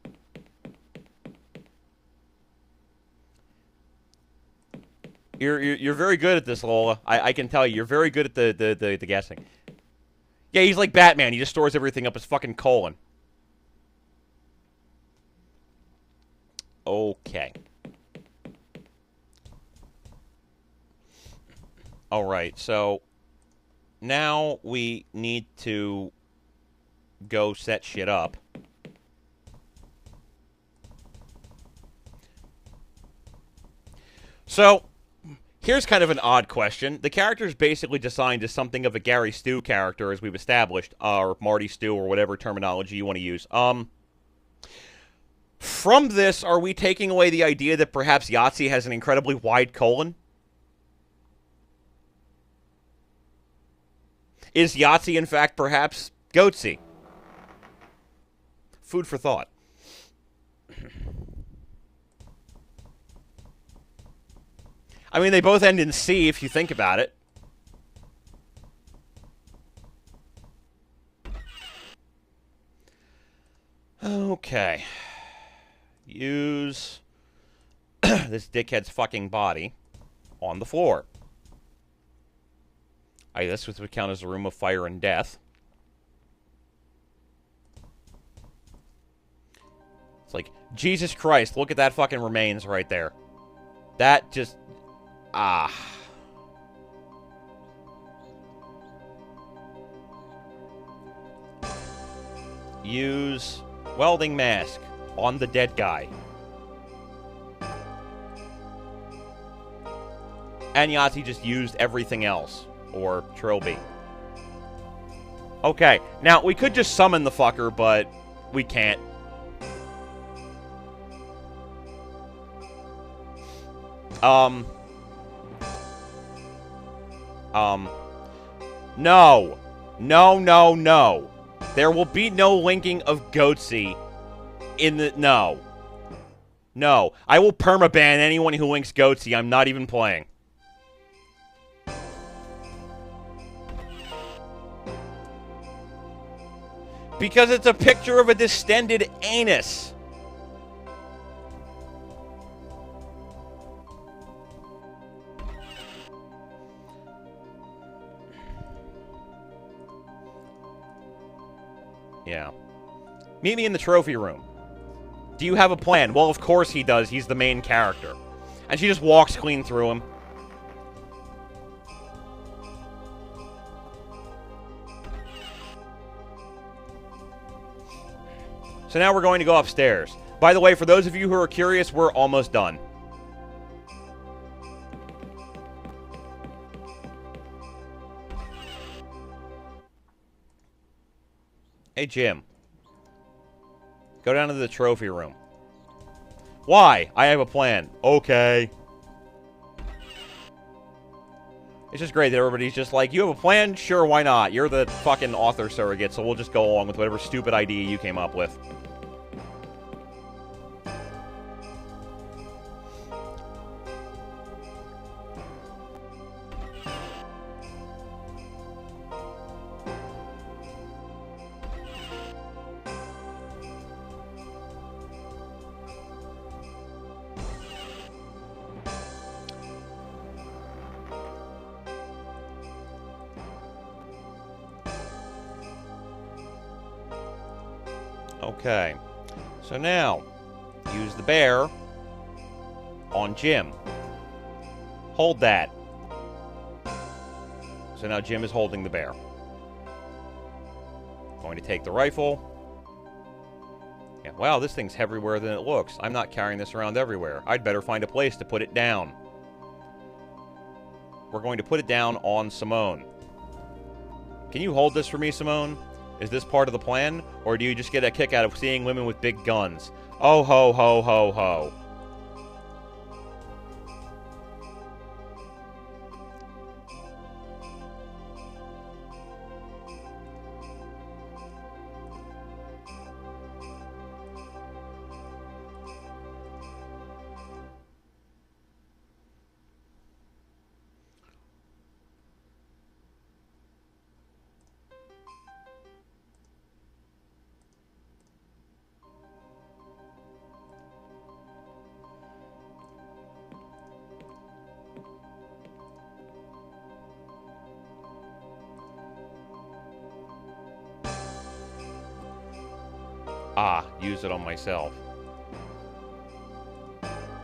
You're very good at this, Lola. I can tell you. You're very good at the guessing. Yeah, he's like Batman. He just stores everything up his fucking colon. Okay. Alright, so... Now we need to go set shit up. So, here's kind of an odd question. The character is basically designed as something of a Gary Stu character, as we've established, or Marty Stu, or whatever terminology you want to use. From this, are we taking away the idea that perhaps Yahtzee has an incredibly wide colon? Is Yahtzee, in fact, perhaps Goatsy? Food for thought. I mean, they both end in C if you think about it. Okay. Use this dickhead's fucking body on the floor. I guess this would count as a room of fire and death. It's like, Jesus Christ, look at that fucking remains right there. That just... Use welding mask on the dead guy. And Yahtzee just used everything else. Or Trilby. Okay, now we could just summon the fucker, but we can't. No. No. There will be no linking of Goatsy in the... No. No. I will permaban anyone who links Goatsy. I'm not even playing. Because it's a picture of a distended anus. Yeah. Meet me in the trophy room. Do you have a plan? Well, of course he does. He's the main character. And she just walks clean through him. So now we're going to go upstairs. By the way, for those of you who are curious, we're almost done. Hey, Jim. Go down to the trophy room. Why? I have a plan. Okay. It's just great that everybody's just like, you have a plan? Sure, why not? You're the fucking author surrogate, so we'll just go along with whatever stupid idea you came up with. Okay. So now, use the bear on Jim. Hold that. So now Jim is holding the bear. Going to take the rifle. Yeah, wow, this thing's heavier than it looks. I'm not carrying this around everywhere. I'd better find a place to put it down. We're going to put it down on Simone. Can you hold this for me, Simone? Is this part of the plan? Or do you just get a kick out of seeing women with big guns? Oh, ho, ho, ho, ho. Ah, use it on myself.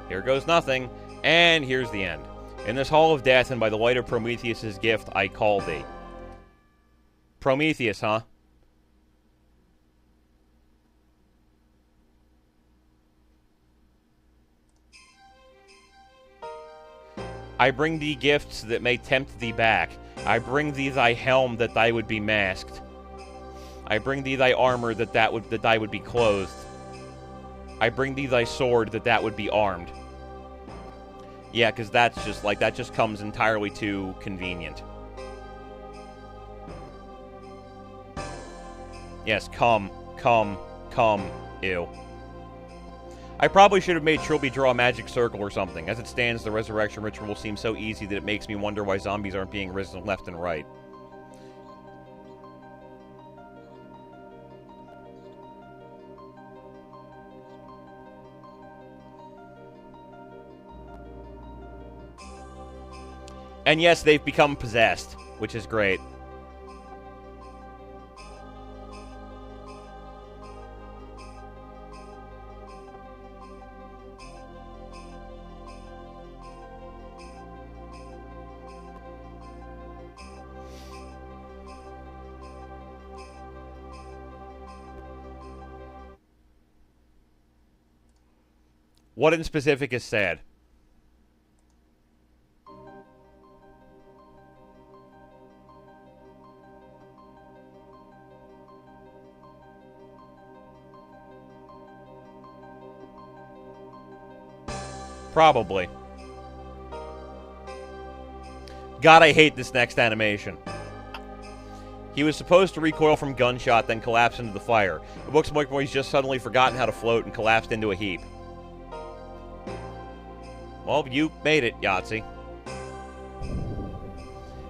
Here goes nothing, and here's the end. In this hall of death, and by the light of Prometheus's gift, I call thee. Prometheus, huh? I bring thee gifts that may tempt thee back. I bring thee thy helm that thy would be masked. I bring thee thy armor that thy would be clothed. I bring thee thy sword that would be armed. Yeah, because that's just, like, that just comes entirely too convenient. Yes, come, ew. I probably should have made Trilby draw a magic circle or something. As it stands, the resurrection ritual will seem so easy that it makes me wonder why zombies aren't being risen left and right. And yes, they've become possessed, which is great. What in specific is sad? Probably. God, I hate this next animation. He was supposed to recoil from gunshot, then collapse into the fire. It looks like he's just suddenly forgotten how to float and collapsed into a heap. Well, you made it, Yahtzee.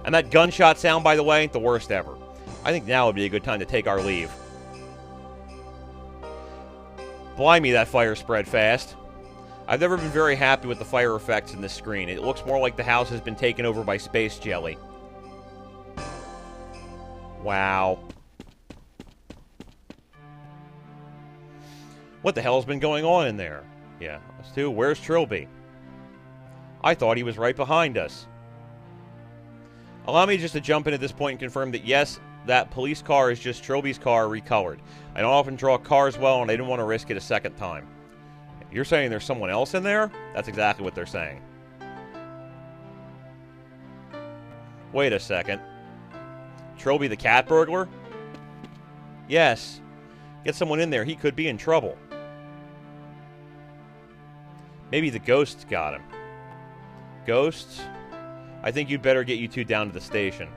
And that gunshot sound, by the way, ain't the worst ever. I think now would be a good time to take our leave. Blimey, that fire spread fast. I've never been very happy with the fire effects in this screen. It looks more like the house has been taken over by space jelly. Wow. What the hell's been going on in there? Yeah, us too. Where's Trilby? I thought he was right behind us. Allow me just to jump in at this point and confirm that yes, that police car is just Trilby's car recolored. I don't often draw cars well, and I didn't want to risk it a second time. You're saying there's someone else in there? That's exactly what they're saying. Wait a second. Trilby the cat burglar? Yes. Get someone in there. He could be in trouble. Maybe the ghosts got him. Ghosts? I think you'd better get you two down to the station.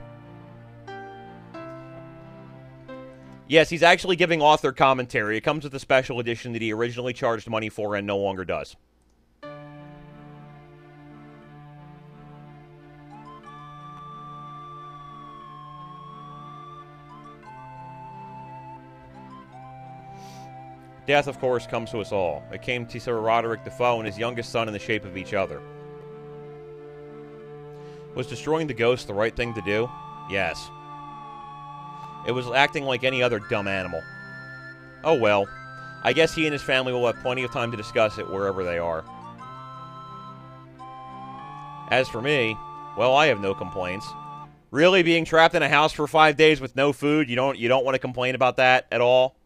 Yes, he's actually giving author commentary. It comes with a special edition that he originally charged money for and no longer does. Death, of course, comes to us all. It came to Sir Roderick Defoe and his youngest son in the shape of each other. Was destroying the ghost the right thing to do? Yes. It was acting like any other dumb animal. Oh well. I guess he and his family will have plenty of time to discuss it wherever they are. As for me, well, I have no complaints. Really, being trapped in a house for 5 days with no food, you don't want to complain about that at all?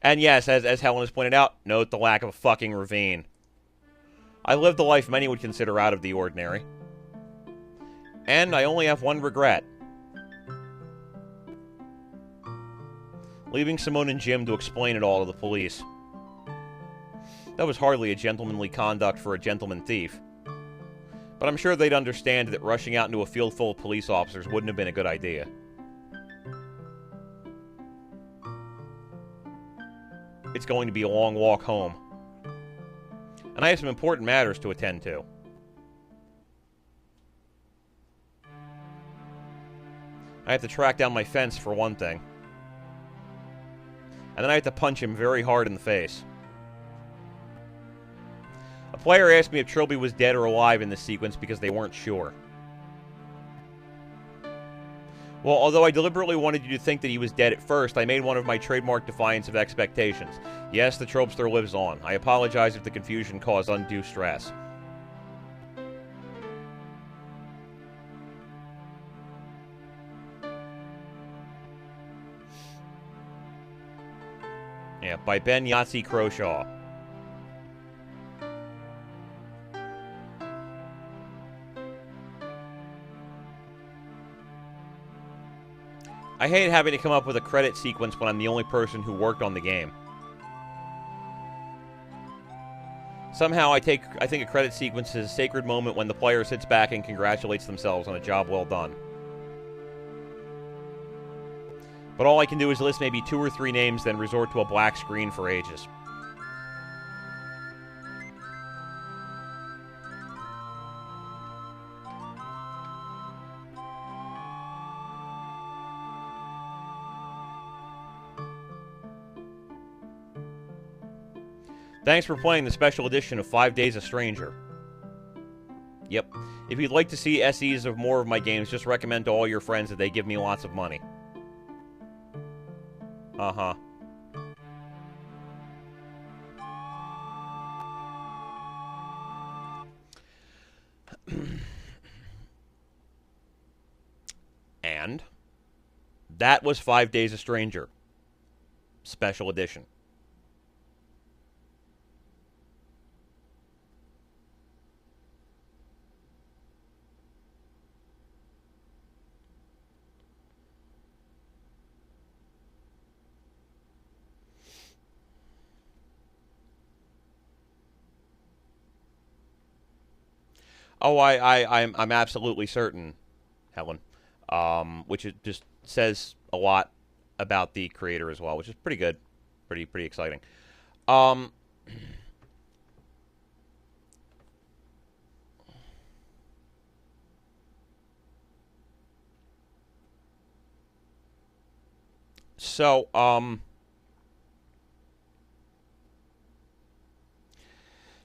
And yes, as Helen has pointed out, note the lack of a fucking ravine. I lived the life many would consider out of the ordinary. And I only have one regret. Leaving Simone and Jim to explain it all to the police. That was hardly a gentlemanly conduct for a gentleman thief. But I'm sure they'd understand that rushing out into a field full of police officers wouldn't have been a good idea. It's going to be a long walk home. And I have some important matters to attend to. I have to track down my fence, for one thing. And then I have to punch him very hard in the face. A player asked me if Trilby was dead or alive in this sequence because they weren't sure. Well, although I deliberately wanted you to think that he was dead at first, I made one of my trademark defiance of expectations. Yes, the Tropster lives on. I apologize if the confusion caused undue stress. Yeah, by Ben Yahtzee Croshaw. I hate having to come up with a credit sequence when I'm the only person who worked on the game. Somehow I think a credit sequence is a sacred moment when the player sits back and congratulates themselves on a job well done. But all I can do is list maybe 2 or 3 names, then resort to a black screen for ages. Thanks for playing the special edition of 5 Days a Stranger. Yep. If you'd like to see SEs of more of my games, just recommend to all your friends that they give me lots of money. Uh-huh. And that was 5 Days a Stranger. Special edition. Oh, I'm absolutely certain, Helen. Which it just says a lot about the creator as well, which is pretty good, pretty exciting. So,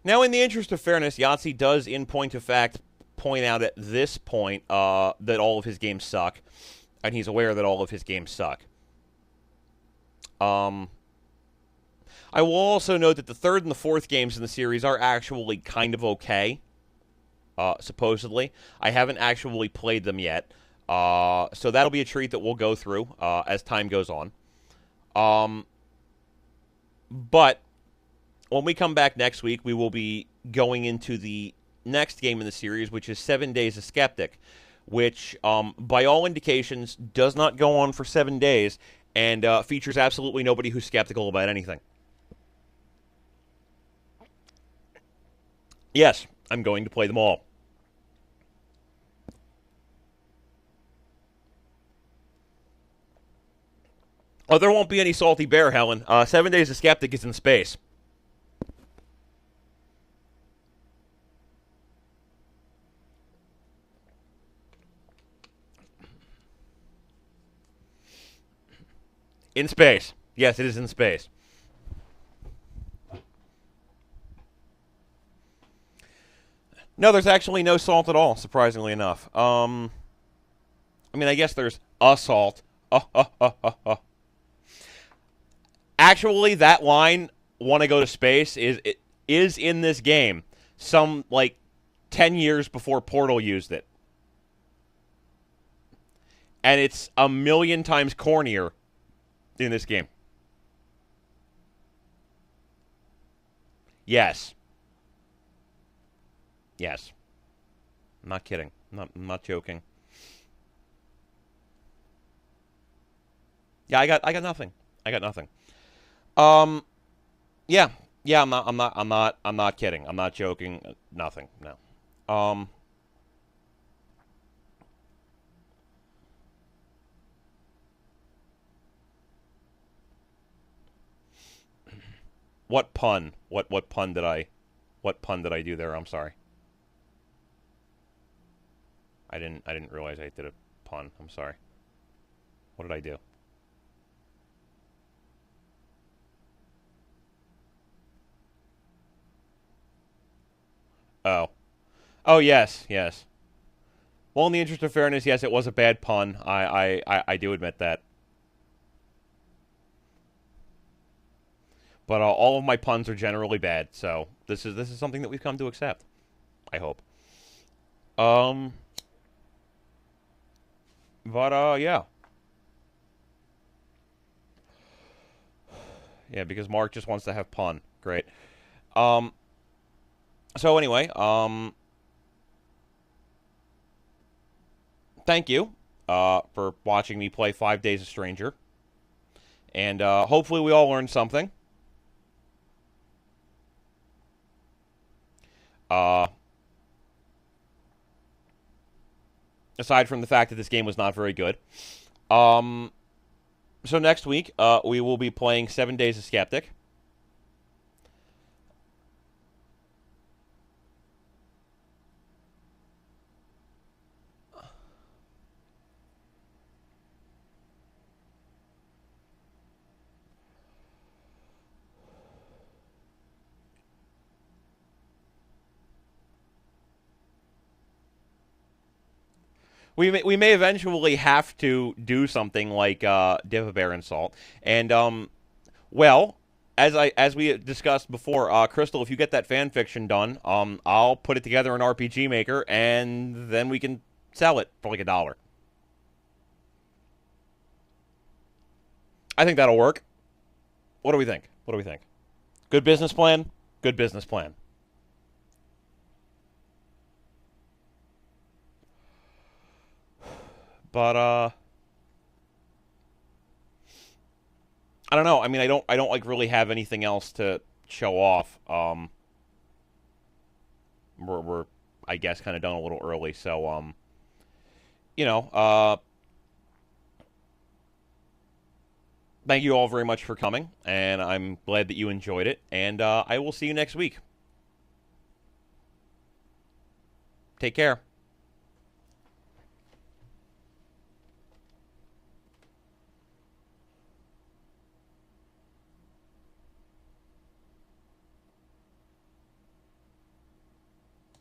now, in the interest of fairness, Yahtzee does, in point of fact, point out at this point that all of his games suck, and he's aware that all of his games suck. I will also note that the 3rd and the 4th games in the series are actually kind of okay, supposedly. I haven't actually played them yet, so that'll be a treat that we'll go through as time goes on. But when we come back next week, we will be going into the next game in the series, which is 7 Days a Skeptic, which, by all indications, does not go on for 7 days and features absolutely nobody who's skeptical about anything. Yes, I'm going to play them all. Oh, there won't be any Salty Bear, Helen. 7 Days a Skeptic is in space. In space. Yes, it is in space. No, there's actually no salt at all, surprisingly enough. I mean, I guess there's a salt. Actually, that line, "want to go to space," is in this game. Some, like, 10 years before Portal used it. And it's a million times cornier in this game. Yes. Yes. I'm not kidding. I'm not joking. Yeah, I got nothing. I got nothing. Um, yeah, yeah. I'm not kidding. I'm not joking. Nothing. No. What pun? What pun did I? What pun did I do there? I'm sorry. I didn't realize I did a pun. I'm sorry. What did I do? Oh. Oh yes, yes. Well, in the interest of fairness, yes, it was a bad pun. I do admit that. But all of my puns are generally bad, so this is something that we've come to accept. I hope. Um, but yeah, yeah, because Mark just wants to have pun. Great. Um, so anyway, thank you, for watching me play 5 Days a Stranger, and hopefully we all learned something. Uh, aside from the fact that this game was not very good. Um, so next week, we will be playing 7 Days of Skeptic. We may eventually have to do something like Div a Bear and Salt. And well, as we discussed before, Crystal, if you get that fan fiction done, I'll put it together in RPG Maker, and then we can sell it for like $1. I think that'll work. What do we think? What do we think? Good business plan. Good business plan. But I don't know. I mean, I don't like really have anything else to show off. We're I guess kind of done a little early, so you know, thank you all very much for coming, and I'm glad that you enjoyed it. And I will see you next week. Take care.